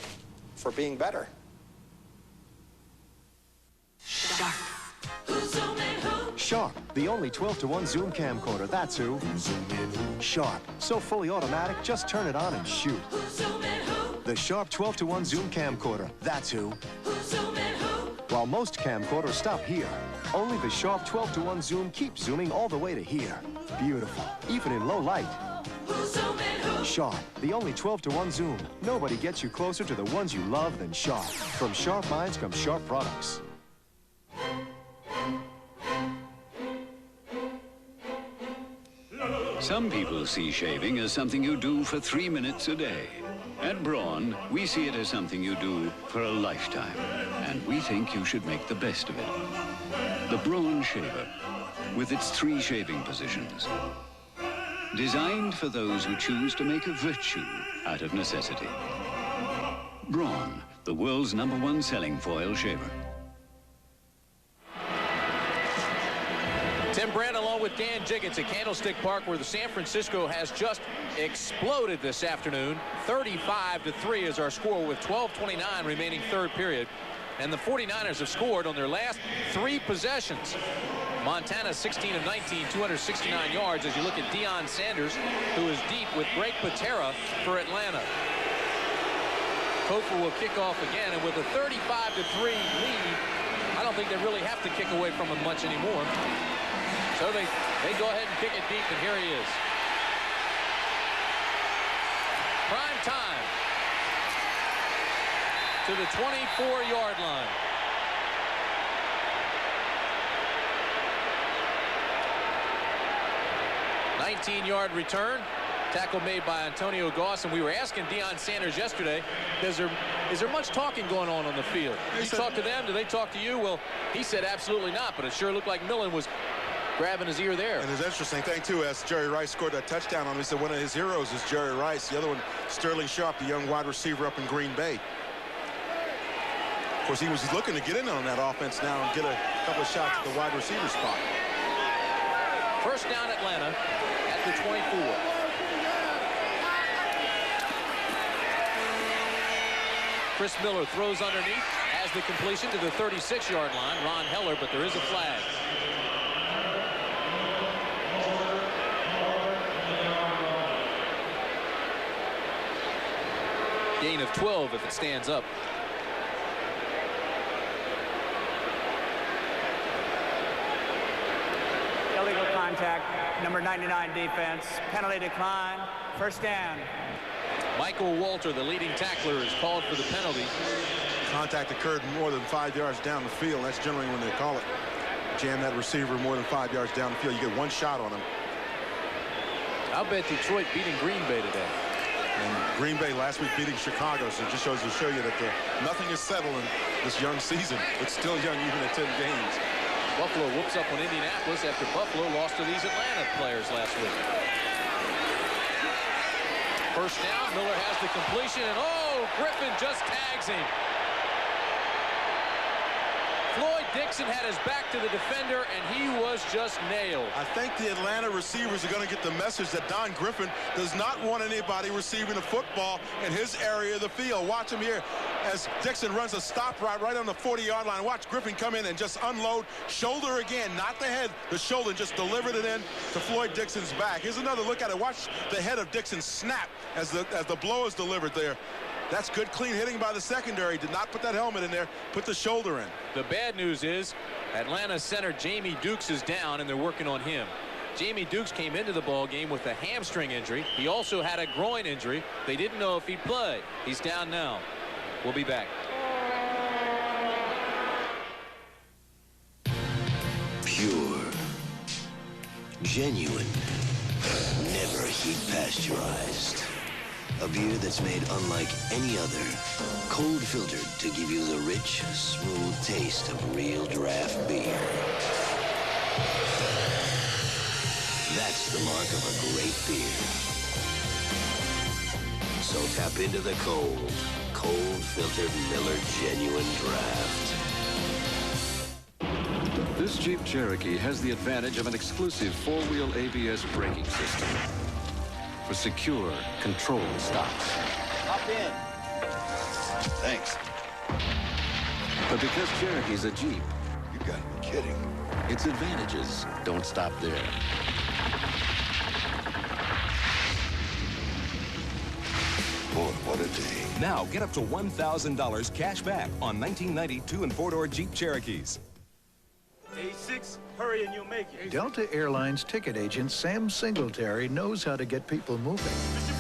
for being better. Sharp, the only 12-to-1 zoom camcorder, that's who. Sharp, so fully automatic, just turn it on and shoot. The Sharp 12-to-1 zoom camcorder, that's who. While most camcorders stop here, only the Sharp 12-to-1 zoom keeps zooming all the way to here. Beautiful, even in low light. Sharp, the only 12-to-1 zoom. Nobody gets you closer to the ones you love than Sharp. From Sharp Minds come Sharp products. Some people see shaving as something you do for 3 minutes a day. At Braun, we see it as something you do for a lifetime, and we think you should make the best of it. The Braun Shaver, with its 3 shaving positions. Designed for those who choose to make a virtue out of necessity. Braun, the world's #1 selling foil shaver. Tim Brand along with Dan Jiggins at Candlestick Park, where the San Francisco has just exploded this afternoon. 35-3 is our score with 12:29 remaining third period. And the 49ers have scored on their last 3 possessions. Montana 16 of 19, 269 yards as you look at Deion Sanders, who is deep with Greg Patera for Atlanta. Kofor will kick off again, and with a 35-3 lead, I don't think they really have to kick away from him much anymore. So they go ahead and kick it deep, and here he is. Prime time to the 24-yard line. A 19-yard return. Tackle made by Antonio Goss, and we were asking Deion Sanders yesterday, is there much talking going on the field? You talk to them? Do they talk to you? Well, he said absolutely not, but it sure looked like Millen was grabbing his ear there. And there's an interesting thing, too, as Jerry Rice scored that touchdown on him. He said one of his heroes is Jerry Rice. The other one, Sterling Sharp, the young wide receiver up in Green Bay. course, he was looking to get in on that offense now and get a couple of shots at the wide receiver spot. First down Atlanta at the 24. Chris Miller throws underneath, has the completion to the 36-yard line. Ron Heller, but there is a flag. Gain of 12 if it stands up. Illegal contact, number 99 defense, penalty decline, first down. Michael Walter, the leading tackler, is called for the penalty. Contact occurred more than 5 yards down the field. That's generally when they call it. Jam that receiver more than 5 yards down the field. You get one shot on him. I'll bet Detroit beating Green Bay today. And Green Bay last week beating Chicago, so it just shows to show you that nothing is settled in this young season. It's still young even at 10 games. Buffalo whoops up on Indianapolis after Buffalo lost to these Atlanta players last week. First down, Miller has the completion, and Griffin just tags him. Floyd Dixon had his back to the defender, and he was just nailed. I think the Atlanta receivers are going to get the message that Don Griffin does not want anybody receiving the football in his area of the field. Watch him here as Dixon runs a stop route right on the 40-yard line. Watch Griffin come in and just unload. Shoulder again, not the head, the shoulder, just delivered it in to Floyd Dixon's back. Here's another look at it. Watch the head of Dixon snap as the blow is delivered there. That's good, clean hitting by the secondary. Did not put that helmet in there. Put the shoulder in. The bad news is Atlanta center Jamie Dukes is down, and they're working on him. Jamie Dukes came into the ball game with a hamstring injury. He also had a groin injury. They didn't know if he'd play. He's down now. We'll be back. Pure, genuine, never heat pasteurized. A beer that's made unlike any other. Cold filtered to give you the rich, smooth taste of real draft beer. That's the mark of a great beer. So tap into the cold filtered Miller Genuine Draft. This Jeep Cherokee has the advantage of an exclusive four-wheel ABS braking system for secure, controlled stops. Hop in. Thanks. But because Cherokee's a Jeep, You gotta be kidding. its advantages don't stop there. Boy, what a day. Now get up to $1,000 cash back on 1992 and four-door Jeep Cherokees. A6, hurry and you'll make it. Delta Airlines ticket agent Sam Singletary knows how to get people moving. Mr.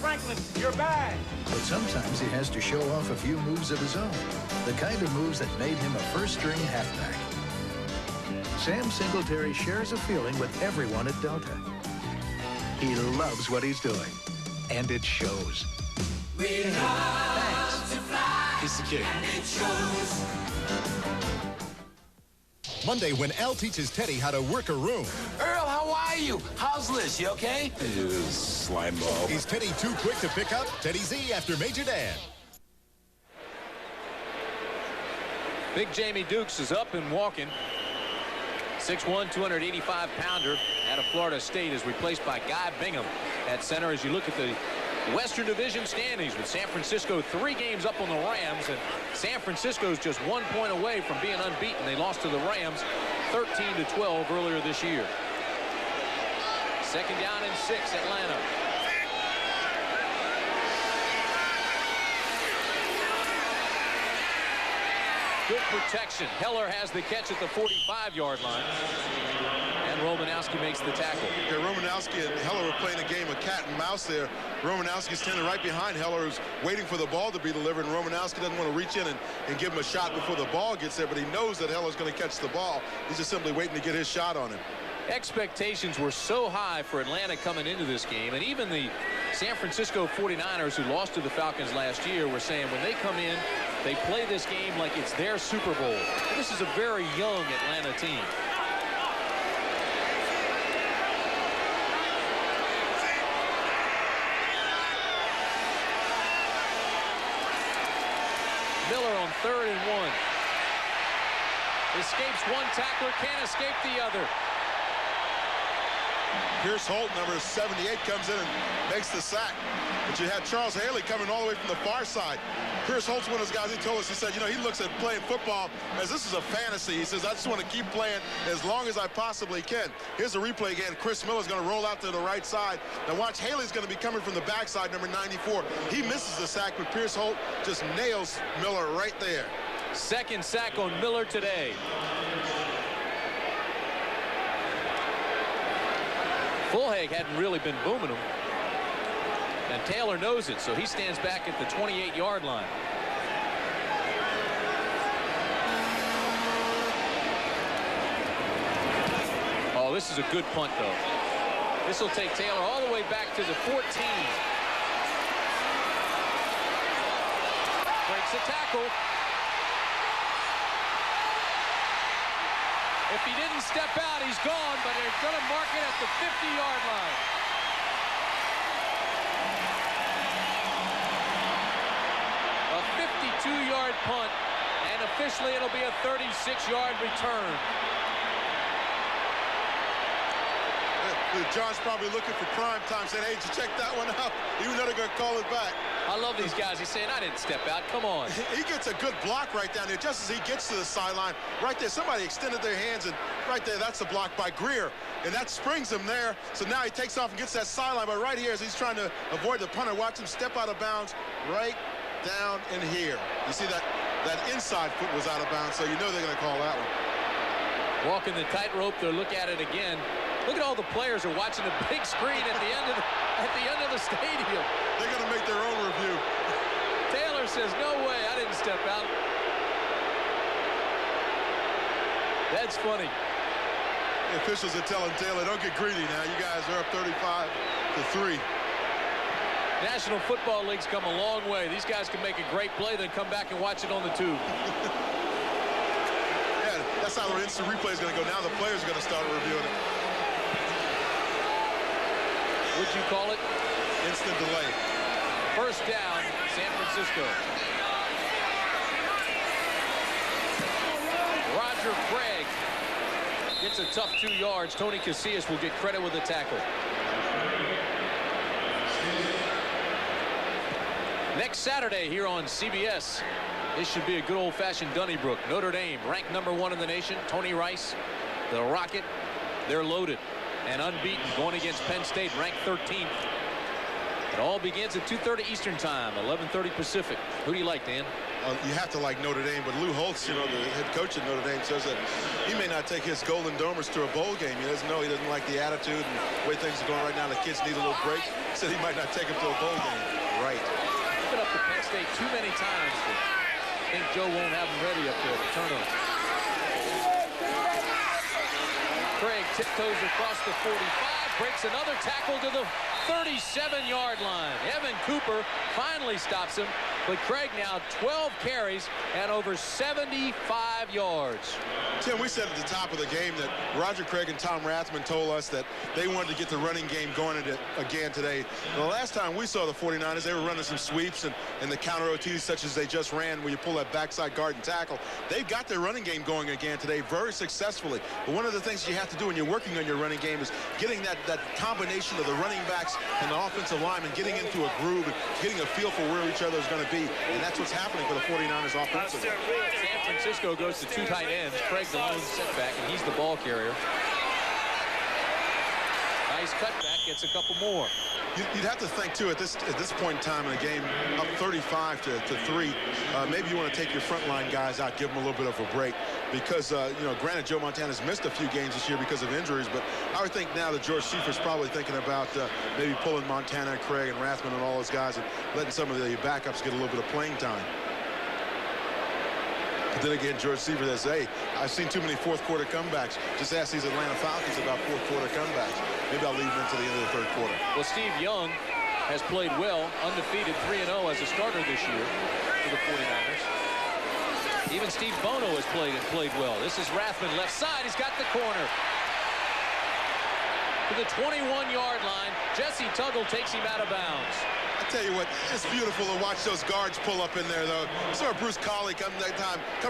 Franklin, your bag. But sometimes he has to show off a few moves of his own. The kind of moves that made him a first-string halfback. Sam Singletary shares a feeling with everyone at Delta. He loves what he's doing, and it shows. We love to fly. He's the kid. And it shows. Monday when Al teaches Teddy how to work a room. Earl, how are you? How's Liz? You okay? Slime ball. Is Teddy too quick to pick up? Teddy Z after Major Dan. Big Jamie Dukes is up and walking. 6'1", 285-pounder out of Florida State is replaced by Guy Bingham at center. As you look at the Western Division standings with San Francisco 3 games up on the Rams, and San Francisco's just 1 point away from being unbeaten. They lost to the Rams 13-12 earlier this year. Second down and 6, Atlanta. Good protection. Heller has the catch at the 45-yard line. And Romanowski makes the tackle. Yeah, Romanowski and Heller were playing a game of cat and mouse there. Romanowski's standing right behind Heller, who's waiting for the ball to be delivered, and Romanowski doesn't want to reach in and give him a shot before the ball gets there, but he knows that Heller's going to catch the ball. He's just simply waiting to get his shot on him. Expectations were so high for Atlanta coming into this game, and even the San Francisco 49ers, who lost to the Falcons last year, were saying when they come in, they play this game like it's their Super Bowl. And this is a very young Atlanta team. Miller on 3rd and 1. Escapes one tackler, can't escape the other. Pierce Holt, number 78, comes in and makes the sack. But you had Charles Haley coming all the way from the far side. Pierce Holt's one of those guys, he told us, he said, you know, he looks at playing football as this is a fantasy. He says, I just want to keep playing as long as I possibly can. Here's the replay again. Chris Miller's going to roll out to the right side. Now watch, Haley's going to be coming from the backside, number 94. He misses the sack, but Pierce Holt just nails Miller right there. Second sack on Miller today. Fulhag hadn't really been booming him. And Taylor knows it, so he stands back at the 28-yard line. Oh, this is a good punt, though. This will take Taylor all the way back to the 14. Breaks a tackle. If he didn't step out, he's gone, but they're going to mark it at the 50-yard line. A 52-yard punt, and officially it'll be a 36-yard return. John's probably looking for prime time, saying, hey, did you check that one out? Even though they're going to call it back. I love these guys. He's saying, I didn't step out. Come on. He gets a good block right down there. Just as he gets to the sideline, right there, somebody extended their hands, and right there, that's a block by Greer. And that springs him there. So now he takes off and gets that sideline. But right here, as he's trying to avoid the punter, watch him step out of bounds right down in here. You see that inside foot was out of bounds, so you know they're going to call that one. Walking the tightrope, they'll look at it again. Look at all the players are watching a big screen at the end of the stadium. They're going to make their own review. Taylor says, no way, I didn't step out. That's funny. The officials are telling Taylor, don't get greedy now. You guys are up 35-3. National Football League's come a long way. These guys can make a great play, then come back and watch it on the tube. Yeah, that's how their instant replay is going to go. Now the players are going to start reviewing it. What'd you call it? Instant delay. First down, San Francisco. Roger Craig gets a tough 2 yards. Tony Casillas will get credit with the tackle. Next Saturday here on CBS, this should be a good old-fashioned Donnybrook. Notre Dame, ranked #1 in the nation. Tony Rice, the Rocket, they're loaded and unbeaten, going against Penn State, ranked 13th. It all begins at 2:30 Eastern Time, 11:30 Pacific. Who do you like, Dan? You have to like Notre Dame, but Lou Holtz, you know, the head coach at Notre Dame, says that he may not take his Golden Domers to a bowl game. He doesn't know. He doesn't like the attitude and the way things are going right now. The kids need a little break. He said he might not take them to a bowl game. Right. Give it up to Penn State too many times. I think Joe won't have them ready up there to turn them. Craig tiptoes across the 45, breaks another tackle to the 37-yard line. Evan Cooper finally stops him, but Craig now 12 carries and over 75 yards. Tim, we said at the top of the game that Roger Craig and Tom Rathman told us that they wanted to get the running game going again today. The last time we saw the 49ers, they were running some sweeps and the counter OTs such as they just ran where you pull that backside guard and tackle. They've got their running game going again today very successfully. But one of the things you have to do when you're working on your running game is getting that combination of the running backs and the offensive linemen, getting into a groove and getting a feel for where each other is going to be. And that's what's happening for the 49ers offensively. San Francisco goes to 2 tight ends. Craig's the lone setback, and he's the ball carrier. Nice cutback, gets a couple more. You'd have to think, too, at this point in time in the game, up 35-3, maybe you want to take your frontline guys out, give them a little bit of a break. Because, you know, granted, Joe Montana's missed a few games this year because of injuries, but I would think now that George Schieffer's probably thinking about maybe pulling Montana and Craig and Rathman and all those guys and letting some of the backups get a little bit of playing time. But then again, George Seaver says, hey, I've seen too many fourth-quarter comebacks. Just ask these Atlanta Falcons about fourth-quarter comebacks. Maybe I'll leave them into the end of the third quarter. Well, Steve Young has played well, undefeated 3-0 as a starter this year for the 49ers. Even Steve Bono has played well. This is Rathman, left side. He's got the corner. To the 21-yard line, Jesse Tuggle takes him out of bounds. I tell you what, it's beautiful to watch those guards pull up in there, though. Saw Bruce Colley come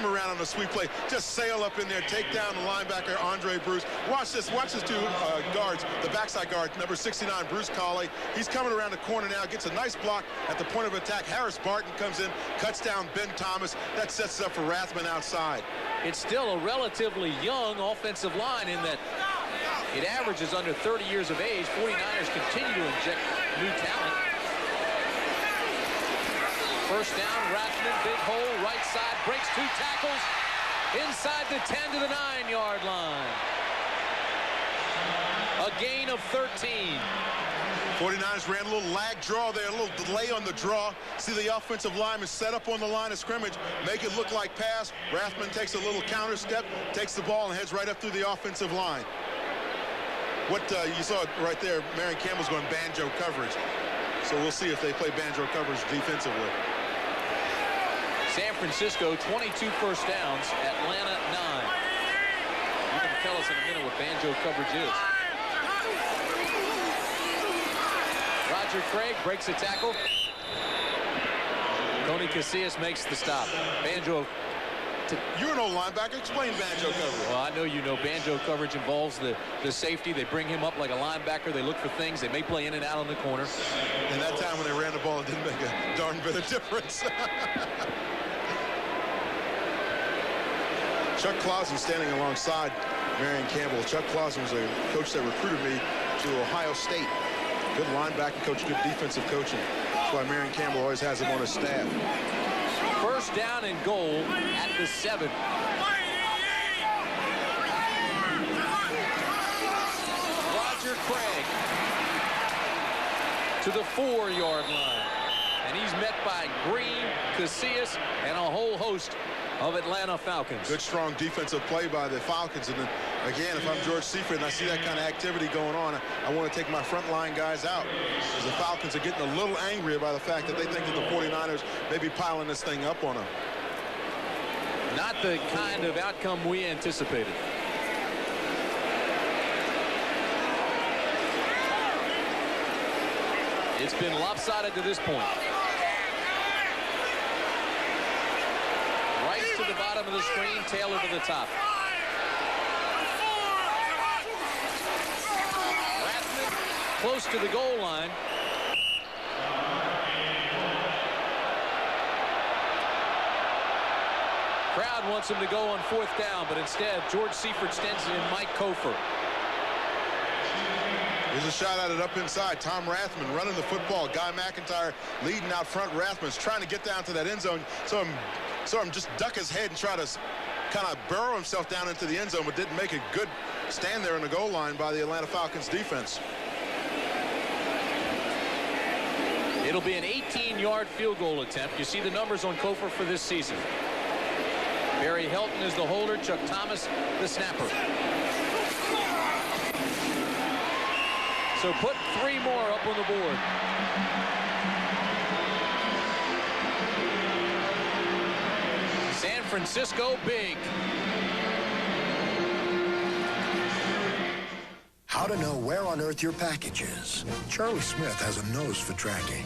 around on the sweep play, just sail up in there, take down the linebacker, Andre Bruce. Watch this two guards, the backside guard, number 69, Bruce Colley. He's coming around the corner now, gets a nice block at the point of attack. Harris Barton comes in, cuts down Ben Thomas. That sets it up for Rathman outside. It's still a relatively young offensive line in that it averages under 30 years of age. 49ers continue to inject new talent. First down, Rathman, big hole, right side, breaks 2 tackles, inside the 10 to the 9-yard line. A gain of 13. 49ers ran a little lag draw there, a little delay on the draw. See the offensive lineman set up on the line of scrimmage, make it look like pass. Rathman takes a little counter step, takes the ball, and heads right up through the offensive line. What you saw right there, Marion Campbell's going banjo coverage. So we'll see if they play banjo coverage defensively. San Francisco, 22 first downs, Atlanta 9. You can tell us in a minute what banjo coverage is. Roger Craig breaks a tackle. Tony Casillas makes the stop. Banjo. You're an old linebacker. Explain banjo coverage. Well, I know you know banjo coverage involves the safety. They bring him up like a linebacker. They look for things. They may play in and out on the corner. And that time when they ran the ball, it didn't make a darn bit of difference. Chuck Clausen standing alongside Marion Campbell. Chuck Clausen was a coach that recruited me to Ohio State. Good linebacker coach, good defensive coaching. That's why Marion Campbell always has him on his staff. First down and goal at the 7. Roger Craig to the 4-yard line. And he's met by Green, Casillas, and a whole host of Atlanta Falcons. Good, strong defensive play by the Falcons. And then, again, if I'm George Seifert and I see that kind of activity going on, I want to take my front line guys out. Because the Falcons are getting a little angrier by the fact that they think that the 49ers may be piling this thing up on them. Not the kind of outcome we anticipated. It's been lopsided to this point. Rice to the bottom of the screen, Taylor to the top. Rathman close to the goal line. Crowd wants him to go on 4th down, but instead, George Seifert stands in Mike Kofor. There's a shot at it up inside. Tom Rathman running the football. Guy McIntyre leading out front. Rathman's trying to get down to that end zone. So him just duck his head and try to kind of burrow himself down into the end zone, but didn't make a good stand there on the goal line by the Atlanta Falcons defense. It'll be an 18-yard field goal attempt. You see the numbers on Kofor for this season. Barry Helton is the holder, Chuck Thomas the snapper. So put 3 more up on the board. San Francisco big. How to know where on earth your package is. Charlie Smith has a nose for tracking.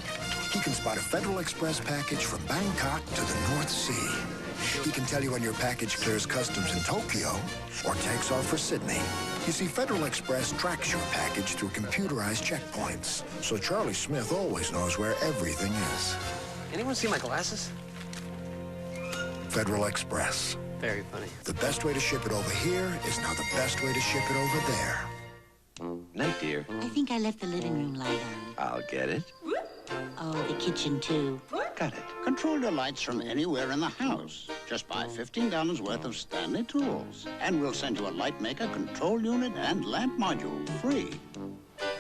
He can spot a Federal Express package from Bangkok to the North Sea. He can tell you when your package clears customs in Tokyo or takes off for Sydney. You see, Federal Express tracks your package through computerized checkpoints, so Charlie Smith always knows where everything is. Anyone see my glasses? Federal Express. Very funny. The best way to ship it over here is now the best way to ship it over there. Night, dear. I think I left the living room light on. I'll get it. Oh, the kitchen, too. Got it. Control your lights from anywhere in the house. Just buy $15 worth of Stanley tools, and we'll send you a light maker, control unit, and lamp module free.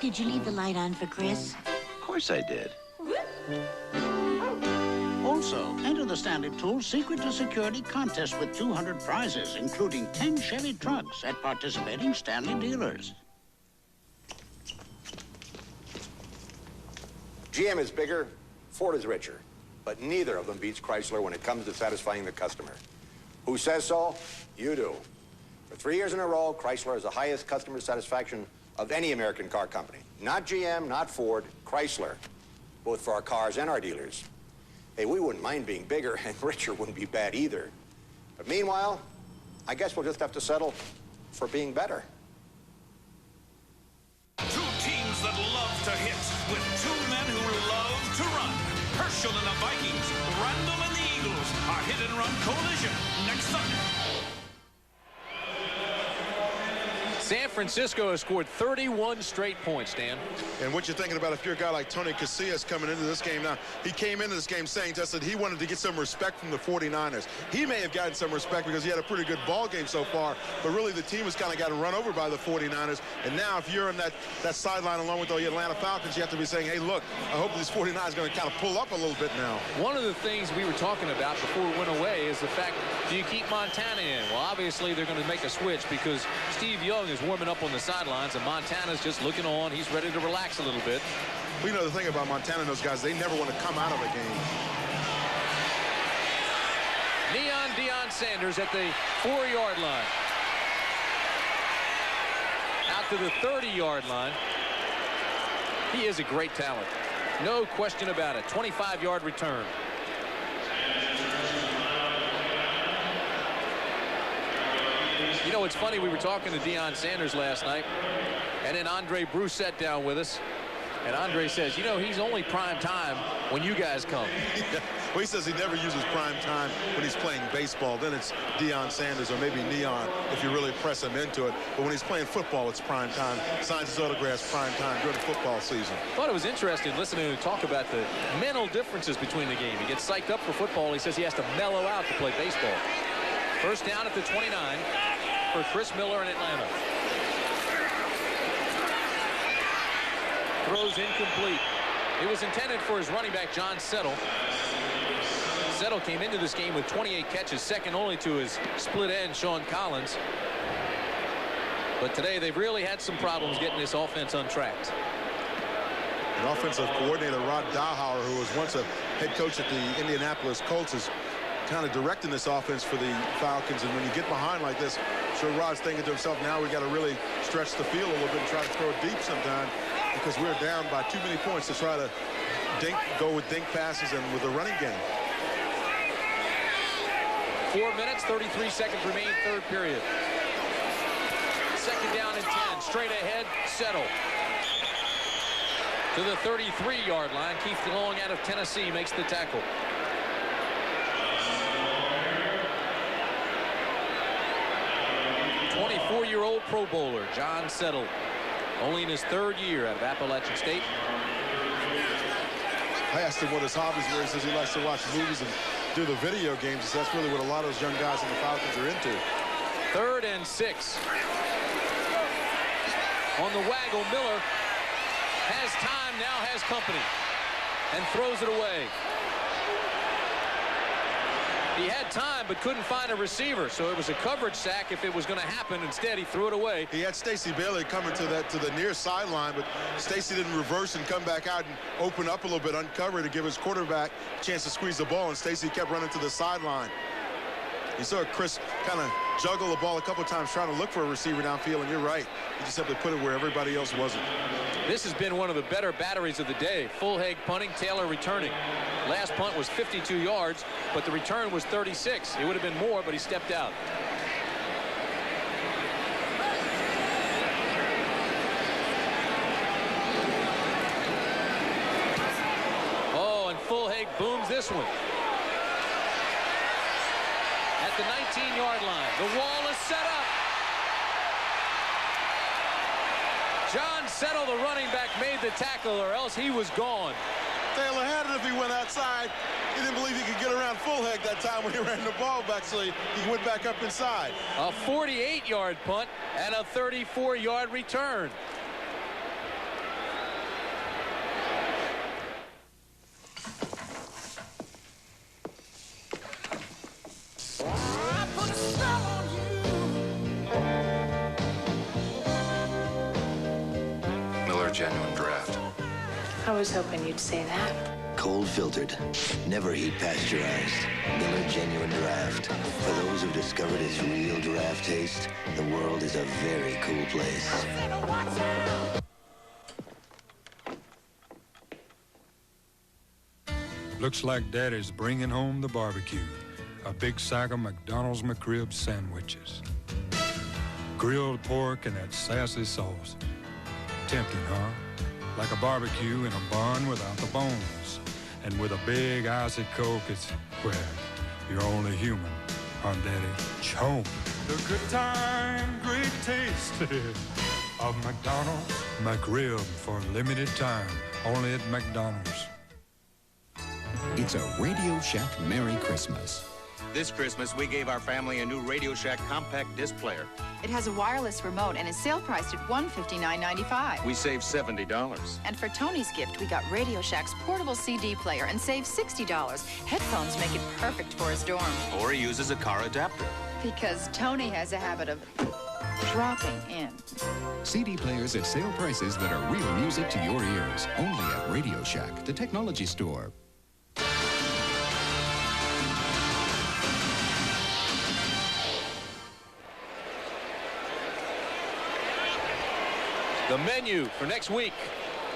Did you leave the light on for Chris? Of course I did. Also, enter the Stanley Tools Secret to Security contest with 200 prizes, including 10 Chevy trucks at participating Stanley dealers. GM is bigger, Ford is richer, but neither of them beats Chrysler when it comes to satisfying the customer. Who says so? You do. For 3 years in a row, Chrysler has the highest customer satisfaction of any American car company. Not GM, not Ford, Chrysler. both for our cars and our dealers. Hey, we wouldn't mind being bigger, and richer wouldn't be bad either. But meanwhile, I guess we'll just have to settle for being better. Two teams that love to hit with two men who love to run. Herschel and the Vikings, Randall and the Eagles, a hit-and-run collision next Sunday. San Francisco has scored 31 straight points, Dan. And what you're thinking about if you're a guy like Tony Casillas coming into this game now, he came into this game saying to us that he wanted to get some respect from the 49ers. He may have gotten some respect because he had a pretty good ball game so far, but really the team has kind of gotten run over by the 49ers. And now if you're on that sideline along with the Atlanta Falcons, you have to be saying, hey, look, I hope these 49ers are going to kind of pull up a little bit now. One of the things we were talking about before we went away is the fact, do you keep Montana in? Well, obviously they're going to make a switch because Steve Young is warming up on the sidelines, and Montana's just looking on. He's ready to relax a little bit. We know the thing about Montana and those guys, they never want to come out of a game. Neon Deion Sanders at the 4-yard line. Out to the 30-yard line. He is a great talent. No question about it. 25-yard return. You know, it's funny, we were talking to Deion Sanders last night, and then Andre Bruce sat down with us, and Andre says, you know, he's only prime time when you guys come. Well, he says he never uses prime time when he's playing baseball. Then it's Deion Sanders or maybe Neon if you really press him into it. But when he's playing football, it's prime time. Signs his autographs prime time during the football season. I thought it was interesting listening to him talk about the mental differences between the game. He gets psyched up for football. He says he has to mellow out to play baseball. First down at the 29 for Chris Miller in Atlanta. Throws incomplete. It was intended for his running back, John Settle. Settle came into this game with 28 catches, second only to his split end, Sean Collins. But today they've really had some problems getting this offense untracked. An offensive coordinator, Rod Dowhauer, who was once a head coach at the Indianapolis Colts, is kind of directing this offense for the Falcons. And when you get behind like this, I'm sure Rod's thinking to himself, now we got to really stretch the field a little bit and try to throw it deep sometime, because we're down by too many points to try to go with dink passes and with the running game. 4 minutes, 33 seconds remain, third period. Second down and 10, straight ahead, Settle. To the 33-yard line, Keith DeLong out of Tennessee makes the tackle. '24-year-old Pro Bowler, John Settle, only in his third year out of Appalachian State. I asked him what his hobbies were. He says he likes to watch movies and do the video games. So that's really what a lot of those young guys in the Falcons are into. 3rd and 6. On the waggle, Miller has time, now has company, and throws it away. He had time but couldn't find a receiver, so it was a coverage sack if it was going to happen. Instead, he threw it away. He had Stacey Bailey coming to the near sideline, but Stacey didn't reverse and come back out and open up a little bit, uncover to give his quarterback a chance to squeeze the ball, and Stacey kept running to the sideline. You saw Chris kind of juggle the ball a couple of times trying to look for a receiver downfield, and you're right. He just simply put it where everybody else wasn't. This has been one of the better batteries of the day. Fulhag punting, Taylor returning. Last punt was 52 yards, but the return was 36. It would have been more, but he stepped out. Oh, and Fulhag booms this one. At the 19-yard line, the wall is set up. John Settle, the running back, made the tackle, or else he was gone. Taylor had it if he went outside. He didn't believe he could get around Fulhag that time when he ran the ball back, so he went back up inside. A 48-yard punt and a 34-yard return. Genuine draft. I was hoping you'd say that. Cold filtered, never heat pasteurized. Miller Genuine Draft. For those who've discovered its real draft taste, the world is a very cool place. Looks like Daddy's bringing home the barbecue. A big sack of McDonald's McRib sandwiches. Grilled pork and that sassy sauce. Tempting, huh? Like a barbecue in a barn without the bones. And with a big icy Coke, it's, well, you're only human, huh, Daddy? Chomp. The good time, great taste of McDonald's McRib for a limited time, only at McDonald's. It's a Radio Shack Merry Christmas. This Christmas, we gave our family a new Radio Shack compact disc player. It has a wireless remote and is sale priced at $159.95. We saved $70. And for Tony's gift, we got Radio Shack's portable CD player and saved $60. Headphones make it perfect for his dorm. Or he uses a car adapter. Because Tony has a habit of dropping in. CD players at sale prices that are real music to your ears. Only at Radio Shack, the technology store. The menu for next week.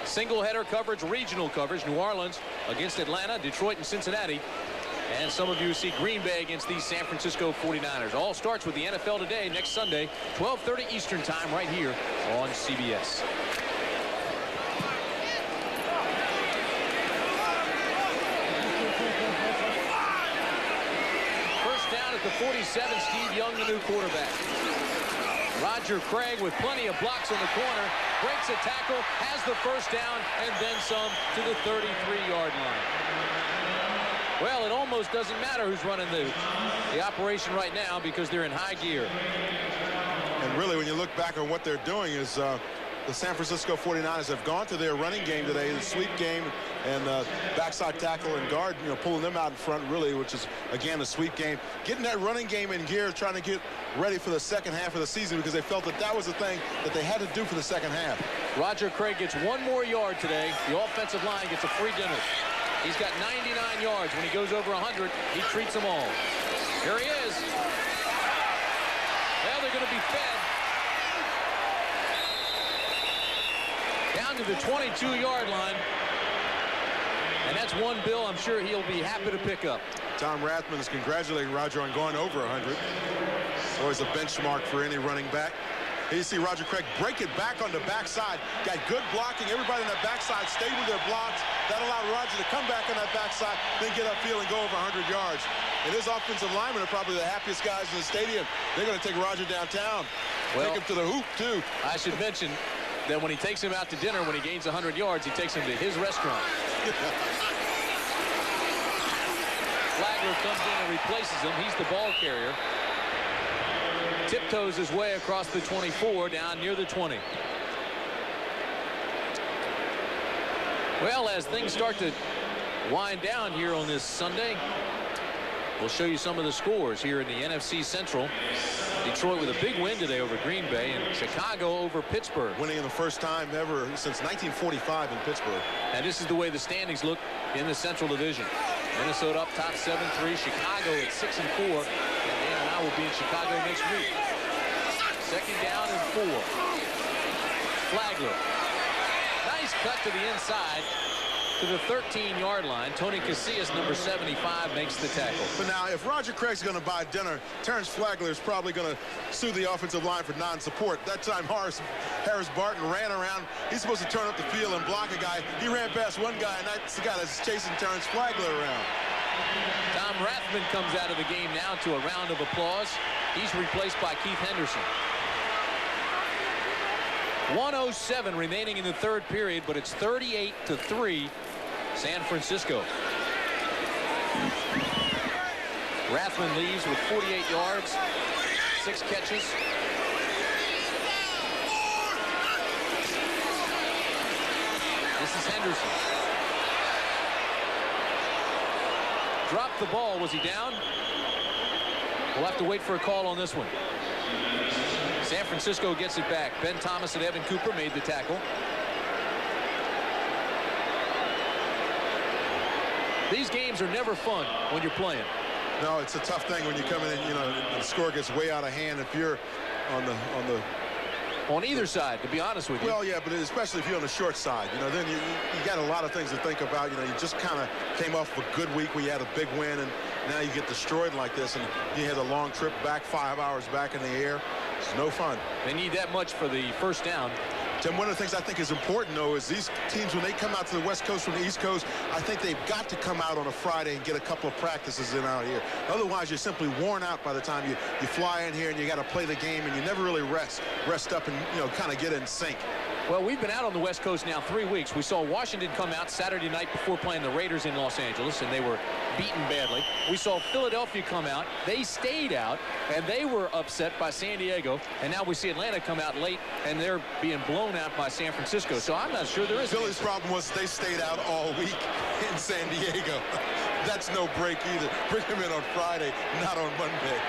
Single header coverage, regional coverage. New Orleans against Atlanta, Detroit and Cincinnati. And some of you see Green Bay against these San Francisco 49ers. All starts with the NFL Today next Sunday, 12:30 Eastern Time right here on CBS. First down at the 47, Steve Young, the new quarterback. Roger Craig with plenty of blocks on the corner, breaks a tackle, has the first down, and then some to the 33-yard line. Well, it almost doesn't matter who's running the operation right now because they're in high gear. And really, when you look back on what they're doing is the San Francisco 49ers have gone to their running game today, the sweep game and backside tackle and guard, you know, pulling them out in front really, which is, again, a sweep game. Getting that running game in gear, trying to get ready for the second half of the season because they felt that that was the thing that they had to do for the second half. Roger Craig gets one more yard today. The offensive line gets a free dinner. He's got 99 yards. When he goes over 100, he treats them all. Here he is. Well, they're going to be fed. Down to the 22-yard line. And that's one bill I'm sure he'll be happy to pick up. Tom Rathman is congratulating Roger on going over 100. Always a benchmark for any running back. Here you see Roger Craig break it back on the backside. Got good blocking. Everybody on that backside stayed with their blocks. That allowed Roger to come back on that backside, then get upfield and go over 100 yards. And his offensive linemen are probably the happiest guys in the stadium. They're going to take Roger downtown. Well, take him to the hoop, too. I should mention that when he takes him out to dinner, when he gains 100 yards, he takes him to his restaurant. Flagler comes in and replaces him. He's the ball carrier. Tiptoes his way across the 24 down near the 20. Well, as things start to wind down here on this Sunday, we'll show you some of the scores here in the NFC Central. Detroit with a big win today over Green Bay, and Chicago over Pittsburgh. Winning in the first time ever since 1945 in Pittsburgh. And this is the way the standings look in the Central Division. Minnesota up top 7-3, Chicago at 6-4, and Dan and I will be in Chicago next week. Second down and 4. Flagler. Nice cut to the inside to the 13-yard line. Tony Casillas, number 75, makes the tackle. But now, if Roger Craig's going to buy dinner, Terrence Flagler is probably going to sue the offensive line for non-support. That time, Harris Barton ran around. He's supposed to turn up the field and block a guy. He ran past one guy, and that's the guy that's chasing Terrence Flagler around. Tom Rathman comes out of the game now to a round of applause. He's replaced by Keith Henderson. 1:07 remaining in the third period, but it's 38-3 San Francisco. Rathman leaves with 48 yards, 6 catches. This is Henderson. Dropped the ball. Was he down? We'll have to wait for a call on this one. San Francisco gets it back. Ben Thomas and Evan Cooper made the tackle. These games are never fun when you're playing. No, it's a tough thing when you come in and, you know, the score gets way out of hand. If you're on the on either side, to be honest with you. Well, yeah, but especially if you're on the short side, you know, then you got a lot of things to think about. You know, you just kind of came off of a good week where you had a big win, and now you get destroyed like this, and you had a long trip back, 5 hours back in the air. It's no fun. They need that much for the first down. Tim, one of the things I think is important, though, is these teams, when they come out to the West Coast from the East Coast, I think they've got to come out on a Friday and get a couple of practices in out here. Otherwise, you're simply worn out by the time you fly in here and you got to play the game, and you never really rest up and, you know, kind of get in sync. Well, we've been out on the West Coast now 3 weeks. We saw Washington come out Saturday night before playing the Raiders in Los Angeles, and they were beaten badly. We saw Philadelphia come out. They stayed out, and they were upset by San Diego. And now we see Atlanta come out late, and they're being blown out by San Francisco. So I'm not sure there is. Philly's problem was they stayed out all week in San Diego. That's no break either. Bring them in on Friday, not on Monday.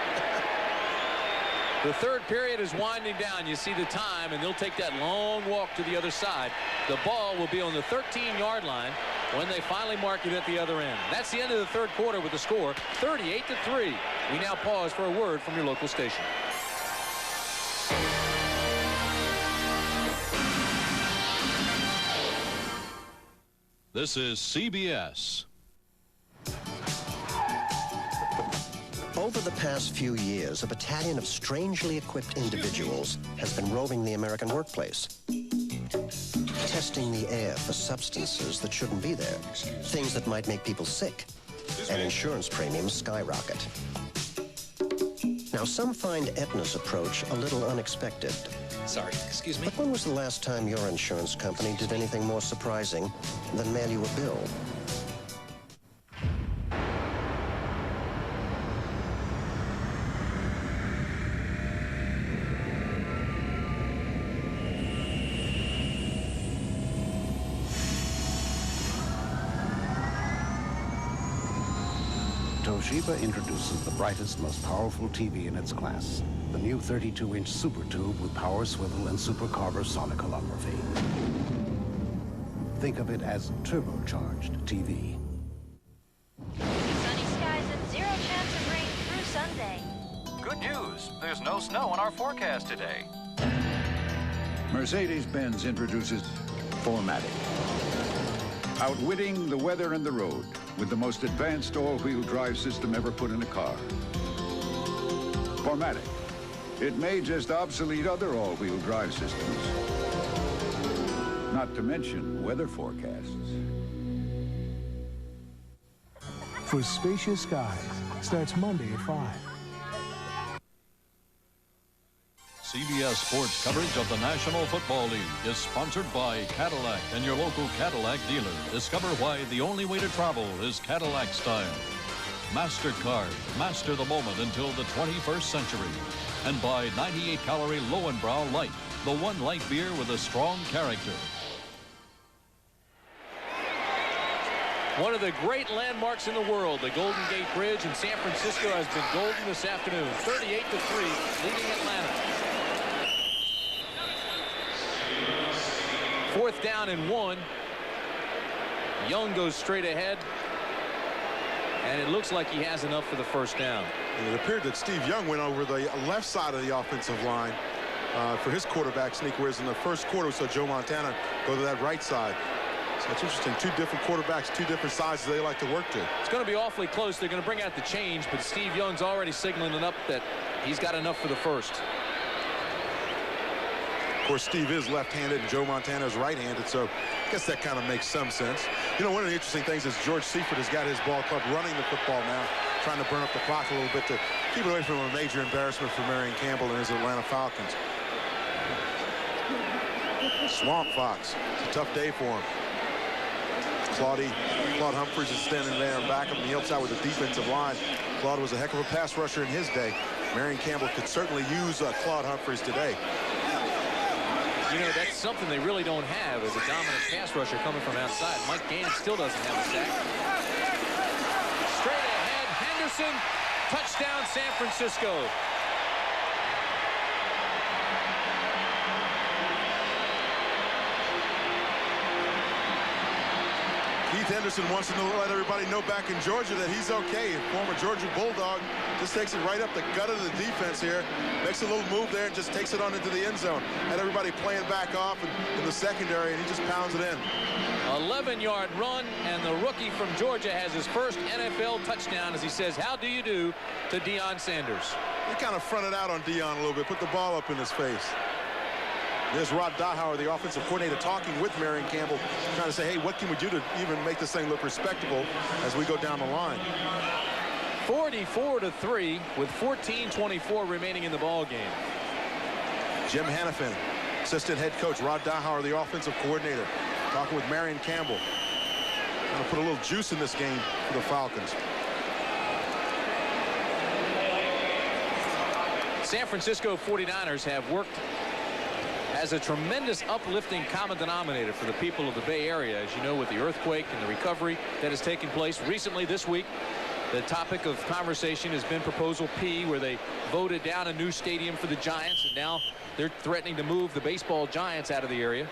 The third period is winding down. You see the time, and they'll take that long walk to the other side. The ball will be on the 13-yard line when they finally mark it at the other end. That's the end of the third quarter with the score 38-3. We now pause for a word from your local station. This is CBS. Over the past few years, a battalion of strangely equipped individuals has been roaming the American workplace, testing the air for substances that shouldn't be there, things that might make people sick, and insurance premiums skyrocket. Now, some find Aetna's approach a little unexpected. Sorry, excuse me? But when was the last time your insurance company did anything more surprising than mail you a bill? Toshiba introduces the brightest, most powerful TV in its class. The new 32-inch Super Tube with power swivel and supercarver sonicalography. Think of it as turbocharged TV. Sunny skies and zero chance of rain through Sunday. Good news. There's no snow in our forecast today. Mercedes-Benz introduces Formatic. Outwitting the weather and the road with the most advanced all-wheel drive system ever put in a car. Formatic. It may just obsolete other all-wheel drive systems. Not to mention weather forecasts. For Spacious Skies starts Monday at 5. CBS Sports coverage of the National Football League is sponsored by Cadillac and your local Cadillac dealer. Discover why the only way to travel is Cadillac style. MasterCard, master the moment until the 21st century. And by 98-calorie Lowenbrau Light, the one light beer with a strong character. One of the great landmarks in the world, the Golden Gate Bridge in San Francisco, has been golden this afternoon. 38-3, leading Atlanta. Fourth down and 1. Young goes straight ahead, and it looks like he has enough for the first down. And it appeared that Steve Young went over the left side of the offensive line for his quarterback sneak, whereas in the first quarter we saw Joe Montana go to that right side. So it's interesting. Two different quarterbacks, two different sizes they like to work to. It's going to be awfully close. They're going to bring out the change, but Steve Young's already signaling up that he's got enough for the first. Of course, Steve is left-handed and Joe Montana is right-handed, so I guess that kind of makes some sense. You know, one of the interesting things is George Seifert has got his ball club running the football now, trying to burn up the clock a little bit to keep it away from a major embarrassment for Marion Campbell and his Atlanta Falcons. Swamp Fox. It's a tough day for him. Claude Humphreys is standing there and back up on the outside with the defensive line. Claude was a heck of a pass rusher in his day. Marion Campbell could certainly use Claude Humphreys today. You know, that's something they really don't have, is a dominant pass rusher coming from outside. Mike Gaines still doesn't have a sack. Straight ahead, Henderson, touchdown San Francisco. Keith Henderson wants to let everybody know back in Georgia that he's okay. Former Georgia Bulldog just takes it right up the gut of the defense here. Makes a little move there and just takes it on into the end zone. Had everybody playing back off in the secondary, and he just pounds it in. 11-yard run, and the rookie from Georgia has his first NFL touchdown as he says, "How do you do?" to Deion Sanders. He kind of fronted out on Deion a little bit, put the ball up in his face. There's Rod Dahauer, the offensive coordinator, talking with Marion Campbell, trying to say, hey, what can we do to even make this thing look respectable as we go down the line? 44-3 with 14:24 remaining in the ball game. Jim Hannafin, assistant head coach. Rod Dahauer, the offensive coordinator, talking with Marion Campbell. Going to put a little juice in this game for the Falcons. San Francisco 49ers have worked as a tremendous uplifting common denominator for the people of the Bay Area, as you know, with the earthquake and the recovery that has taken place recently this week. The topic of conversation has been Proposal P, where they voted down a new stadium for the Giants, and now they're threatening to move the baseball giants out of the area.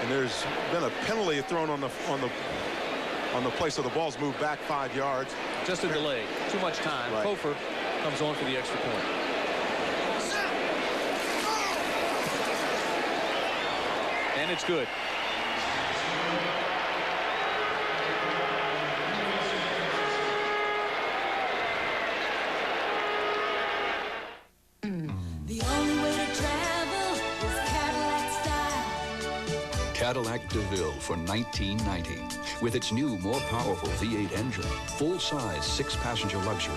And there's been a penalty thrown on the place, so the ball's moved back 5 yards. Just a delay, too much time. Right. Kofor comes on for the extra point. And it's good. The only way to travel is Cadillac style. Cadillac DeVille for $1990. With its new, more powerful V8 engine, full-size 6-passenger luxury,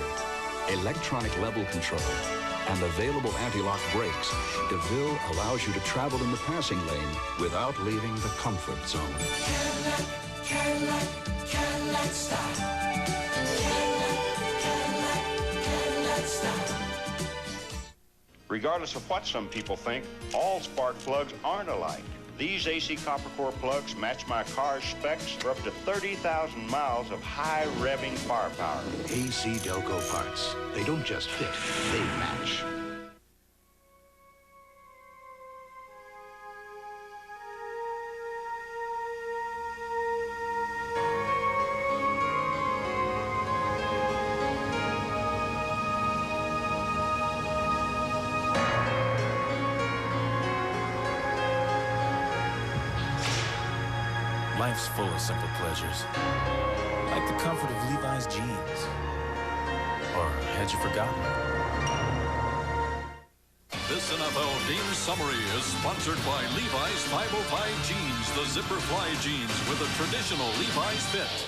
electronic level control, and available anti-lock brakes, DeVille allows you to travel in the passing lane without leaving the comfort zone. Cadillac, Cadillac, Cadillac style. Cadillac, Cadillac, Cadillac style. Regardless of what some people think, all spark plugs aren't alike. These AC copper core plugs match my car's specs for up to 30,000 miles of high revving firepower. AC Delco parts. They don't just fit, they match. Life's full of simple pleasures, like the comfort of Levi's jeans. Or had you forgotten? This NFL game summary is sponsored by Levi's 505 jeans, the zipper fly jeans with a traditional Levi's fit.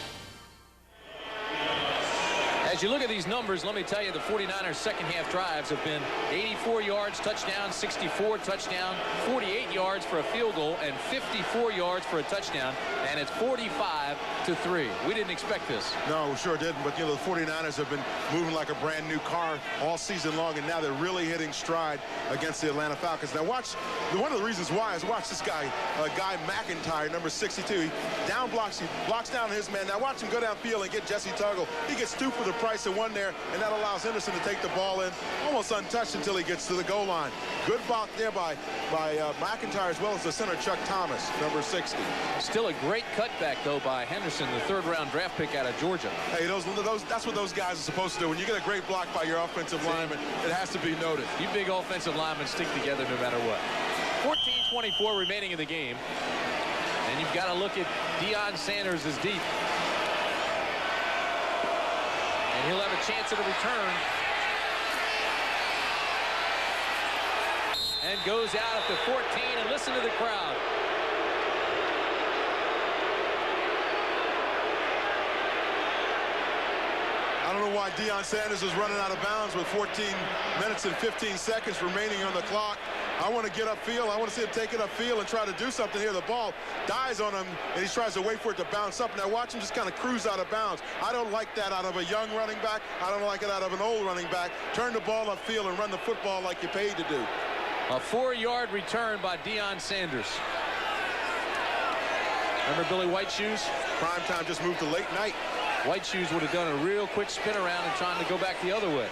As you look at these numbers, let me tell you, the 49ers' second-half drives have been 84 yards, touchdown, 64, touchdown, 48 yards for a field goal, and 54 yards for a touchdown, and it's 45-3. We didn't expect this. No, we sure didn't, but, you know, the 49ers have been moving like a brand-new car all season long, and now they're really hitting stride against the Atlanta Falcons. Now, watch, one of the reasons why is watch this guy, Guy McIntyre, number 62. He blocks down his man. Now, watch him go downfield and get Jesse Tuggle. He gets two for the price of one there, and that allows Henderson to take the ball in almost untouched until he gets to the goal line. Good block there by McIntyre, as well as the center Chuck Thomas, number 60. Still a great cutback, though, by Henderson, the third-round draft pick out of Georgia. Hey, that's what those guys are supposed to do. When you get a great block by your offensive lineman, it has to be noted. You big offensive linemen stick together no matter what. 14:24 remaining in the game, and you've got to look at Deion Sanders is deep. And he'll have a chance at a return. And goes out at the 14, and listen to the crowd. I don't know why Deion Sanders is running out of bounds with 14 minutes and 15 seconds remaining on the clock. I want to get upfield. I want to see him take it upfield and try to do something here. The ball dies on him, and he tries to wait for it to bounce up. Now watch him just kind of cruise out of bounds. I don't like that out of a young running back. I don't like it out of an old running back. Turn the ball upfield and run the football like you're paid to do. A 4-yard return by Deion Sanders. Remember Billy White Shoes? Prime time just moved to late night. White Shoes would have done a real quick spin around and trying to go back the other way.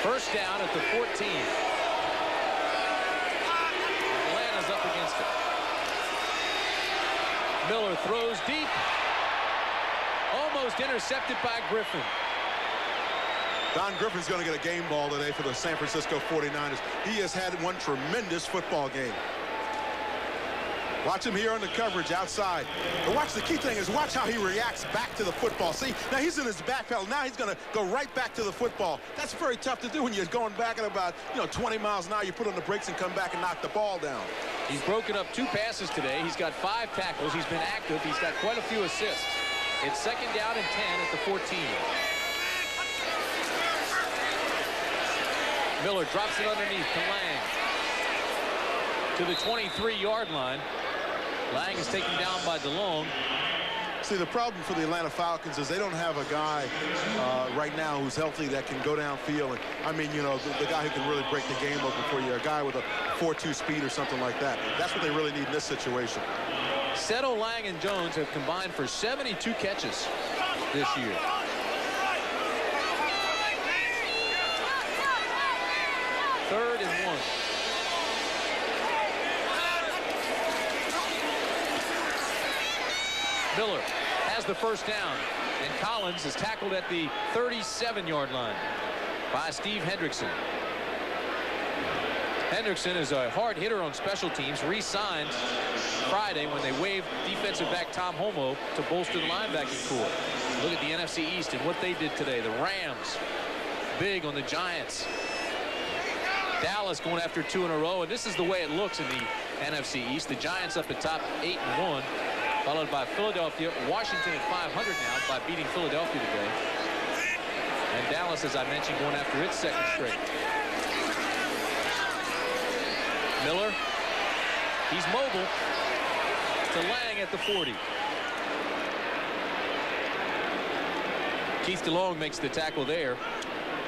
First down at the 14. Atlanta's up against it. Miller throws deep. Almost intercepted by Griffin. Don Griffin's going to get a game ball today for the San Francisco 49ers. He has had one tremendous football game. Watch him here on the coverage outside. And watch, the key thing is watch how he reacts back to the football. See, now he's in his back pedal. Now he's going to go right back to the football. That's very tough to do when you're going back at about, 20 miles an hour. You put on the brakes and come back and knock the ball down. He's broken up 2 passes today. He's got 5 tackles. He's been active. He's got quite a few assists. It's 2nd down and 10 at the 14. Miller drops it underneath to Lang. To the 23-yard line. Lang is taken down by DeLong. See, the problem for the Atlanta Falcons is they don't have a guy right now who's healthy that can go downfield. And I mean, the guy who can really break the game open for you, a guy with a 4.2 speed or something like that. That's what they really need in this situation. Settle, Lang, and Jones have combined for 72 catches this year. Third and 1. Miller has the first down, and Collins is tackled at the 37-yard line by Steve Hendrickson. Hendrickson is a hard hitter on special teams, re-signed Friday when they waived defensive back Tom Homo to bolster the linebacking corps. Look at the NFC East and what they did today. The Rams, big on the Giants. Dallas going after 2 in a row, and this is the way it looks in the NFC East. The Giants up at top 8-1. Followed by Philadelphia, Washington at 500 now by beating Philadelphia today. And Dallas, as I mentioned, going after its 2nd straight. Miller, he's mobile to Lang at the 40. Keith DeLong makes the tackle there.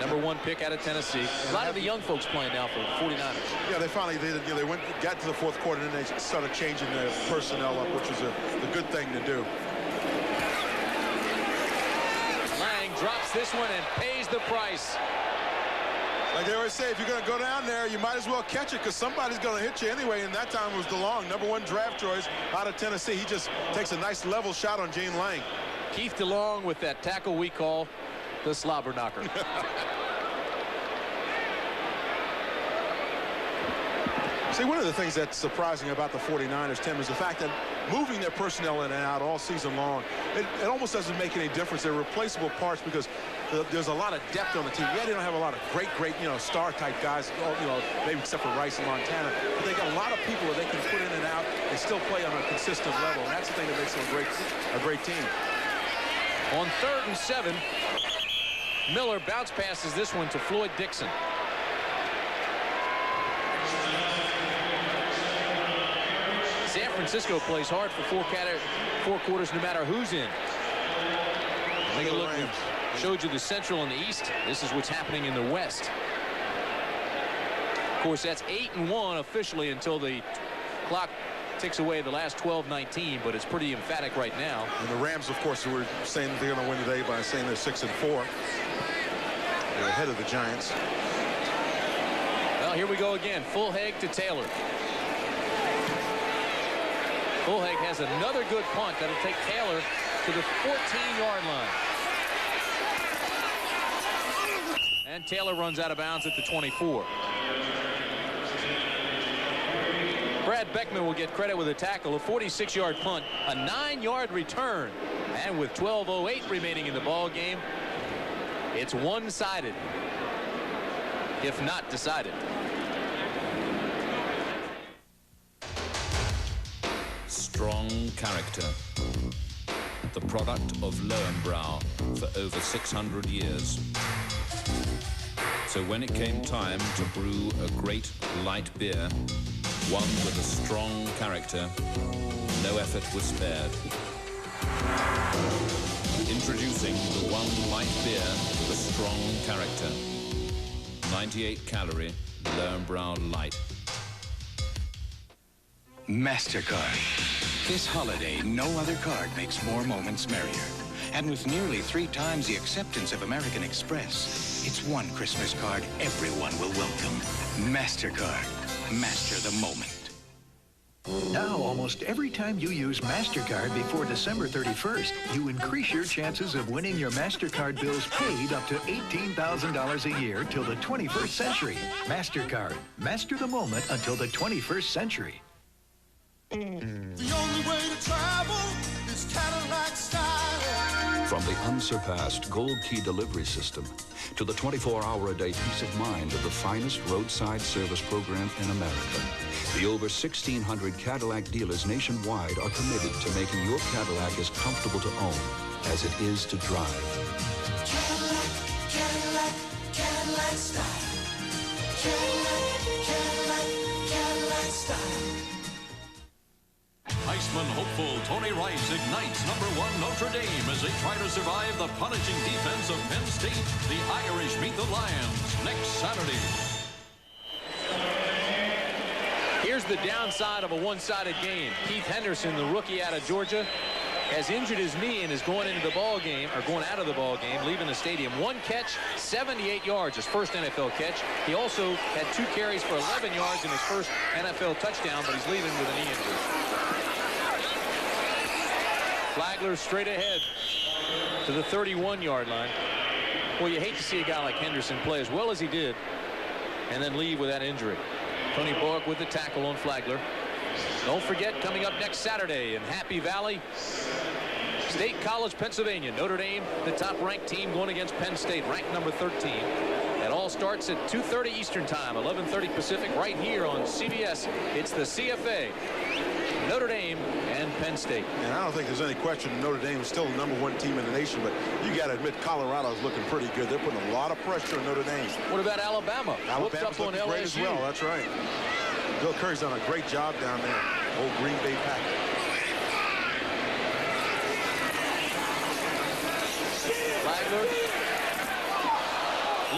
Number 1 pick out of Tennessee. A lot of the young folks playing now for the 49ers. Yeah, they finally did. They got to the 4th quarter, and then they started changing their personnel up, which was the good thing to do. Lang drops this one and pays the price. Like they always say, if you're going to go down there, you might as well catch it because somebody's going to hit you anyway, and that time was DeLong, number 1 draft choice out of Tennessee. He just takes a nice level shot on Gene Lang. Keith DeLong with that tackle we call the slobber knocker. See, one of the things that's surprising about the 49ers, Tim, is the fact that moving their personnel in and out all season long, it almost doesn't make any difference. They're replaceable parts because there's a lot of depth on the team. Yeah, they don't have a lot of great, star-type guys, maybe except for Rice and Montana, but they got a lot of people that they can put in and out and still play on a consistent level, and that's the thing that makes them a great team. On 3rd and 7, Miller bounce passes this one to Floyd Dixon. San Francisco plays hard for 4 quarters no matter who's in. Take a look. Showed you the Central and the East. This is what's happening in the West. Of course, that's 8-1 officially until the clock ticks away the last 12-19, but it's pretty emphatic right now. And the Rams, of course, were saying they're going to win today by saying they're 6-4. They're ahead of the Giants. Well, here we go again. Fulhag to Taylor. Fulhag has another good punt that'll take Taylor to the 14-yard line. And Taylor runs out of bounds at the 24. Brad Beckman will get credit with a tackle, a 46-yard punt, a 9-yard return. And with 12:08 remaining in the ball game, it's one-sided, if not decided. Strong character. The product of Lowenbrau for over 600 years. So when it came time to brew a great light beer, one with a strong character, no effort was spared. Introducing the one light beer with a strong character. 98 calorie Lowenbrau Light. MasterCard. This holiday, no other card makes more moments merrier. And with nearly 3 times the acceptance of American Express, it's one Christmas card everyone will welcome. MasterCard. Master the moment. Now, almost every time you use MasterCard before December 31st, you increase your chances of winning your MasterCard bills paid up to $18,000 a year till the 21st century. MasterCard. Master the moment until the 21st century. The only way to travel is Cadillac style. From the unsurpassed Gold Key delivery system to the 24-hour-a-day peace of mind of the finest roadside service program in America, the over 1,600 Cadillac dealers nationwide are committed to making your Cadillac as comfortable to own as it is to drive. Cadillac, Cadillac, Cadillac style. Cadillac, Cadillac, Cadillac style. Heisman hopeful Tony Rice ignites #1 Notre Dame as they try to survive the punishing defense of Penn State. The Irish meet the Lions next Saturday. Here's the downside of a one-sided game. Keith Henderson, the rookie out of Georgia, has injured his knee and is going into the ball game, or going out of the ball game, leaving the stadium. 1 catch, 78 yards, his first NFL catch. He also had 2 carries for 11 yards in his first NFL touchdown, but he's leaving with a knee injury. Flagler straight ahead to the 31-yard line. Well, you hate to see a guy like Henderson play as well as he did and then leave with that injury. Tony Bullock with the tackle on Flagler. Don't forget, coming up next Saturday in Happy Valley, State College, Pennsylvania. Notre Dame, the top-ranked team, going against Penn State, ranked number 13. It all starts at 2:30 Eastern Time, 11:30 Pacific, right here on CBS. It's the CFA. Notre Dame and Penn State. And I don't think there's any question Notre Dame is still the #1 team in the nation, but you got to admit Colorado's looking pretty good. They're putting a lot of pressure on Notre Dame. What about Alabama? Alabama's looking great as well. That's right. Bill Curry's done a great job down there. Old Green Bay Packers. Flagler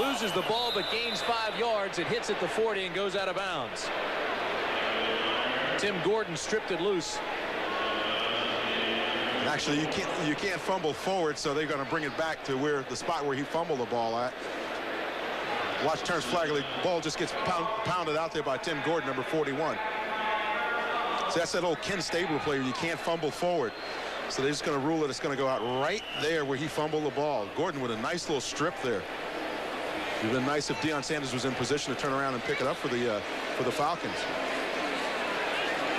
loses the ball but gains 5 yards. It hits at the 40 and goes out of bounds. Tim Gordon stripped it loose. Actually, you can't fumble forward, so they're going to bring it back to where the spot where he fumbled the ball at. Watch Terrence Flagler. The ball just gets pounded out there by Tim Gordon, number 41. So that's that old Ken Stabler player. You can't fumble forward. So they're just going to rule it. It's going to go out right there where he fumbled the ball. Gordon with a nice little strip there. It would have been nice if Deion Sanders was in position to turn around and pick it up for the Falcons.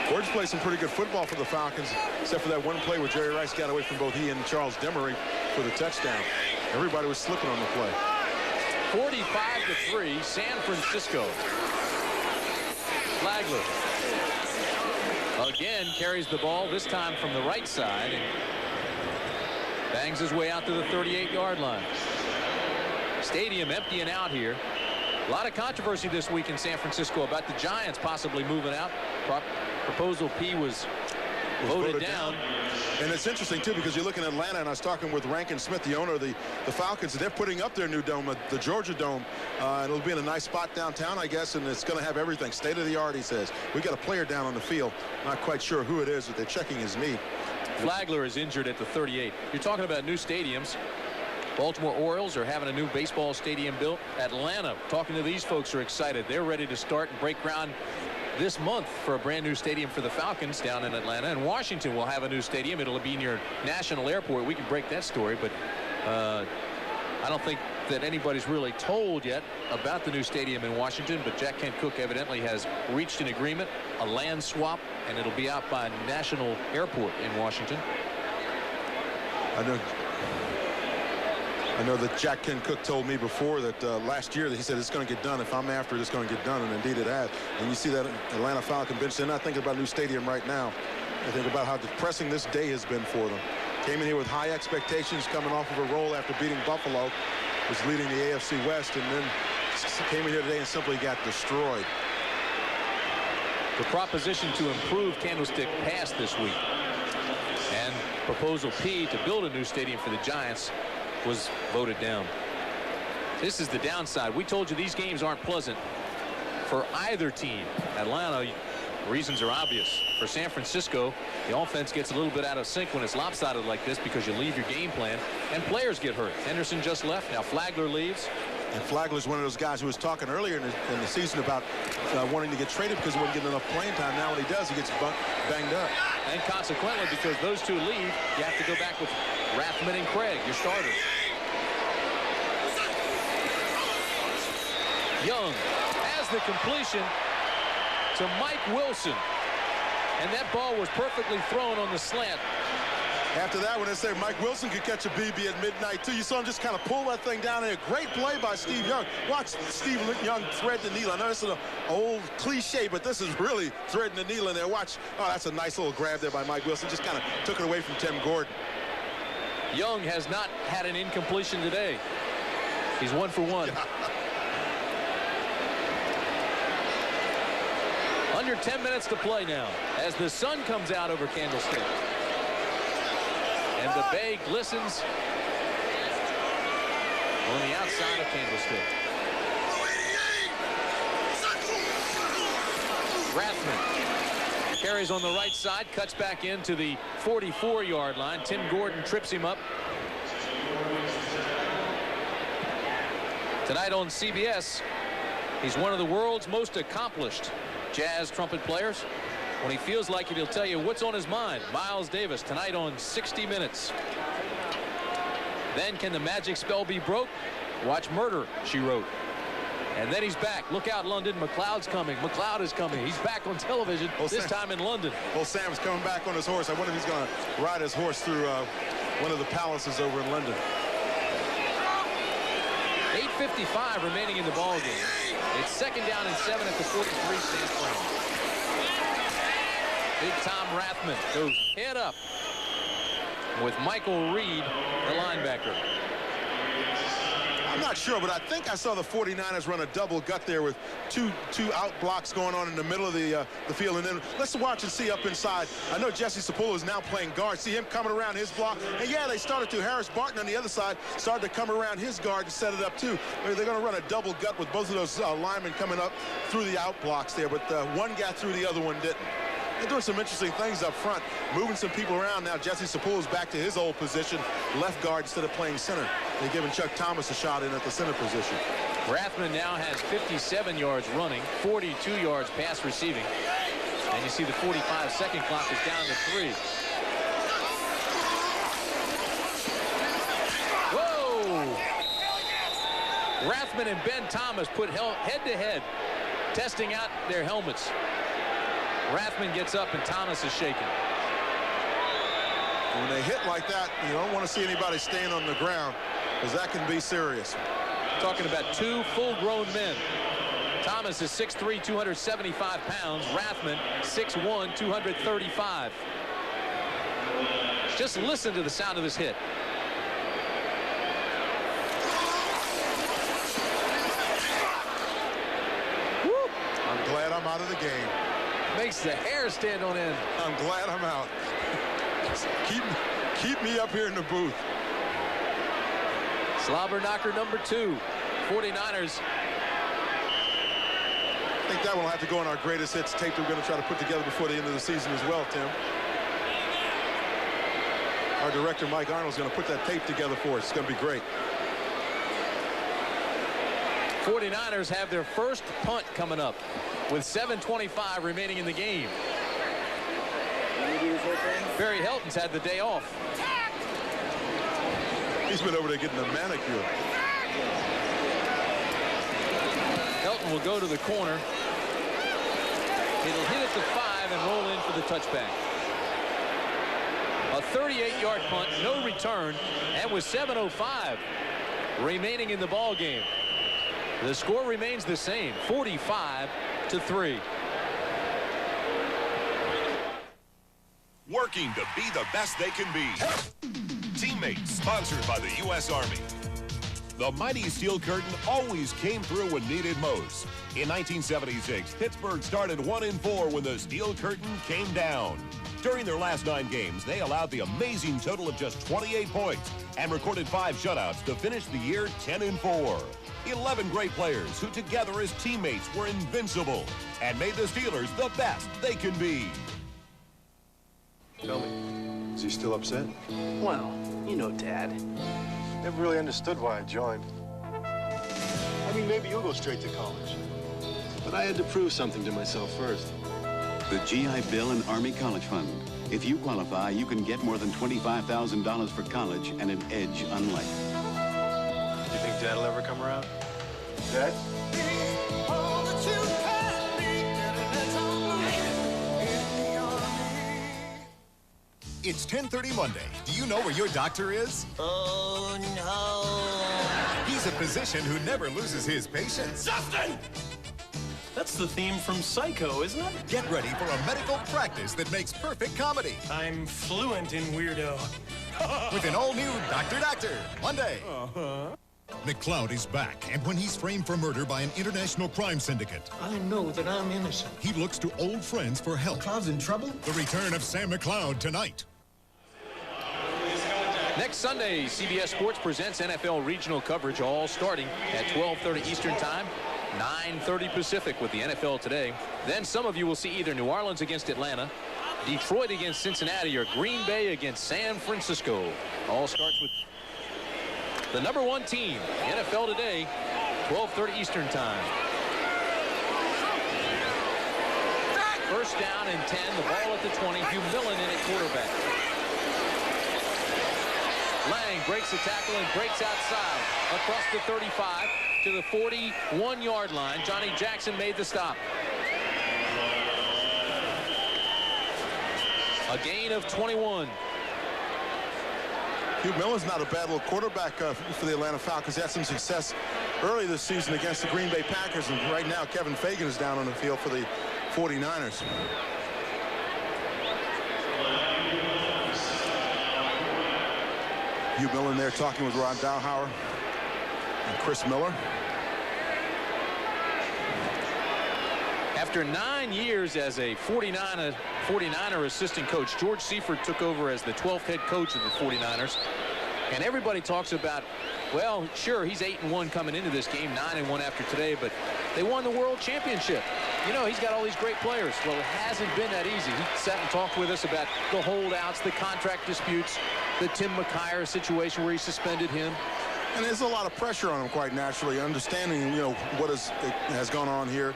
Gordon's played some pretty good football for the Falcons, except for that one play where Jerry Rice got away from both he and Charles Demery for the touchdown. Everybody was slipping on the play. 45-3, San Francisco. Flagler again carries the ball, this time from the right side, and bangs his way out to the 38-yard line. Stadium emptying out here. A lot of controversy this week in San Francisco about the Giants possibly moving out. Proposal P was voted down. And it's interesting, too, because you look in Atlanta, and I was talking with Rankin Smith, the owner of the Falcons, and they're putting up their new dome, the Georgia Dome. It'll be in a nice spot downtown, I guess, and it's going to have everything. State-of-the-art, he says. We got a player down on the field. Not quite sure who it is, but they're checking his knee. Flagler is injured at the 38. You're talking about new stadiums. Baltimore Orioles are having a new baseball stadium built. Atlanta, talking to these folks, are excited. They're ready to start and break ground this month for a brand new stadium for the Falcons down in Atlanta. And Washington will have a new stadium. It'll be near National Airport. We can break that story, but I don't think that anybody's really told yet about the new stadium in Washington, but Jack Kent Cooke evidently has reached an agreement, a land swap, and it'll be out by National Airport in Washington. I know that Jack Kent Cooke told me before that last year that he said it's going to get done. If I'm after it, it's going to get done, and indeed it has. And you see that Atlanta Falcon bench. They're not thinking about a new stadium right now. They think about how depressing this day has been for them. Came in here with high expectations, coming off of a roll after beating Buffalo, was leading the AFC West, and then came in here today and simply got destroyed. The proposition to improve Candlestick passed this week, and Proposal P to build a new stadium for the Giants was voted down. This is the downside. We told you these games aren't pleasant for either team. Atlanta, reasons are obvious. For San Francisco, the offense gets a little bit out of sync when it's lopsided like this because you leave your game plan and players get hurt. Henderson just left. Now Flagler leaves. And Flagler's one of those guys who was talking earlier in the season about wanting to get traded because he wasn't getting enough playing time. Now when he does, he gets banged up. And consequently, because those two leave, you have to go back with Rathman and Craig, your starters. Young has the completion to Mike Wilson. And that ball was perfectly thrown on the slant. After that, when they say Mike Wilson could catch a BB at midnight, too, you saw him just kind of pull that thing down there. Great play by Steve Young. Watch Steve Young thread the needle. I know this is an old cliche, but this is really threading the needle in there. Watch. Oh, that's a nice little grab there by Mike Wilson. Just kind of took it away from Tim Gordon. Young has not had an incompletion today. He's 1 for 1. Under 10 minutes to play now as the sun comes out over Candlestick. And the bay glistens on the outside of Candlestick. Rathman carries on the right side, cuts back into the 44-yard line. Tim Gordon trips him up. Tonight on CBS, he's one of the world's most accomplished jazz trumpet players. When he feels like it, he'll tell you what's on his mind. Miles Davis tonight on 60 Minutes. Then can the magic spell be broke? Watch Murder, She Wrote. And then he's back. Look out, London. McLeod's coming. McLeod is coming. He's back on television, this time in London. Well, Sam's coming back on his horse. I wonder if he's going to ride his horse through one of the palaces over in London. 8:55 remaining in the ball game. It's 2nd down and 7 at the 43 San Fran. Big Tom Rathman goes head up with Michael Reed, the linebacker. I'm not sure, but I think I saw the 49ers run a double gut there with two out blocks going on in the middle of the field. And then let's watch and see up inside. I know Jesse Sapullo is now playing guard. See him coming around his block. And yeah, they started to. Harris Barton on the other side started to come around his guard and set it up too. They're going to run a double gut with both of those linemen coming up through the out blocks there. But one got through, the other one didn't. They're doing some interesting things up front, moving some people around. Now Jesse Sapullo's back to his old position, left guard instead of playing center. They're giving Chuck Thomas a shot in at the center position. Rathman now has 57 yards running, 42 yards pass receiving. And you see the 45-second clock is down to 3. Whoa! Rathman and Ben Thomas put head-to-head, testing out their helmets. Rathman gets up and Thomas is shaken. When they hit like that, you don't want to see anybody staying on the ground because that can be serious. Talking about two full-grown men. Thomas is 6'3", 275 pounds. Rathman, 6'1", 235. Just listen to the sound of this hit. Woo. I'm glad I'm out of the game. Makes the hair stand on end. I'm glad I'm out. Keep me up here in the booth. Slobber knocker number 2. 49ers. I think that one will have to go on our greatest hits tape that we're going to try to put together before the end of the season as well, Tim. Our director, Mike Arnold, is going to put that tape together for us. It's going to be great. 49ers have their first punt coming up with 7:25 remaining in the game. Barry Helton's had the day off. He's been over there getting a manicure. Helton will go to the corner. It'll hit at the 5 and roll in for the touchback. A 38-yard punt, no return, and with 7:05 remaining in the ball game. The score remains the same, 45-3. Working to be the best they can be. Teammates, sponsored by the U.S. Army. The mighty Steel Curtain always came through when needed most. In 1976, Pittsburgh started 1-4 when the Steel Curtain came down. During their last 9 games, they allowed the amazing total of just 28 points and recorded 5 shutouts to finish the year 10-4. 11 great players who together as teammates were invincible and made the Steelers the best they can be. Tell me, is he still upset? Well, you know Dad. Never really understood why I joined. thinking maybe you'll go straight to college. But I had to prove something to myself first. The GI Bill and Army College Fund. If you qualify, you can get more than $25,000 for college and an edge on life. You think Dad'll ever come around? Dad? It's 10:30 Monday. Do you know where your doctor is? Oh, no. He's a physician who never loses his patients. Justin! That's the theme from Psycho, isn't it? Get ready for a medical practice that makes perfect comedy. I'm fluent in weirdo. With an all-new Doctor, Monday. McCloud is back, and when he's framed for murder by an international crime syndicate, I know that I'm innocent. he looks to old friends for help. McCloud's in trouble? The return of Sam McCloud tonight. Next Sunday, CBS Sports presents NFL regional coverage, all starting at 12:30 Eastern Time, 9:30 Pacific with the NFL Today. Then some of you will see either New Orleans against Atlanta, Detroit against Cincinnati, or Green Bay against San Francisco. All starts with the #1 team, NFL Today, 12:30 Eastern Time. First down and 10, the ball at the 20, Hugh Millen in at quarterback. Lang breaks the tackle and breaks outside across the 35 to the 41-yard line. Johnny Jackson made the stop. A gain of 21. Hugh Millen's not a bad little quarterback for the Atlanta Falcons. He had some success early this season against the Green Bay Packers, and right now Kevin Fagan is down on the field for the 49ers. Hugh Millen there talking with Ron Dowhauer and Chris Miller. After 9 years as a 49er assistant coach, George Seifert took over as the 12th head coach of the 49ers. And everybody talks about, well, sure, he's 8-1 coming into this game, 9-1 after today, but they won the world championship. You know, he's got all these great players. Well, it hasn't been that easy. He sat and talked with us about the holdouts, the contract disputes, the Tim McKyer situation where he suspended him. And there's a lot of pressure on him, quite naturally, understanding, you know, what has gone on here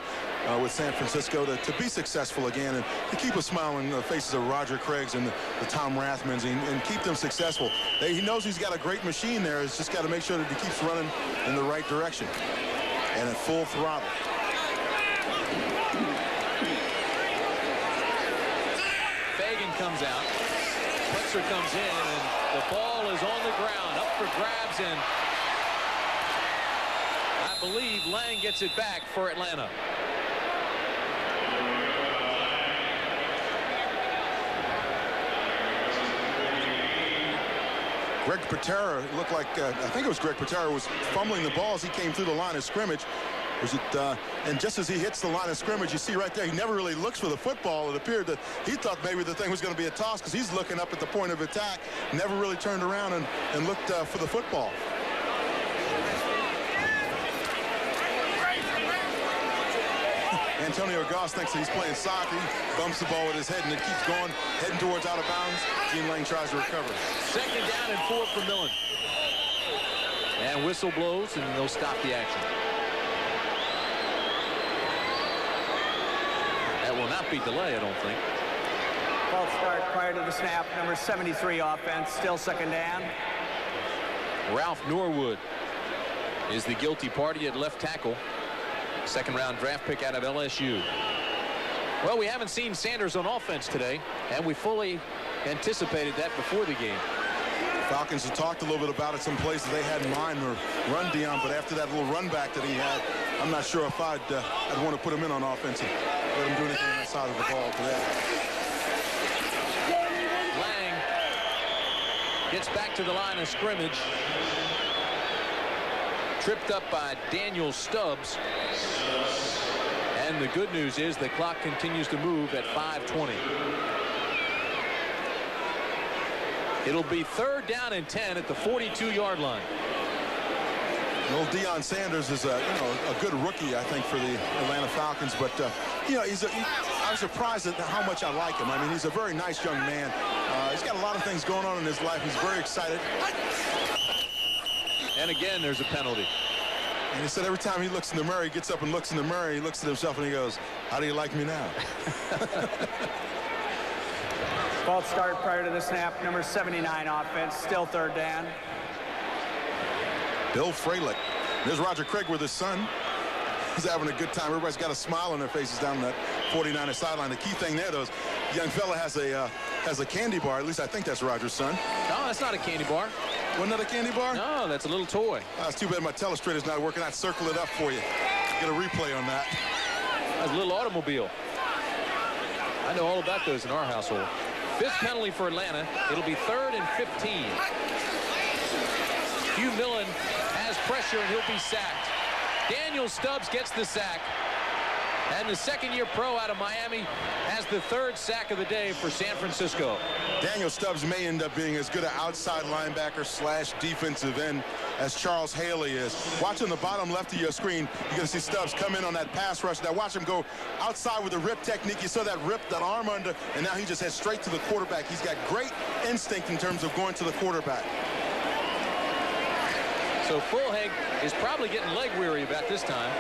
with San Francisco to be successful again and to keep a smile on the faces of Roger Craig's and the Tom Rathmans and keep them successful. He knows he's got a great machine there. He's just got to make sure that he keeps running in the right direction and at full throttle. Fagan comes out. Pletzer comes in, and the ball is on the ground, up for grabs, and I believe Lang gets it back for Atlanta. Greg Patera, it looked like, I think it was Greg Patera, was fumbling the ball as he came through the line of scrimmage. And just as he hits the line of scrimmage, you see right there, he never really looks for the football. It appeared that he thought maybe the thing was going to be a toss because he's looking up at the point of attack, never really turned around and looked for the football. Antonio Goss thinks that he's playing soccer. He bumps the ball with his head and it keeps going, heading towards out of bounds. Gene Lang tries to recover. Second down and 4 for Millen. And whistle blows, and they'll stop the action. That will not be delay, I don't think. False start prior to the snap. Number 73 offense, still second down. Ralph Norwood is the guilty party at left tackle. Second-round draft pick out of LSU. Well, we haven't seen Sanders on offense today, and we fully anticipated that before the game. Falcons have talked a little bit about it, some plays that they had in mind or run Deion, but after that little run back that he had, I'm not sure if I'd want to put him in on offense and let him do anything on that side of the ball today. Lang gets back to the line of scrimmage. Tripped up by Daniel Stubbs. And the good news is the clock continues to move at 5:20. It'll be third down and 10 at the 42-yard line. Well, Deion Sanders is a good rookie, I think, for the Atlanta Falcons. But you know, I was surprised at how much I like him. I mean, he's a very nice young man. He's got a lot of things going on in his life. He's very excited. And again, there's a penalty. And he said every time he looks in the mirror, he gets up and looks in the mirror, he looks at himself and he goes, how do you like me now? False start prior to the snap. Number 79 offense. Still third down. Bill Fralick. There's Roger Craig with his son. He's having a good time. Everybody's got a smile on their faces down that 49er sideline. The key thing there, though, is young fella has a candy bar. At least I think that's Roger's son. No, that's not a candy bar. Wasn't that a candy bar? No, that's a little toy. Oh, it's too bad my telestrator's not working. I'd circle it up for you. Get a replay on that. That's a little automobile. I know all about those in our household. Fifth penalty for Atlanta. It'll be 3rd and 15. Hugh Millen has pressure and he'll be sacked. Daniel Stubbs gets the sack. And the second-year pro out of Miami has the 3rd sack of the day for San Francisco. Daniel Stubbs may end up being as good an outside linebacker / defensive end as Charles Haley is. Watch on the bottom left of your screen, you're going to see Stubbs come in on that pass rush. Now watch him go outside with the rip technique. You saw that rip, that arm under, and now he just heads straight to the quarterback. He's got great instinct in terms of going to the quarterback. So Fulheg is probably getting leg weary about this time.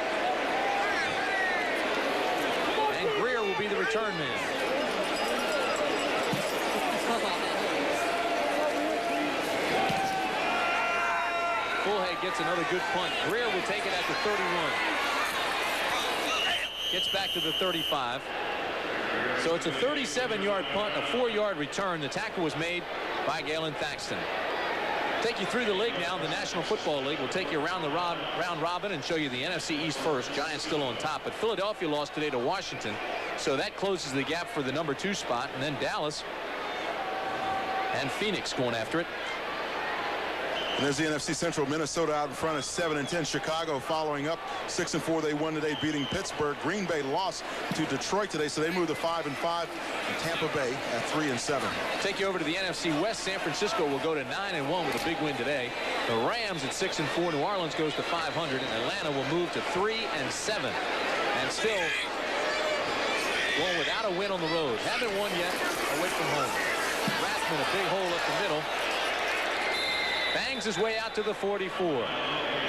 And Greer will be the return man. Fulheg gets another good punt. Greer will take it at the 31. Gets back to the 35. So it's a 37-yard punt, a 4-yard return. The tackle was made by Galen Thaxton. Take you through the league now. The National Football League will take you around the round robin and show you the NFC East first. Giants still on top, but Philadelphia lost today to Washington, so that closes the gap for the number 2 spot. And then Dallas and Phoenix going after it. And there's the NFC Central. Minnesota out in front of 7-10. Chicago following up 6-4. They won today, beating Pittsburgh. Green Bay lost to Detroit today, so they moved to 5-5. And Tampa Bay at 3-7. Take you over to the NFC West. San Francisco will go to 9-1 with a big win today. The Rams at 6-4. New Orleans goes to 500, and Atlanta will move to 3-7. And still going without a win on the road. Haven't won yet away from home. Rathman, a big hole up the middle. Bangs his way out to the 44.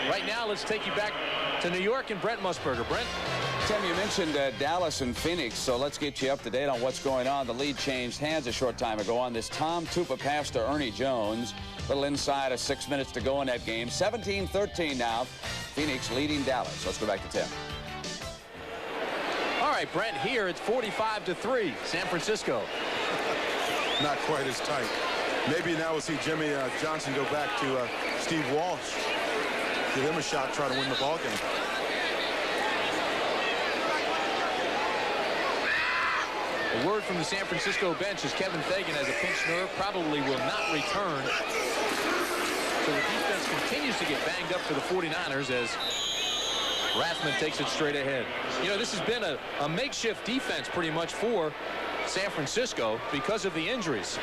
Right now, let's take you back to New York and Brent Musburger. Brent? Tim, you mentioned Dallas and Phoenix, so let's get you up to date on what's going on. The lead changed hands a short time ago on this Tom Tupa pass to Ernie Jones. A little inside of 6 minutes to go in that game. 17-13 now. Phoenix leading Dallas. Let's go back to Tim. All right, Brent, here it's 45-3. San Francisco. Not quite as tight. Maybe now we'll see Jimmy Johnson go back to Steve Walsh. Give him a shot, try to win the ball game. A word from the San Francisco bench is Kevin Fagan has a pinched nerve, probably will not return. So the defense continues to get banged up for the 49ers as Rathman takes it straight ahead. You know, this has been a makeshift defense pretty much for San Francisco because of the injuries.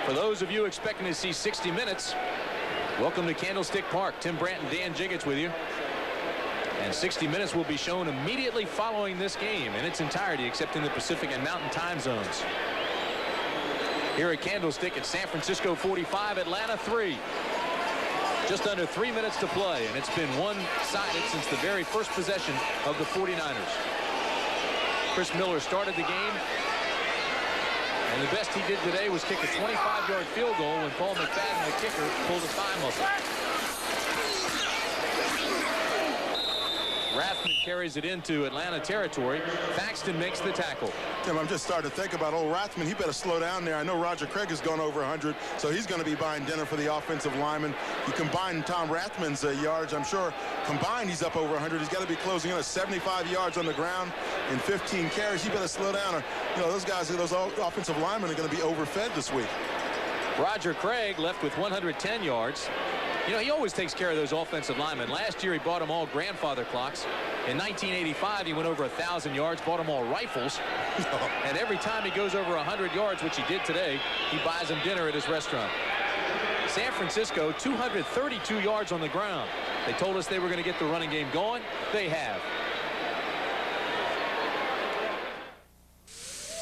For those of you expecting to see 60 minutes, welcome to Candlestick Park. Tim Brandt and Dan Jiggets with you. And 60 minutes will be shown immediately following this game in its entirety, except in the Pacific and Mountain time zones. Here at Candlestick at San Francisco 45, Atlanta 3. Just under 3 minutes to play, and it's been one-sided since the very first possession of the 49ers. Chris Miller started the game. And the best he did today was kick a 25-yard field goal when Paul McFadden, the kicker, pulled a thigh muscle. Rathman carries it into Atlanta territory. Thaxton makes the tackle. Tim, I'm just starting to think about old Rathman. He better slow down there. I know Roger Craig has gone over 100, so he's going to be buying dinner for the offensive lineman. You combine Tom Rathman's yards, I'm sure combined he's up over 100. He's got to be closing in at 75 yards on the ground in 15 carries. He better slow down, or those guys, those offensive linemen are going to be overfed this week. Roger Craig left with 110 yards. He always takes care of those offensive linemen. Last year, he bought them all grandfather clocks. In 1985, he went over 1,000 yards, bought them all rifles. And every time he goes over 100 yards, which he did today, he buys them dinner at his restaurant. San Francisco, 232 yards on the ground. They told us they were going to get the running game going. They have.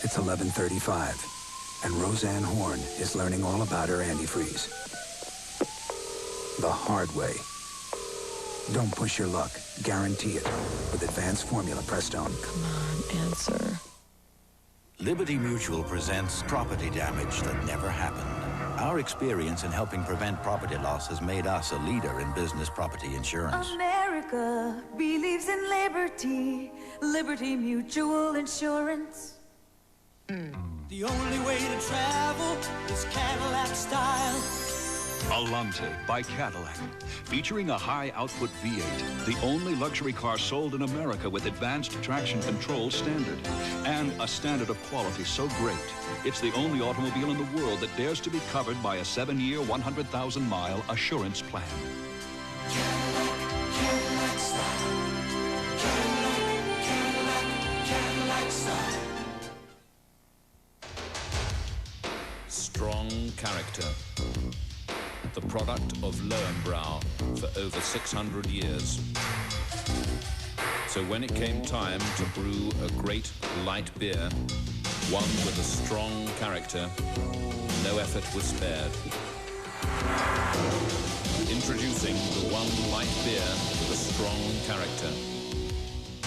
It's 11:35, and Roseanne Horn is learning all about her antifreeze. the hard way. Don't push your luck. Guarantee it with Advanced Formula Prestone. Come on, answer. Liberty Mutual presents property damage that never happened. Our experience in helping prevent property loss has made us a leader in business property insurance. America believes in liberty. Liberty Mutual Insurance. The only way to travel is Cadillac style. Alante by Cadillac, featuring a high-output V8, the only luxury car sold in America with advanced traction control standard, and a standard of quality so great, it's the only automobile in the world that dares to be covered by a 7-year, 100,000-mile assurance plan. Cadillac style. Cadillac style. Strong character. The product of Lowenbrau for over 600 years. So when it came time to brew a great light beer, one with a strong character, no effort was spared. Introducing the one light beer with a strong character.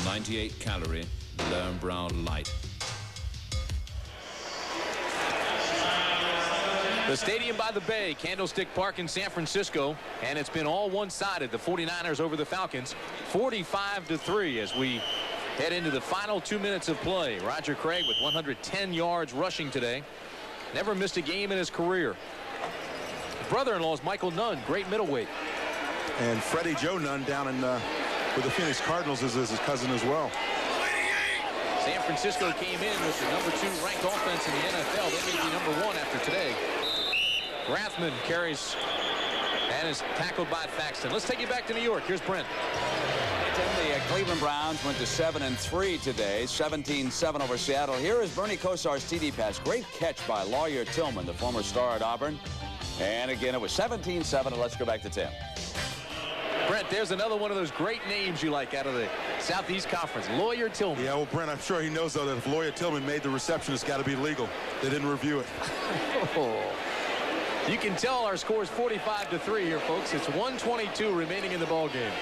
98 calorie Lowenbrau Light. The stadium by the bay, Candlestick Park in San Francisco, and it's been all one-sided. The 49ers over the Falcons, 45-3 as we head into the final 2 minutes of play. Roger Craig with 110 yards rushing today. Never missed a game in his career. His brother-in-law is Michael Nunn, great middleweight. And Freddie Joe Nunn down in with the Phoenix Cardinals is his cousin as well. San Francisco came in with the #2 ranked offense in the NFL. They may be #1 after today. Rathman carries and is tackled by Thaxton. Let's take you back to New York. Here's Brent. The Cleveland Browns went to 7-3 today, 17-7 over Seattle. Here is Bernie Kosar's TD pass. Great catch by Lawyer Tillman, the former star at Auburn. And again, it was 17-7, and let's go back to Tim. Brent, there's another one of those great names you like out of the Southeast Conference, Lawyer Tillman. Yeah, well, Brent, I'm sure he knows, though, that if Lawyer Tillman made the reception, it's got to be legal. They didn't review it. You can tell our score is 45-3 here, folks. It's 1:22 remaining in the ball game.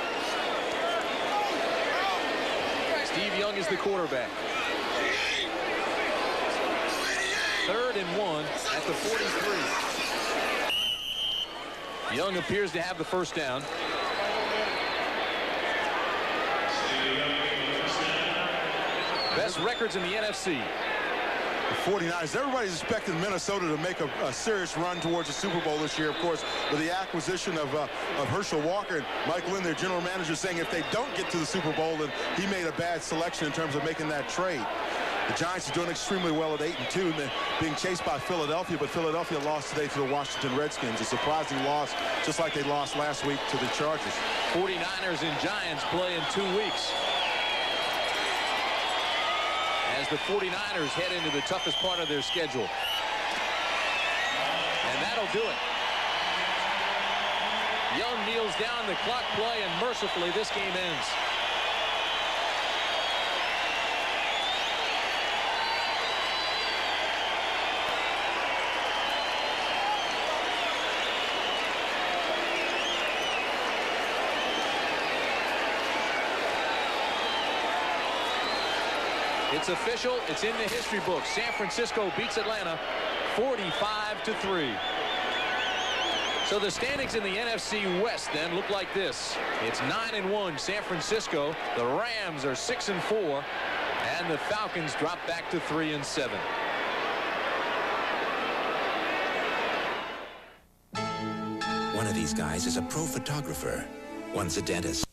Steve Young is the quarterback. 3rd and 1 at the 43. Young appears to have the first down. Best records in the NFC. The 49ers, everybody's expecting Minnesota to make a serious run towards the Super Bowl this year, of course, with the acquisition of Herschel Walker. And Mike Lynn, their general manager, saying if they don't get to the Super Bowl, then he made a bad selection in terms of making that trade. The Giants are doing extremely well at 8-2, and they're being chased by Philadelphia, but Philadelphia lost today to the Washington Redskins. A surprising loss, just like they lost last week to the Chargers. 49ers and Giants play in 2 weeks. As the 49ers head into the toughest part of their schedule. And that'll do it. Young kneels down, the clock play, and mercifully this game ends. It's official. It's in the history books. San Francisco beats Atlanta 45-3. So the standings in the NFC West then look like this. It's 9-1 San Francisco. The Rams are 6-4. And the Falcons drop back to 3-7. One of these guys is a pro photographer. One's a dentist.